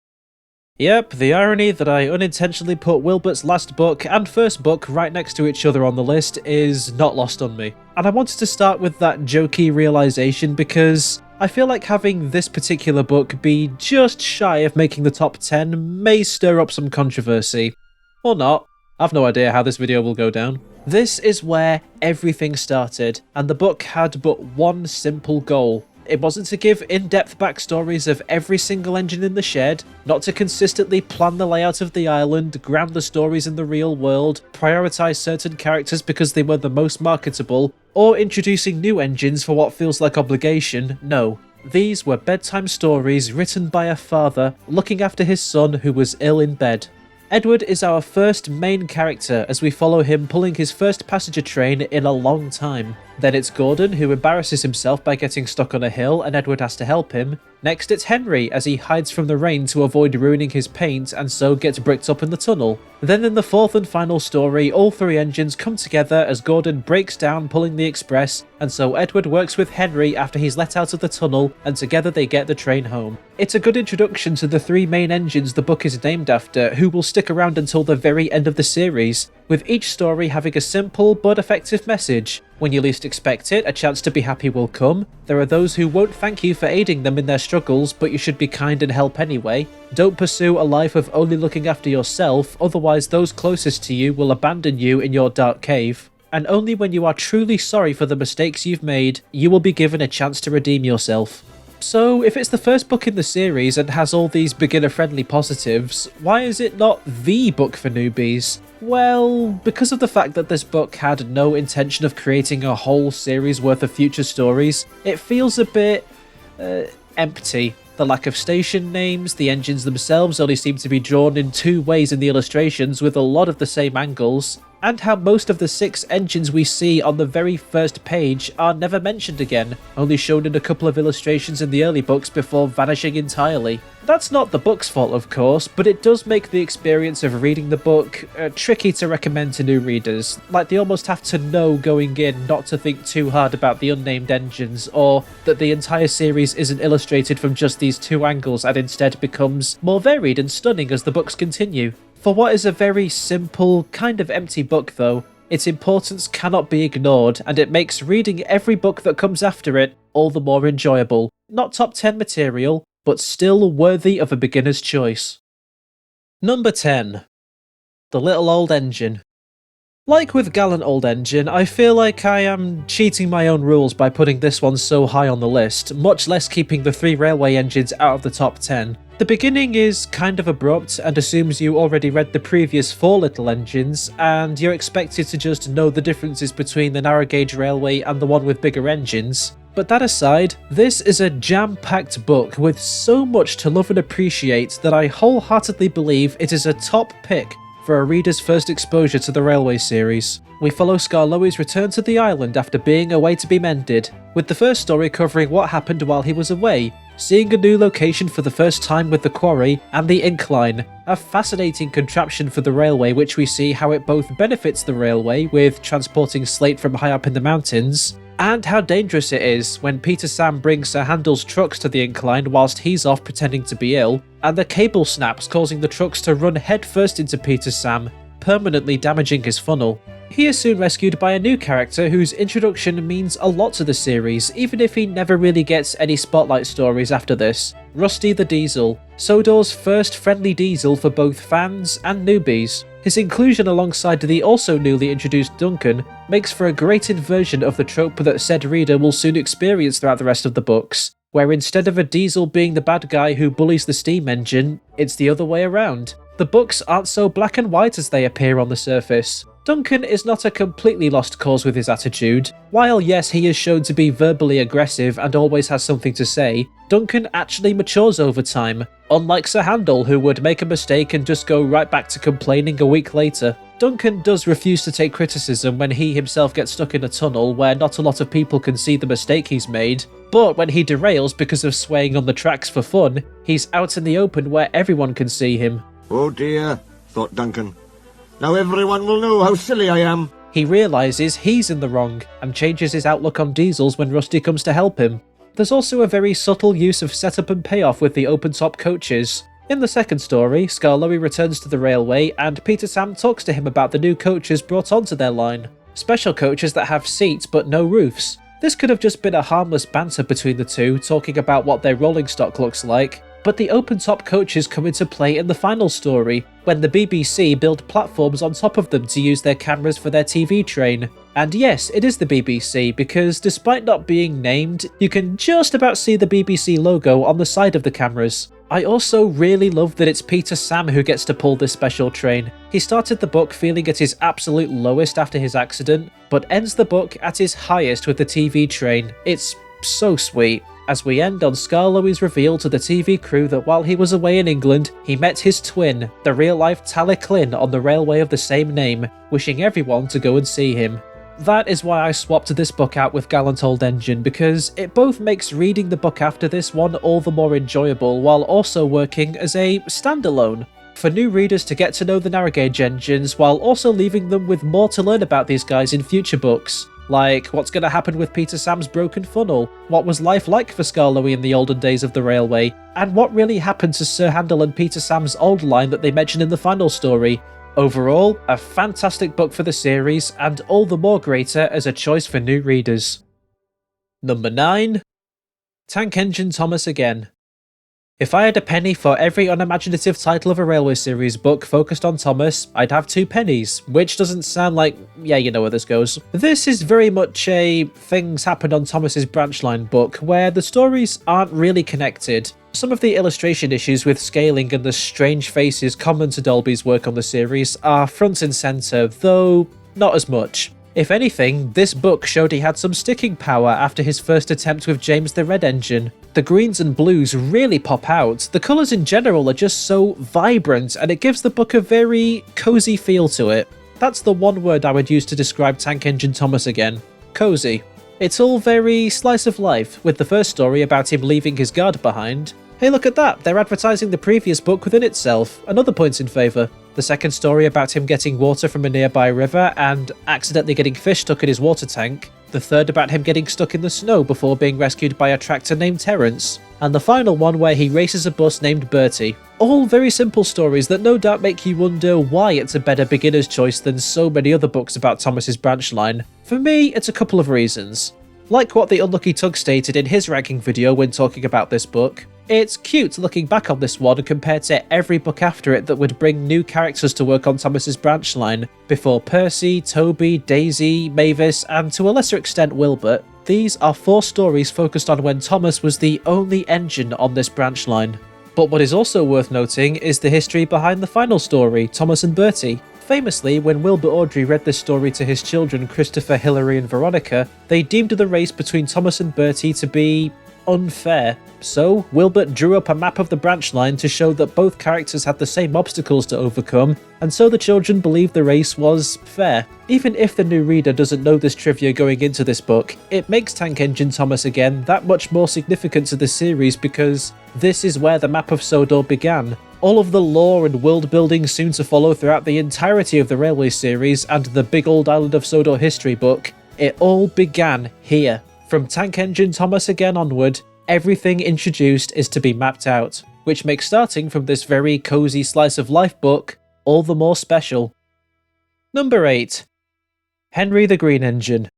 Yep, the irony that I unintentionally put Wilbert's last book and first book right next to each other on the list is not lost on me. And I wanted to start with that jokey realisation because I feel like having this particular book be just shy of making the top 10 may stir up some controversy. Or not. I've no idea how this video will go down. This is where everything started, and the book had but one simple goal. It wasn't to give in-depth backstories of every single engine in the shed, not to consistently plan the layout of the island, ground the stories in the real world, prioritise certain characters because they were the most marketable, or introducing new engines for what feels like obligation. No. These were bedtime stories written by a father looking after his son who was ill in bed. Edward is our first main character as we follow him pulling his first passenger train in a long time. Then it's Gordon, who embarrasses himself by getting stuck on a hill and Edward has to help him. Next it's Henry, as he hides from the rain to avoid ruining his paint and so gets bricked up in the tunnel. Then in the 4th and final story, all 3 engines come together as Gordon breaks down pulling the express, and so Edward works with Henry after he's let out of the tunnel, and together they get the train home. It's a good introduction to the 3 main engines the book is named after, who will stick around until the very end of the series, with each story having a simple but effective message. When you least expect it, a chance to be happy will come. There are those who won't thank you for aiding them in their struggles, but you should be kind and help anyway. Don't pursue a life of only looking after yourself, otherwise those closest to you will abandon you in your dark cave. And only when you are truly sorry for the mistakes you've made, you will be given a chance to redeem yourself. So, if it's the first book in the series and has all these beginner-friendly positives, why is it not the book for newbies? Well, because of the fact that this book had no intention of creating a whole series worth of future stories, it feels a bit empty. The lack of station names, the engines themselves only seem to be drawn in 2 ways in the illustrations with a lot of the same angles, and how most of the 6 engines we see on the very first page are never mentioned again, only shown in a couple of illustrations in the early books before vanishing entirely. That's not the book's fault, of course, but it does make the experience of reading the book tricky to recommend to new readers. Like, they almost have to know going in not to think too hard about the unnamed engines, or that the entire series isn't illustrated from just these 2 angles and instead becomes more varied and stunning as the books continue. For what is a very simple, kind of empty book though, its importance cannot be ignored, and it makes reading every book that comes after it all the more enjoyable. Not top 10 material, but still worthy of a beginner's choice. Number 10. The Little Old Engine. Like with Gallant Old Engine, I feel like I am cheating my own rules by putting this one so high on the list, much less keeping the 3 railway engines out of the top 10. The beginning is kind of abrupt and assumes you already read the previous 4 little engines, and you're expected to just know the differences between the narrow gauge railway and the one with bigger engines. But that aside, this is a jam-packed book with so much to love and appreciate that I wholeheartedly believe it is a top pick for a reader's first exposure to the railway series. We follow Skarloey's return to the island after being away to be mended, with the first story covering what happened while he was away, seeing a new location for the first time with the quarry and the incline, a fascinating contraption for the railway which we see how it both benefits the railway with transporting slate from high up in the mountains, and how dangerous it is when Peter Sam brings Sir Handel's trucks to the incline whilst he's off pretending to be ill, and the cable snaps causing the trucks to run headfirst into Peter Sam, permanently damaging his funnel. He is soon rescued by a new character whose introduction means a lot to the series, even if he never really gets any spotlight stories after this. Rusty the Diesel, Sodor's first friendly diesel for both fans and newbies. His inclusion alongside the also newly introduced Duncan makes for a great inversion of the trope that said reader will soon experience throughout the rest of the books, where instead of a diesel being the bad guy who bullies the steam engine, it's the other way around. The books aren't so black and white as they appear on the surface. Duncan is not a completely lost cause with his attitude. While yes, he is shown to be verbally aggressive and always has something to say, Duncan actually matures over time, unlike Sir Handel, who would make a mistake and just go right back to complaining a week later. Duncan does refuse to take criticism when he himself gets stuck in a tunnel where not a lot of people can see the mistake he's made, but when he derails because of swaying on the tracks for fun, he's out in the open where everyone can see him. Oh dear, thought Duncan. Now everyone will know how silly I am. He realises he's in the wrong, and changes his outlook on diesels when Rusty comes to help him. There's also a very subtle use of setup and payoff with the open-top coaches. In the second story, Skarloey returns to the railway, and Peter Sam talks to him about the new coaches brought onto their line. Special coaches that have seats but no roofs. This could have just been a harmless banter between the two, talking about what their rolling stock looks like, but the open-top coaches come into play in the final story, when the BBC build platforms on top of them to use their cameras for their TV train. And yes, it is the BBC, because despite not being named, you can just about see the BBC logo on the side of the cameras. I also really love that it's Peter Sam who gets to pull this special train. He started the book feeling at his absolute lowest after his accident, but ends the book at his highest with the TV train. It's so sweet. As we end on Skarloey's reveal to the TV crew that while he was away in England, he met his twin, the real-life Taliclin, on the railway of the same name, wishing everyone to go and see him. That is why I swapped this book out with Gallant Old Engine, because it both makes reading the book after this one all the more enjoyable, while also working as a standalone. For new readers to get to know the narrow gauge engines, while also leaving them with more to learn about these guys in future books. Like, what's going to happen with Peter Sam's broken funnel? What was life like for Skarloey in the olden days of the railway? And what really happened to Sir Handel and Peter Sam's old line that they mention in the final story? Overall, a fantastic book for the series, and all the more greater as a choice for new readers. Number 9. Tank Engine Thomas Again. If I had a penny for every unimaginative title of a railway series book focused on Thomas, I'd have 2 pennies, which doesn't sound like, yeah, you know where this goes. This is very much a Things Happened on Thomas's branch line book, where the stories aren't really connected. Some of the illustration issues with scaling and the strange faces common to Dolby's work on the series are front and centre, though not as much. If anything, this book showed he had some sticking power after his first attempt with James the Red Engine. The greens and blues really pop out, the colours in general are just so vibrant, and it gives the book a very cosy feel to it. That's the one word I would use to describe Tank Engine Thomas again. Cozy. It's all very slice of life, with the first story about him leaving his guard behind. Hey, look at that, they're advertising the previous book within itself, another point in favour. The second story about him getting water from a nearby river and accidentally getting fish stuck in his water tank. The third about him getting stuck in the snow before being rescued by a tractor named Terence. And the final one where he races a bus named Bertie. All very simple stories that no doubt make you wonder why it's a better beginner's choice than so many other books about Thomas's branch line. For me, it's a couple of reasons. Like what the Unlucky Tug stated in his ranking video when talking about this book, it's cute looking back on this one compared to every book after it that would bring new characters to work on Thomas's branch line, before Percy, Toby, Daisy, Mavis, and to a lesser extent Wilbert. These are 4 stories focused on when Thomas was the only engine on this branch line. But what is also worth noting is the history behind the final story, Thomas and Bertie. Famously, when Wilbert Awdry read this story to his children Christopher, Hilary and Veronica, they deemed the race between Thomas and Bertie to be unfair. So, Wilbert drew up a map of the branch line to show that both characters had the same obstacles to overcome, and so the children believed the race was fair. Even if the new reader doesn't know this trivia going into this book, it makes Tank Engine Thomas again that much more significant to the series because this is where the map of Sodor began. All of the lore and world building soon to follow throughout the entirety of the Railway series and the Big Old Island of Sodor history book, it all began here. From Tank Engine Thomas again onward, everything introduced is to be mapped out, which makes starting from this very cozy slice of life book all the more special. Number 8. Henry the Green Engine.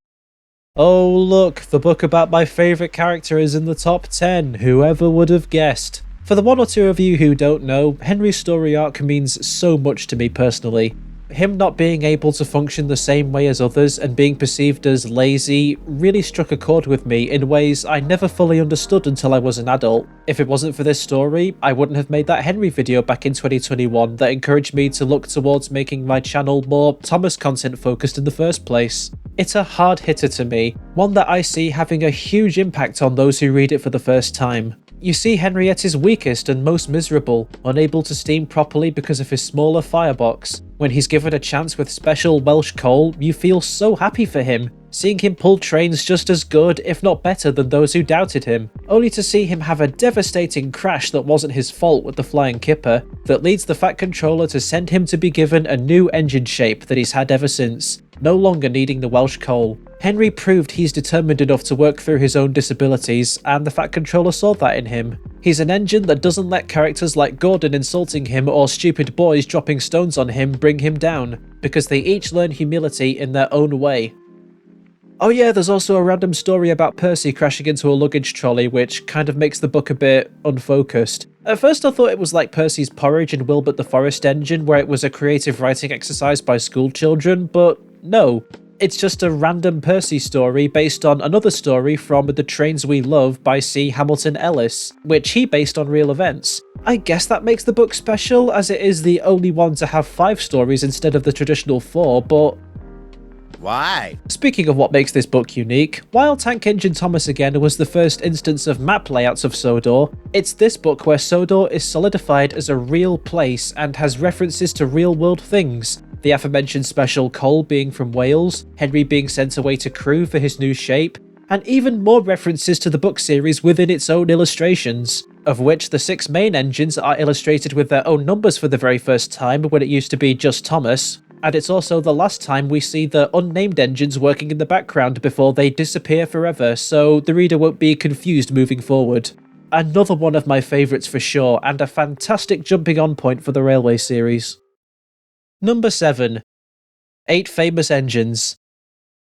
Oh look, the book about my favourite character is in the top 10, whoever would have guessed. For the 1 or 2 of you who don't know, Henry's story arc means so much to me personally. Him not being able to function the same way as others and being perceived as lazy really struck a chord with me in ways I never fully understood until I was an adult. If it wasn't for this story, I wouldn't have made that Henry video back in 2021 that encouraged me to look towards making my channel more Thomas content focused in the first place. It's a hard hitter to me, one that I see having a huge impact on those who read it for the first time. You see Henry at his weakest and most miserable, unable to steam properly because of his smaller firebox. When he's given a chance with special Welsh coal, you feel so happy for him, seeing him pull trains just as good, if not better, than those who doubted him, only to see him have a devastating crash that wasn't his fault with the flying kipper, that leads the Fat Controller to send him to be given a new engine shape that he's had ever since, no longer needing the Welsh coal. Henry proved he's determined enough to work through his own disabilities, and the Fat Controller saw that in him. He's an engine that doesn't let characters like Gordon insulting him or stupid boys dropping stones on him bring him down, because they each learn humility in their own way. Oh yeah, there's also a random story about Percy crashing into a luggage trolley, which kind of makes the book a bit unfocused. At first I thought it was like Percy's Porridge and Wilbert the Forest Engine, where it was a creative writing exercise by school children, but no. It's just a random Percy story based on another story from The Trains We Love by C. Hamilton Ellis, which he based on real events. I guess that makes the book special, as it is the only one to have 5 stories instead of the traditional 4, but why? Speaking of what makes this book unique, while Tank Engine Thomas again was the first instance of map layouts of Sodor, it's this book where Sodor is solidified as a real place and has references to real world things. The aforementioned special coal being from Wales, Henry being sent away to Crewe for his new shape, and even more references to the book series within its own illustrations, of which the 6 main engines are illustrated with their own numbers for the very first time when it used to be just Thomas, and it's also the last time we see the unnamed engines working in the background before they disappear forever, so the reader won't be confused moving forward. Another one of my favourites for sure, and a fantastic jumping on point for the Railway series. Number 7. 8 Famous Engines.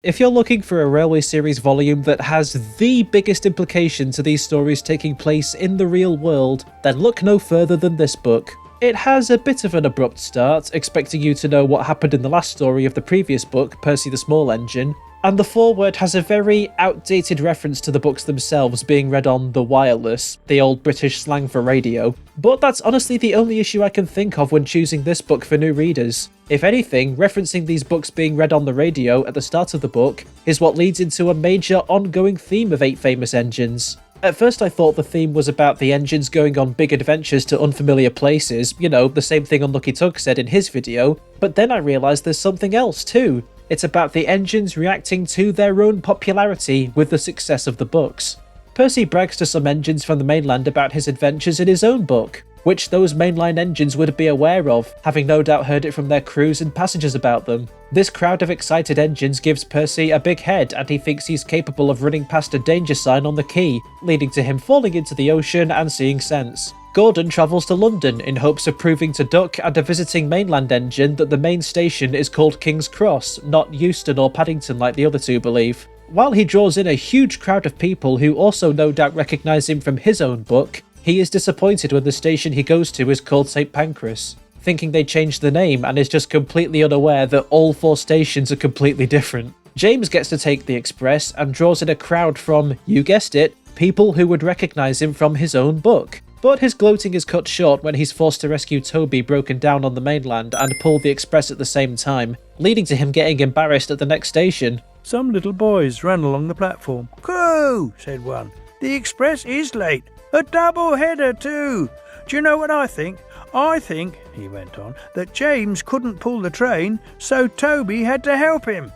If you're looking for a Railway series volume that has the biggest implication to these stories taking place in the real world, then look no further than this book. It has a bit of an abrupt start, expecting you to know what happened in the last story of the previous book, Percy the Small Engine, and the foreword has a very outdated reference to the books themselves being read on the wireless, the old British slang for radio. But that's honestly the only issue I can think of when choosing this book for new readers. If anything, referencing these books being read on the radio at the start of the book is what leads into a major ongoing theme of 8 Famous Engines. At first I thought the theme was about the engines going on big adventures to unfamiliar places, you know, the same thing Unlucky Tug said in his video, but then I realised there's something else too. It's about the engines reacting to their own popularity with the success of the books. Percy brags to some engines from the mainland about his adventures in his own book, which those mainline engines would be aware of, having no doubt heard it from their crews and passengers about them. This crowd of excited engines gives Percy a big head, and he thinks he's capable of running past a danger sign on the quay, leading to him falling into the ocean and seeing sense. Gordon travels to London in hopes of proving to Duck and a visiting mainland engine that the main station is called King's Cross, not Euston or Paddington like the other two believe. While he draws in a huge crowd of people who also no doubt recognise him from his own book, he is disappointed when the station he goes to is called St Pancras, thinking they changed the name, and is just completely unaware that all 4 stations are completely different. James gets to take the express and draws in a crowd from, you guessed it, people who would recognise him from his own book. But his gloating is cut short when he's forced to rescue Toby broken down on the mainland and pull the express at the same time, leading to him getting embarrassed at the next station. Some little boys ran along the platform. "Coo!" said one. "The express is late. A double-header too. Do you know what I think? I think," he went on, "that James couldn't pull the train, so Toby had to help him."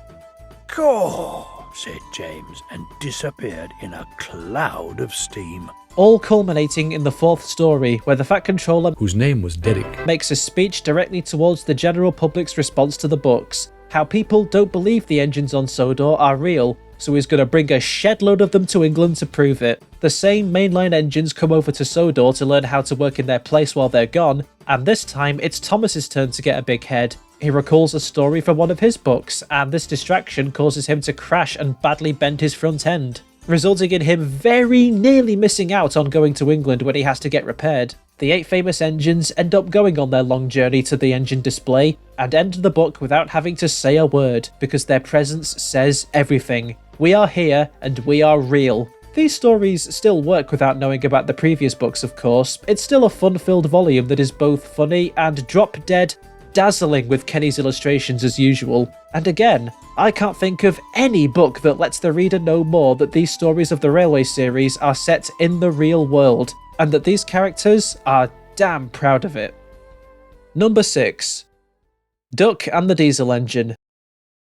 "Caw!" said James, and disappeared in a cloud of steam. All culminating in the 4th story, where the Fat Controller, whose name was Derek, makes a speech directly towards the general public's response to the books. How people don't believe the engines on Sodor are real, so he's going to bring a shed load of them to England to prove it. The same mainline engines come over to Sodor to learn how to work in their place while they're gone, and this time it's Thomas's turn to get a big head. He recalls a story from one of his books, and this distraction causes him to crash and badly bend his front end, resulting in him very nearly missing out on going to England when he has to get repaired. The 8 famous engines end up going on their long journey to the engine display, and end the book without having to say a word, because their presence says everything. We are here, and we are real. These stories still work without knowing about the previous books, of course. It's still a fun-filled volume that is both funny and drop-dead dazzling with Kenny's illustrations as usual. And again, I can't think of any book that lets the reader know more that these stories of the Railway series are set in the real world, and that these characters are damn proud of it. Number 6. Duck and the Diesel Engine.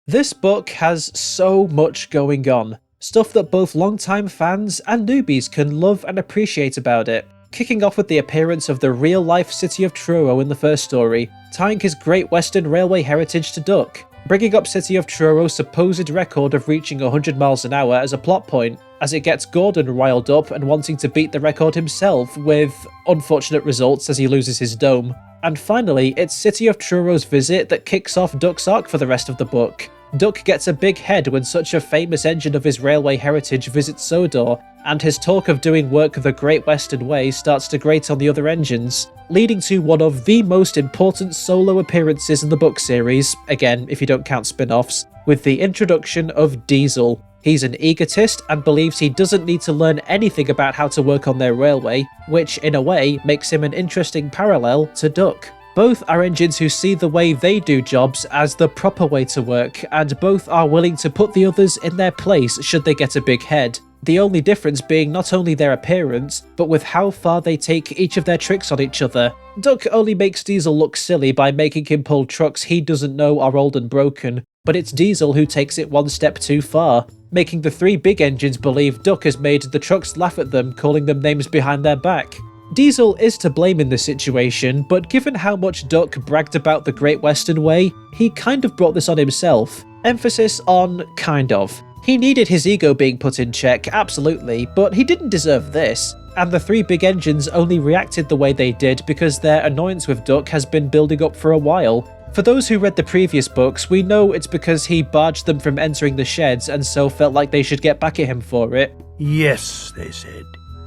This book has so much going on, stuff that both long-time fans and newbies can love and appreciate about it. Kicking off with the appearance of the real-life city of Truro in the first story, tying his Great Western Railway heritage to Duck, bringing up City of Truro's supposed record of reaching 100 miles an hour as a plot point, as it gets Gordon riled up and wanting to beat the record himself, with unfortunate results as he loses his dome. And finally, it's City of Truro's visit that kicks off Duck's arc for the rest of the book. Duck gets a big head when such a famous engine of his railway heritage visits Sodor, and his talk of doing work the Great Western Way starts to grate on the other engines, leading to one of the most important solo appearances in the book series, again if you don't count spin-offs, with the introduction of Diesel. He's an egotist and believes he doesn't need to learn anything about how to work on their railway, which in a way makes him an interesting parallel to Duck. Both are engines who see the way they do jobs as the proper way to work, and both are willing to put the others in their place should they get a big head. The only difference being not only their appearance, but with how far they take each of their tricks on each other. Duck only makes Diesel look silly by making him pull trucks he doesn't know are old and broken, but it's Diesel who takes it one step too far, making the 3 big engines believe Duck has made the trucks laugh at them, calling them names behind their back. Diesel is to blame in this situation, but given how much Duck bragged about the Great Western Way, he kind of brought this on himself. Emphasis on kind of. He needed his ego being put in check, absolutely, but he didn't deserve this. And the 3 big engines only reacted the way they did because their annoyance with Duck has been building up for a while. For those who read the previous books, we know it's because he barged them from entering the sheds and so felt like they should get back at him for it. "Yes," they said,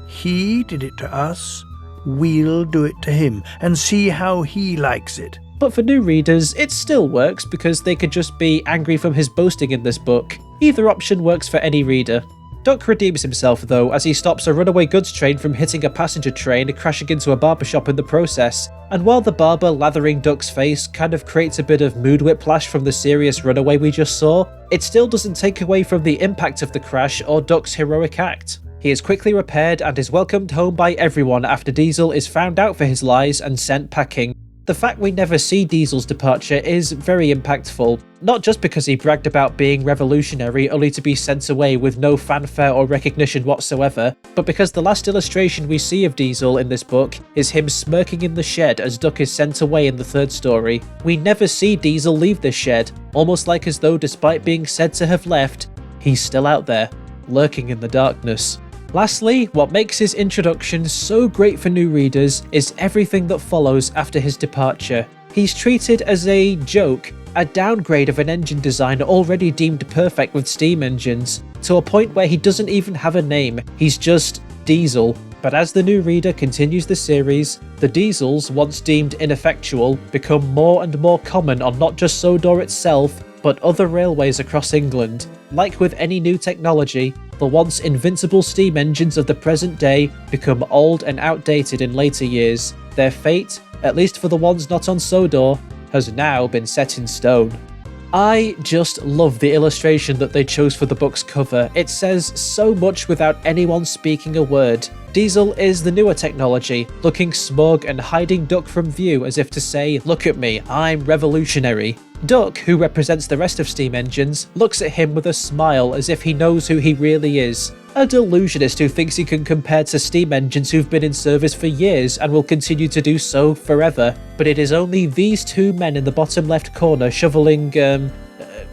"he did it to us. We'll do it to him and see how he likes it." But for new readers, it still works because they could just be angry from his boasting in this book. Either option works for any reader. Duck redeems himself though, as he stops a runaway goods train from hitting a passenger train, crashing into a barbershop in the process. And while the barber lathering Duck's face kind of creates a bit of mood whiplash from the serious runaway we just saw, it still doesn't take away from the impact of the crash or Duck's heroic act. He is quickly repaired and is welcomed home by everyone after Diesel is found out for his lies and sent packing. The fact we never see Diesel's departure is very impactful, not just because he bragged about being revolutionary only to be sent away with no fanfare or recognition whatsoever, but because the last illustration we see of Diesel in this book is him smirking in the shed as Duck is sent away in the third story. We never see Diesel leave this shed, almost like as though despite being said to have left, he's still out there, lurking in the darkness. Lastly, what makes his introduction so great for new readers is everything that follows after his departure. He's treated as a joke, a downgrade of an engine design already deemed perfect with steam engines, to a point where he doesn't even have a name, he's just Diesel. But as the new reader continues the series, the Diesels, once deemed ineffectual, become more and more common on not just Sodor itself, but other railways across England. Like with any new technology, the once invincible steam engines of the present day become old and outdated in later years. Their fate, at least for the ones not on Sodor, has now been set in stone. I just love the illustration that they chose for the book's cover. It says so much without anyone speaking a word. Diesel is the newer technology, looking smug and hiding Duck from view as if to say, "Look at me, I'm revolutionary." Duck, who represents the rest of steam engines, looks at him with a smile as if he knows who he really is. A delusionist who thinks he can compare to steam engines who've been in service for years and will continue to do so forever. But it is only these two men in the bottom left corner shoveling,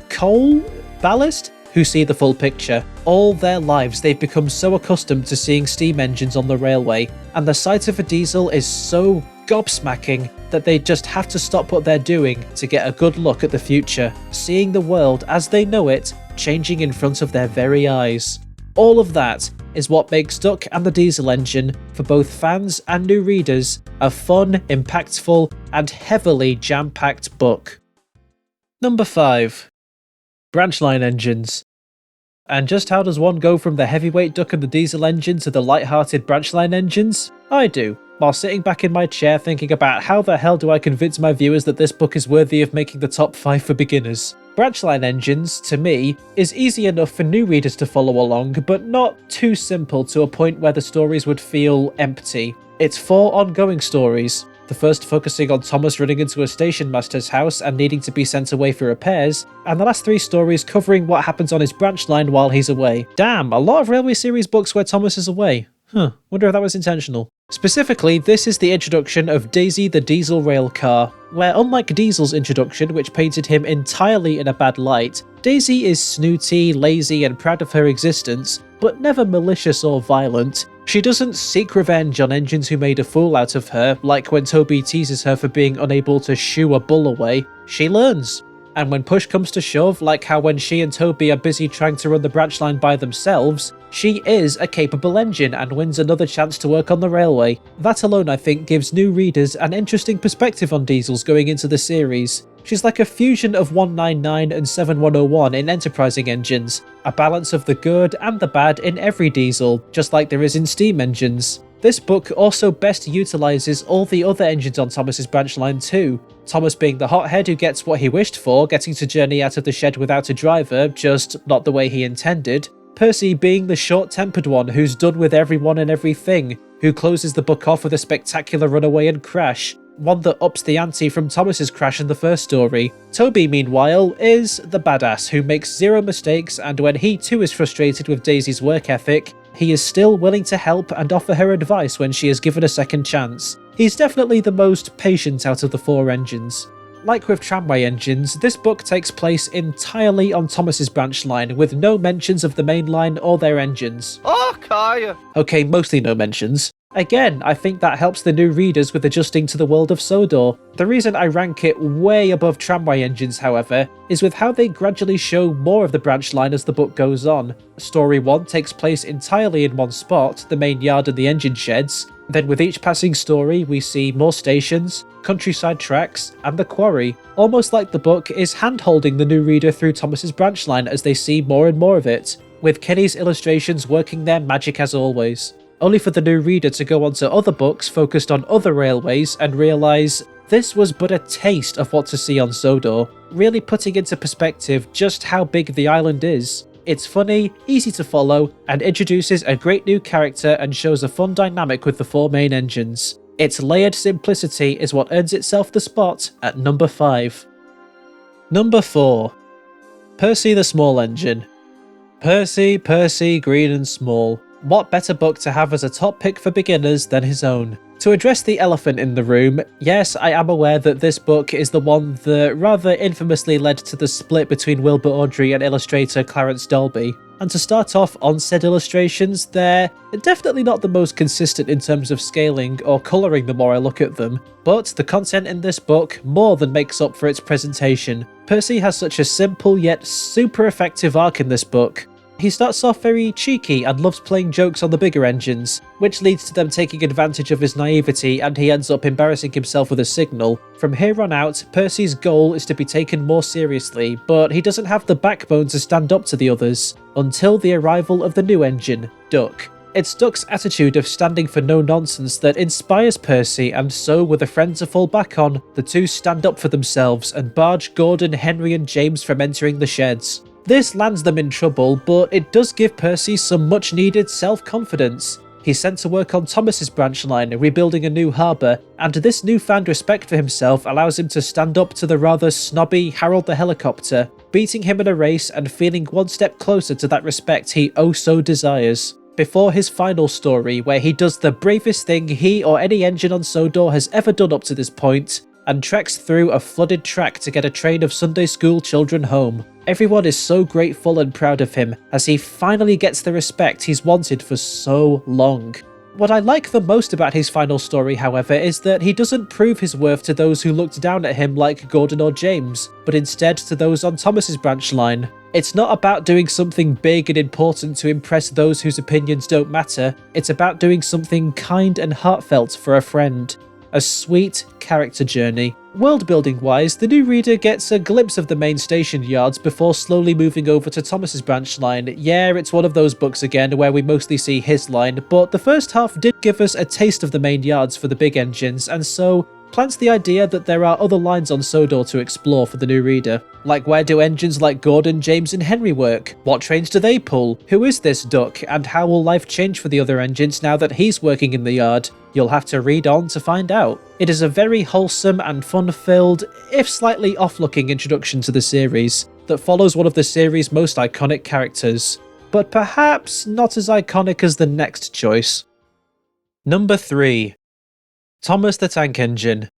coal? Ballast? Who see the full picture. All their lives they've become so accustomed to seeing steam engines on the railway, and the sight of a diesel is so gobsmacking that they just have to stop what they're doing to get a good look at the future, seeing the world as they know it changing in front of their very eyes. All of that is what makes Duck and the Diesel Engine, for both fans and new readers, a fun, impactful, and heavily jam-packed book. Number 5. Branchline engines. And just how does one go from the heavyweight Duck and the Diesel engine to the light-hearted Branchline engines? I do, while sitting back in my chair thinking about how the hell do I convince my viewers that this book is worthy of making the top 5 for beginners. Branchline engines, to me, is easy enough for new readers to follow along, but not too simple to a point where the stories would feel empty. It's 4 ongoing stories, the first focusing on Thomas running into a station master's house and needing to be sent away for repairs, and the last 3 stories covering what happens on his branch line while he's away. Damn, a lot of Railway series books where Thomas is away. Wonder if that was intentional. Specifically, this is the introduction of Daisy the Diesel Rail Car, where unlike Diesel's introduction, which painted him entirely in a bad light, Daisy is snooty, lazy, and proud of her existence, but never malicious or violent. She doesn't seek revenge on engines who made a fool out of her, like when Toby teases her for being unable to shoo a bull away. She learns. And when push comes to shove, like how when she and Toby are busy trying to run the branch line by themselves, she is a capable engine and wins another chance to work on the railway. That alone, I think, gives new readers an interesting perspective on diesels going into the series. She's like a fusion of 199 and 7101 in enterprising engines, a balance of the good and the bad in every diesel, just like there is in steam engines. This book also best utilises all the other engines on Thomas's branch line too. Thomas being the hothead who gets what he wished for, getting to journey out of the shed without a driver, just not the way he intended. Percy being the short-tempered one who's done with everyone and everything, who closes the book off with a spectacular runaway and crash, one that ups the ante from Thomas's crash in the first story. Toby, meanwhile, is the badass who makes 0 mistakes, and when he too is frustrated with Daisy's work ethic, he is still willing to help and offer her advice when she is given a second chance. He's definitely the most patient out of the 4 engines. Like with Tramway engines, this book takes place entirely on Thomas's branch line, with no mentions of the Mainline or their engines. Okay, mostly no mentions. Again, I think that helps the new readers with adjusting to the world of Sodor. The reason I rank it way above Tramway engines, however, is with how they gradually show more of the branch line as the book goes on. Story 1 takes place entirely in one spot, the main yard and the engine sheds. Then with each passing story, we see more stations, countryside tracks, and the quarry. Almost like the book is hand-holding the new reader through Thomas's branch line as they see more and more of it, with Kenny's illustrations working their magic as always. Only for the new reader to go on to other books focused on other railways and realise this was but a taste of what to see on Sodor, really putting into perspective just how big the island is. It's funny, easy to follow, and introduces a great new character and shows a fun dynamic with the 4 main engines. Its layered simplicity is what earns itself the spot at number 5. Number 4. Percy the Small Engine. Percy, green and small. What better book to have as a top pick for beginners than his own? To address the elephant in the room, yes, I am aware that this book is the one that rather infamously led to the split between Wilbert Awdry and illustrator Clarence Dalby. And to start off on said illustrations, they're definitely not the most consistent in terms of scaling or colouring the more I look at them, but the content in this book more than makes up for its presentation. Percy has such a simple yet super effective arc in this book. He starts off very cheeky and loves playing jokes on the bigger engines, which leads to them taking advantage of his naivety and he ends up embarrassing himself with a signal. From here on out, Percy's goal is to be taken more seriously, but he doesn't have the backbone to stand up to the others, until the arrival of the new engine, Duck. It's Duck's attitude of standing for no nonsense that inspires Percy, and so with a friend to fall back on, the two stand up for themselves and barge Gordon, Henry and James from entering the sheds. This lands them in trouble, but it does give Percy some much needed self-confidence. He's sent to work on Thomas's branch line, rebuilding a new harbour, and this newfound respect for himself allows him to stand up to the rather snobby Harold the Helicopter, beating him in a race and feeling one step closer to that respect he oh so desires. Before his final story, where he does the bravest thing he or any engine on Sodor has ever done up to this point, and treks through a flooded track to get a train of Sunday school children home. Everyone is so grateful and proud of him, as he finally gets the respect he's wanted for so long. What I like the most about his final story, however, is that he doesn't prove his worth to those who looked down at him like Gordon or James, but instead to those on Thomas's branch line. It's not about doing something big and important to impress those whose opinions don't matter, it's about doing something kind and heartfelt for a friend. A sweet character journey. World-building wise, the new reader gets a glimpse of the main station yards before slowly moving over to Thomas's branch line. Yeah, it's one of those books again where we mostly see his line, but the first half did give us a taste of the main yards for the big engines, and so plants the idea that there are other lines on Sodor to explore for the new reader. Like, where do engines like Gordon, James and Henry work? What trains do they pull? Who is this Duck? And how will life change for the other engines now that he's working in the yard? You'll have to read on to find out. It is a very wholesome and fun-filled, if slightly off-looking introduction to the series, that follows one of the series' most iconic characters, but perhaps not as iconic as the next choice. Number 3. Thomas the Tank Engine.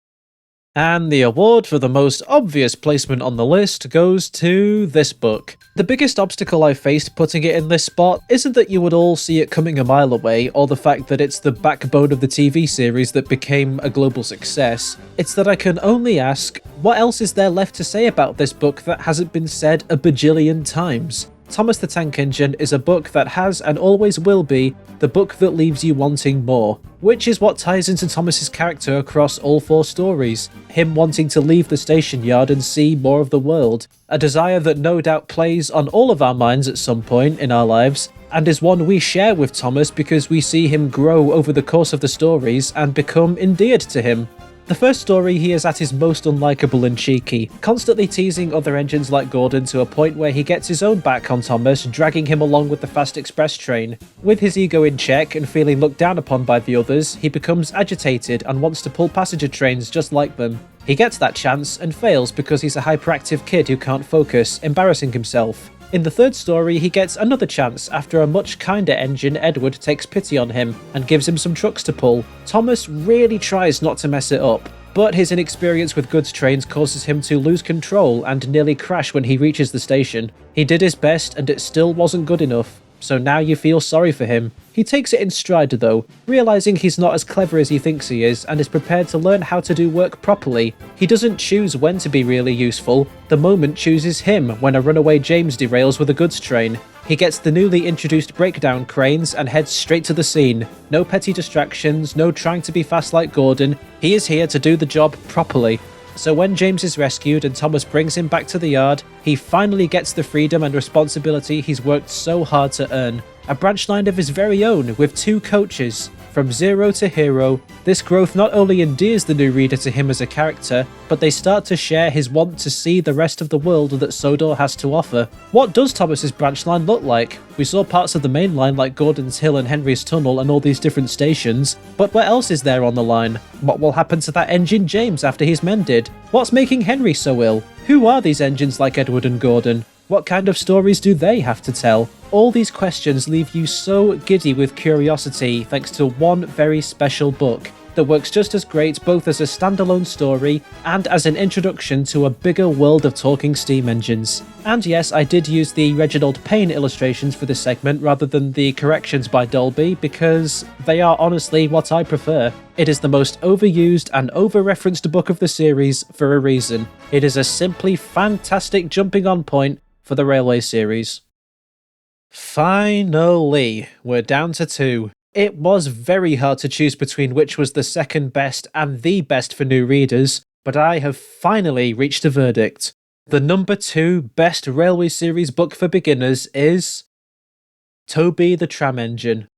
And the award for the most obvious placement on the list goes to this book. The biggest obstacle I faced putting it in this spot isn't that you would all see it coming a mile away, or the fact that it's the backbone of the TV series that became a global success. It's that I can only ask, what else is there left to say about this book that hasn't been said a bajillion times? Thomas the Tank Engine is a book that has and always will be the book that leaves you wanting more, which is what ties into Thomas's character across all 4 stories, him wanting to leave the station yard and see more of the world, a desire that no doubt plays on all of our minds at some point in our lives, and is one we share with Thomas because we see him grow over the course of the stories and become endeared to him. The first story, he is at his most unlikable and cheeky, constantly teasing other engines like Gordon to a point where he gets his own back on Thomas, dragging him along with the fast express train. With his ego in check and feeling looked down upon by the others, he becomes agitated and wants to pull passenger trains just like them. He gets that chance and fails because he's a hyperactive kid who can't focus, embarrassing himself. In the third story, he gets another chance after a much kinder engine, Edward, takes pity on him and gives him some trucks to pull. Thomas really tries not to mess it up, but his inexperience with goods trains causes him to lose control and nearly crash when he reaches the station. He did his best and it still wasn't good enough, so now you feel sorry for him. He takes it in stride though, realising he's not as clever as he thinks he is and is prepared to learn how to do work properly. He doesn't choose when to be really useful, the moment chooses him when a runaway James derails with a goods train. He gets the newly introduced breakdown cranes and heads straight to the scene. No petty distractions, no trying to be fast like Gordon, he is here to do the job properly. So when James is rescued and Thomas brings him back to the yard, he finally gets the freedom and responsibility he's worked so hard to earn. A branch line of his very own with 2 coaches. From zero to hero, this growth not only endears the new reader to him as a character, but they start to share his want to see the rest of the world that Sodor has to offer. What does Thomas's branch line look like? We saw parts of the main line like Gordon's Hill and Henry's Tunnel and all these different stations, but what else is there on the line? What will happen to that engine James after he's mended? What's making Henry so ill? Who are these engines like Edward and Gordon? What kind of stories do they have to tell? All these questions leave you so giddy with curiosity thanks to one very special book that works just as great both as a standalone story and as an introduction to a bigger world of talking steam engines. And yes, I did use the Reginald Payne illustrations for this segment rather than the corrections by Dolby because they are honestly what I prefer. It is the most overused and over-referenced book of the series for a reason. It is a simply fantastic jumping on point for the Railway series. Finally, we're down to 2. It was very hard to choose between which was the second best and the best for new readers, but I have finally reached a verdict. The number 2 best Railway series book for beginners is Toby the Tram Engine.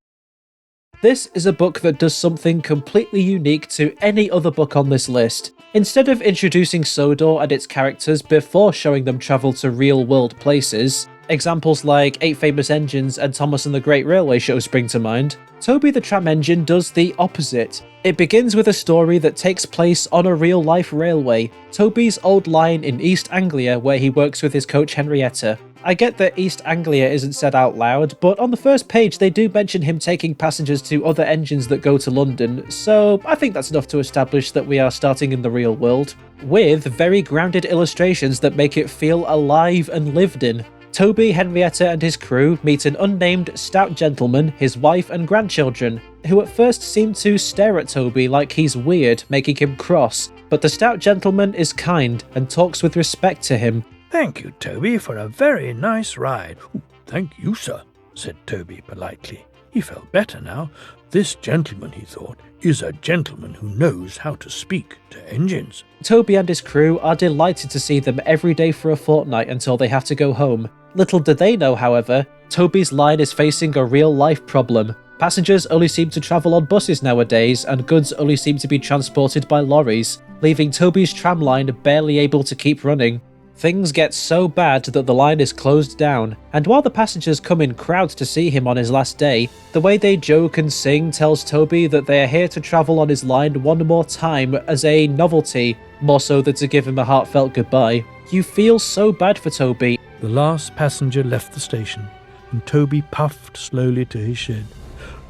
This is a book that does something completely unique to any other book on this list. Instead of introducing Sodor and its characters before showing them travel to real-world places, examples like 8 Famous Engines and Thomas and the Great Railway Show spring to mind, Toby the Tram Engine does the opposite. It begins with a story that takes place on a real-life railway, Toby's old line in East Anglia where he works with his coach Henrietta. I get that East Anglia isn't said out loud, but on the first page they do mention him taking passengers to other engines that go to London, so I think that's enough to establish that we are starting in the real world, with very grounded illustrations that make it feel alive and lived in. Toby, Henrietta and his crew meet an unnamed stout gentleman, his wife and grandchildren, who at first seem to stare at Toby like he's weird, making him cross, but the stout gentleman is kind and talks with respect to him. "Thank you, Toby, for a very nice ride." "Thank you, sir," said Toby politely. He felt better now. This gentleman, he thought, is a gentleman who knows how to speak to engines. Toby and his crew are delighted to see them every day for a fortnight until they have to go home. Little do they know, however, Toby's line is facing a real-life problem. Passengers only seem to travel on buses nowadays, and goods only seem to be transported by lorries, leaving Toby's tram line barely able to keep running. Things get so bad that the line is closed down, and while the passengers come in crowds to see him on his last day, the way they joke and sing tells Toby that they are here to travel on his line one more time as a novelty, more so than to give him a heartfelt goodbye. You feel so bad for Toby. The last passenger left the station, and Toby puffed slowly to his shed.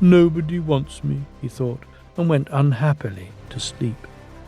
"Nobody wants me," he thought, and went unhappily to sleep.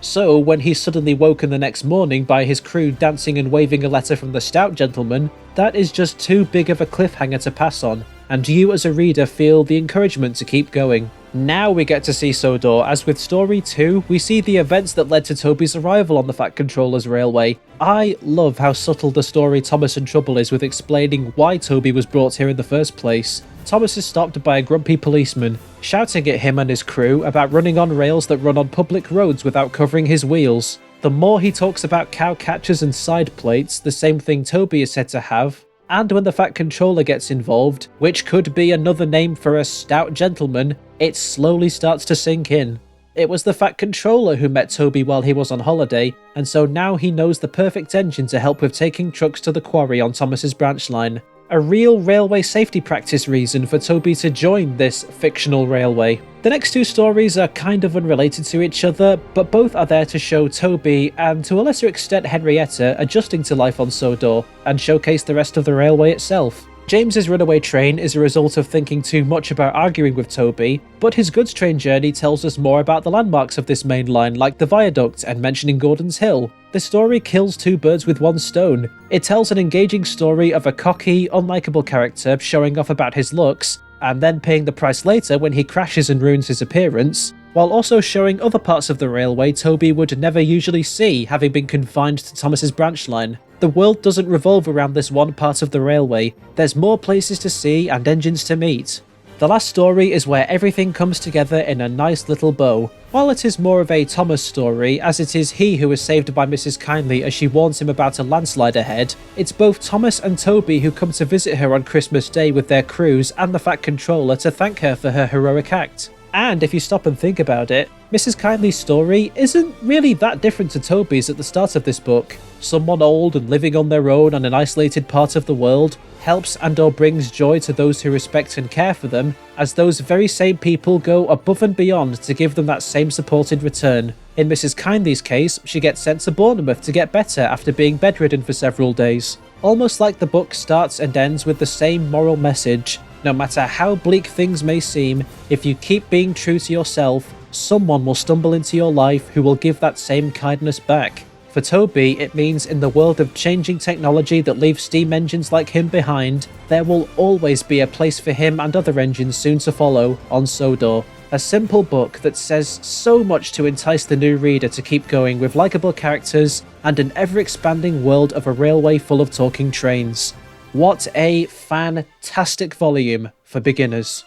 So, when he's suddenly woken the next morning by his crew dancing and waving a letter from the stout gentleman, that is just too big of a cliffhanger to pass on, and you as a reader feel the encouragement to keep going. Now we get to see Sodor, as with Story 2, we see the events that led to Toby's arrival on the Fat Controller's railway. I love how subtle the story Thomas and Trouble is with explaining why Toby was brought here in the first place. Thomas is stopped by a grumpy policeman, shouting at him and his crew about running on rails that run on public roads without covering his wheels. The more he talks about cow catchers and side plates, the same thing Toby is said to have, and when the Fat Controller gets involved, which could be another name for a stout gentleman, it slowly starts to sink in. It was the Fat Controller who met Toby while he was on holiday, and so now he knows the perfect engine to help with taking trucks to the quarry on Thomas's branch line. A real railway safety practice reason for Toby to join this fictional railway. The next 2 stories are kind of unrelated to each other, but both are there to show Toby, and to a lesser extent Henrietta, adjusting to life on Sodor, and showcase the rest of the railway itself. James's runaway train is a result of thinking too much about arguing with Toby, but his goods train journey tells us more about the landmarks of this main line, like the viaduct and mentioning Gordon's Hill. The story kills 2 birds with 1 stone. It tells an engaging story of a cocky, unlikable character showing off about his looks, and then paying the price later when he crashes and ruins his appearance, while also showing other parts of the railway Toby would never usually see, having been confined to Thomas's branch line. The world doesn't revolve around this one part of the railway. There's more places to see and engines to meet. The last story is where everything comes together in a nice little bow. While it is more of a Thomas story, as it is he who is saved by Mrs. Kindly as she warns him about a landslide ahead, it's both Thomas and Toby who come to visit her on Christmas Day with their crews and the Fat Controller to thank her for her heroic act. And if you stop and think about it, Mrs. Kindly's story isn't really that different to Toby's at the start of this book. Someone old and living on their own on an isolated part of the world helps and/or brings joy to those who respect and care for them, as those very same people go above and beyond to give them that same support in return. In Mrs. Kindly's case, she gets sent to Bournemouth to get better after being bedridden for several days. Almost like the book starts and ends with the same moral message. No matter how bleak things may seem, if you keep being true to yourself, someone will stumble into your life who will give that same kindness back. For Toby, it means in the world of changing technology that leaves steam engines like him behind, there will always be a place for him and other engines soon to follow on Sodor. A simple book that says so much to entice the new reader to keep going with likeable characters and an ever-expanding world of a railway full of talking trains. What a fantastic volume for beginners.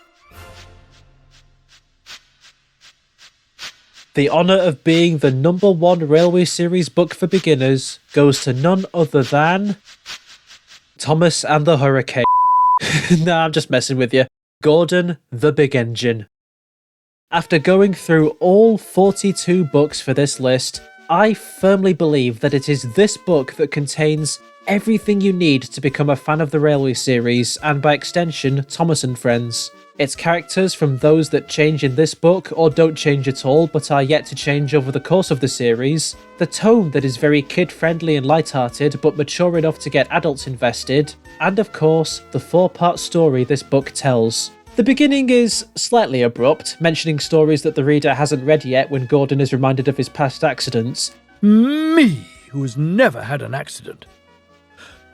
The honour of being the #1 Railway Series book for beginners goes to none other than Thomas and the Hurricane. Nah, I'm just messing with you. Gordon the Big Engine. After going through all 42 books for this list, I firmly believe that it is this book that contains everything you need to become a fan of the Railway series, and by extension, Thomas and Friends. Its characters, from those that change in this book or don't change at all but are yet to change over the course of the series, the tone that is very kid-friendly and light-hearted but mature enough to get adults invested, and of course, the 4-part story this book tells. The beginning is slightly abrupt, mentioning stories that the reader hasn't read yet when Gordon is reminded of his past accidents. Me, who's never had an accident.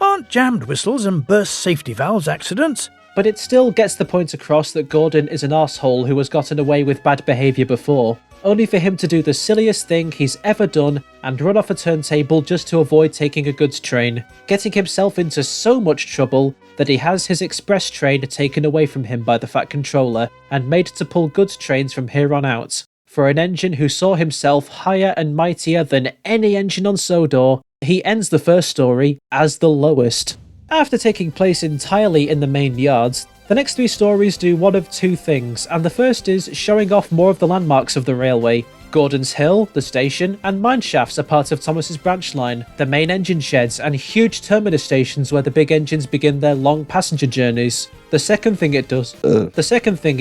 Aren't jammed whistles and burst safety valves accidents? But it still gets the point across that Gordon is an arsehole who has gotten away with bad behaviour before, only for him to do the silliest thing he's ever done and run off a turntable just to avoid taking a goods train, getting himself into so much trouble that he has his express train taken away from him by the Fat Controller and made to pull goods trains from here on out. For an engine who saw himself higher and mightier than any engine on Sodor, he ends the first story as the lowest. After taking place entirely in the main yards, the next 3 stories do one of 2 things, and the first is showing off more of the landmarks of the railway. Gordon's Hill, the station, and mine shafts are part of Thomas's branch line, the main engine sheds and huge terminus stations where the big engines begin their long passenger journeys. The second thing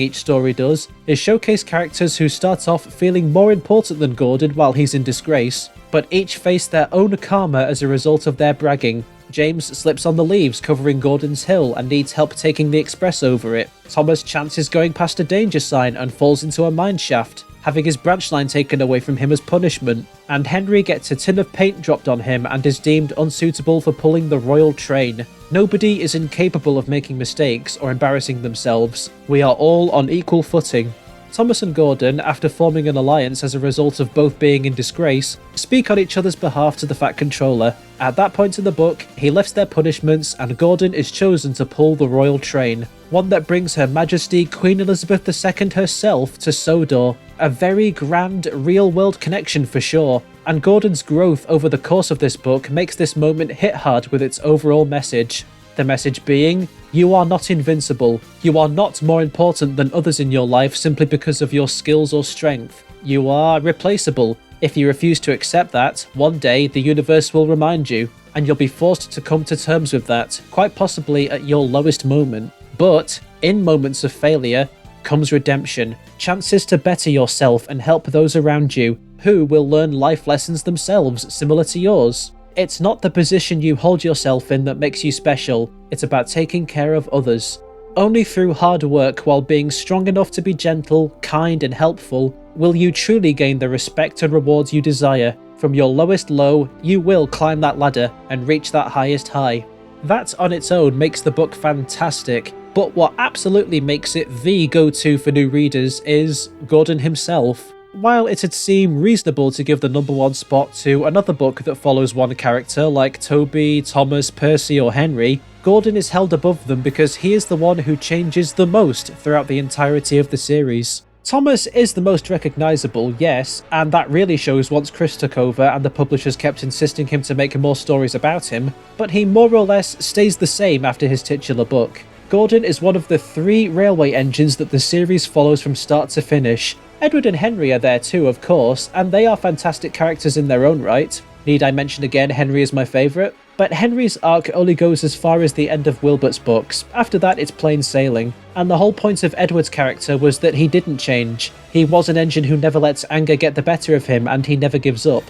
each story does is showcase characters who start off feeling more important than Gordon while he's in disgrace, but each face their own karma as a result of their bragging. James slips on the leaves covering Gordon's Hill and needs help taking the express over it. Thomas chances going past a danger sign and falls into a mine shaft, having his branch line taken away from him as punishment. And Henry gets a tin of paint dropped on him and is deemed unsuitable for pulling the royal train. Nobody is incapable of making mistakes or embarrassing themselves. We are all on equal footing. Thomas and Gordon, after forming an alliance as a result of both being in disgrace, speak on each other's behalf to the Fat Controller. At that point in the book, he lifts their punishments and Gordon is chosen to pull the royal train, one that brings Her Majesty Queen Elizabeth II herself to Sodor. A very grand, real-world connection for sure, and Gordon's growth over the course of this book makes this moment hit hard with its overall message. The message being, you are not invincible. You are not more important than others in your life simply because of your skills or strength. You are replaceable. If you refuse to accept that, one day the universe will remind you, and you'll be forced to come to terms with that, quite possibly at your lowest moment. But, in moments of failure, comes redemption, chances to better yourself and help those around you, who will learn life lessons themselves similar to yours. It's not the position you hold yourself in that makes you special, it's about taking care of others. Only through hard work while being strong enough to be gentle, kind and helpful will you truly gain the respect and rewards you desire. From your lowest low, you will climb that ladder and reach that highest high. That on its own makes the book fantastic, but what absolutely makes it the go-to for new readers is Gordon himself. While it'd seem reasonable to give the #1 spot to another book that follows one character like Toby, Thomas, Percy or Henry, Gordon is held above them because he is the one who changes the most throughout the entirety of the series. Thomas is the most recognisable, yes, and that really shows once Chris took over and the publishers kept insisting him to make more stories about him, but he more or less stays the same after his titular book. Gordon is one of the 3 railway engines that the series follows from start to finish. Edward and Henry are there too, of course, and they are fantastic characters in their own right. Need I mention again, Henry is my favourite? But Henry's arc only goes as far as the end of Wilbert's books. After that, it's plain sailing. And the whole point of Edward's character was that he didn't change. He was an engine who never lets anger get the better of him, and he never gives up.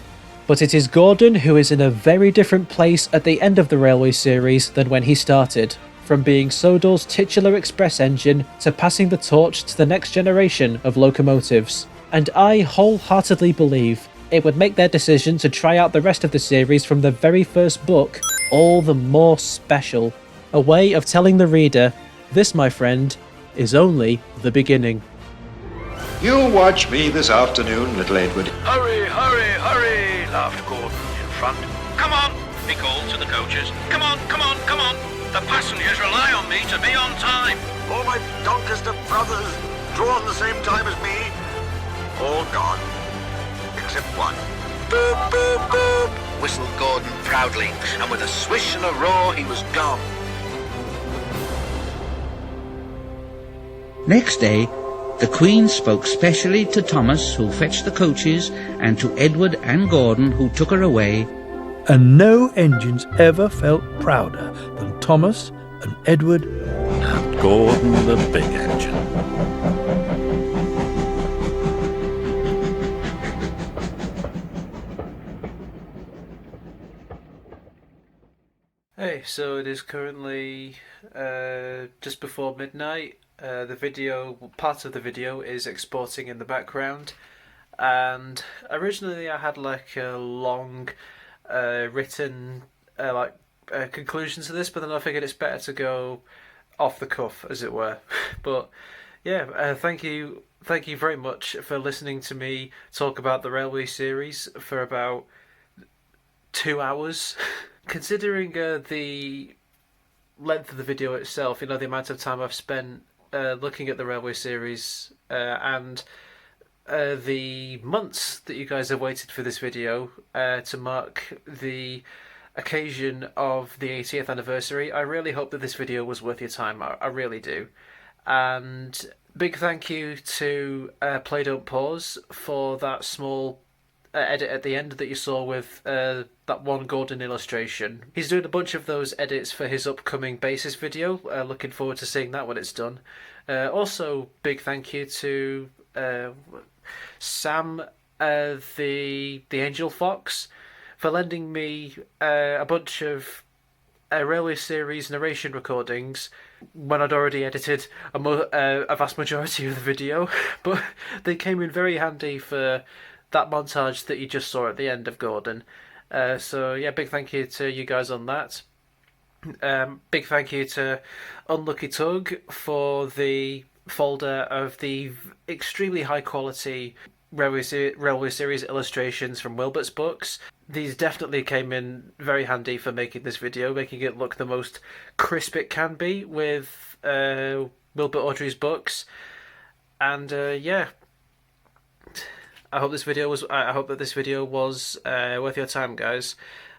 But it is Gordon who is in a very different place at the end of the Railway series than when he started. From being Sodal's titular express engine to passing the torch to the next generation of locomotives. And I wholeheartedly believe it would make their decision to try out the rest of the series from the very first book all the more special. A way of telling the reader, this, my friend, is only the beginning. You watch me this afternoon, little Edward. Hurry, hurry, hurry, laughed Gordon in front. Come on, he called to the coaches. Come on, come on, come on. The passengers rely on me to be on time. All my Doncaster brothers draw on the same time as me. All gone. Except one. Boop, boop, boop, whistled Gordon proudly, and with a swish and a roar he was gone. Next day, the Queen spoke specially to Thomas, who fetched the coaches, and to Edward and Gordon, who took her away. And no engines ever felt prouder than Thomas and Edward and Gordon the big engine. Hey, so it is currently just before midnight. Part of the video is exporting in the background, and originally I had like a long written conclusion to this, but then I figured it's better to go off the cuff, as it were. But yeah, thank you very much for listening to me talk about the Railway series for about 2 hours. Considering the length of the video itself, the amount of time I've spent looking at the Railway series and the months that you guys have waited for this video to mark the occasion of the 80th anniversary, I really hope that this video was worth your time. I really do. And big thank you to Play Don't Pause for that small edit at the end that you saw with that one Gordon illustration. He's doing a bunch of those edits for his upcoming basis video. Looking forward to seeing that when it's done. Also, big thank you to Sam, the Angel Fox, for lending me a bunch of Railway series narration recordings when I'd already edited a vast majority of the video, but they came in very handy for that montage that you just saw at the end of Gordon. So yeah, big thank you to you guys on that. Big thank you to Unlucky Tug for the folder of the extremely high quality Railway series illustrations from Wilbert's books. These definitely came in very handy for making this video, making it look the most crisp it can be with Wilbert Awdry's books. And yeah, I hope that this video was worth your time, guys.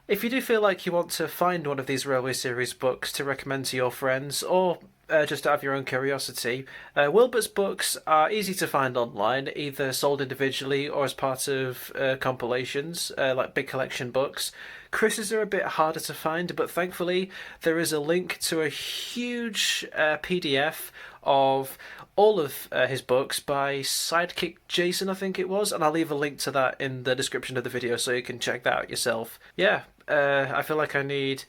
If you do feel like you want to find one of these Railway series books to recommend to your friends, or just out of your own curiosity, Wilbert's books are easy to find online, either sold individually or as part of compilations, like big collection books. Chris's are a bit harder to find, but thankfully there is a link to a huge PDF of all of his books by Sidekick Jason, I think it was, and I'll leave a link to that in the description of the video so you can check that out yourself. Yeah, I feel like I need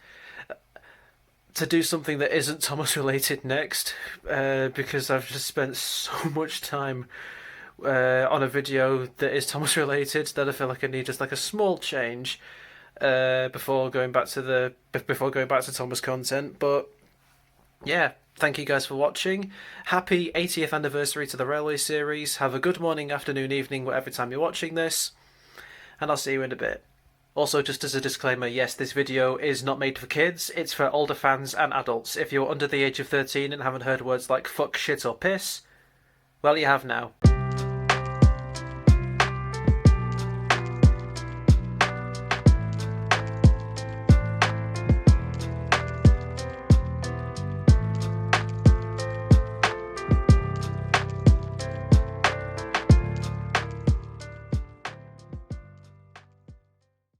to do something that isn't Thomas related next, because I've just spent so much time on a video that is Thomas related that I feel like I need just like a small change before going back to Thomas content. But yeah, thank you guys for watching. Happy 80th anniversary to the Railway series. Have a good morning, afternoon, evening, whatever time you're watching this, and I'll see you in a bit. Also, just as a disclaimer, yes, this video is not made for kids. It's for older fans and adults. If you're under the age of 13 and haven't heard words like fuck, shit or piss, well, you have now.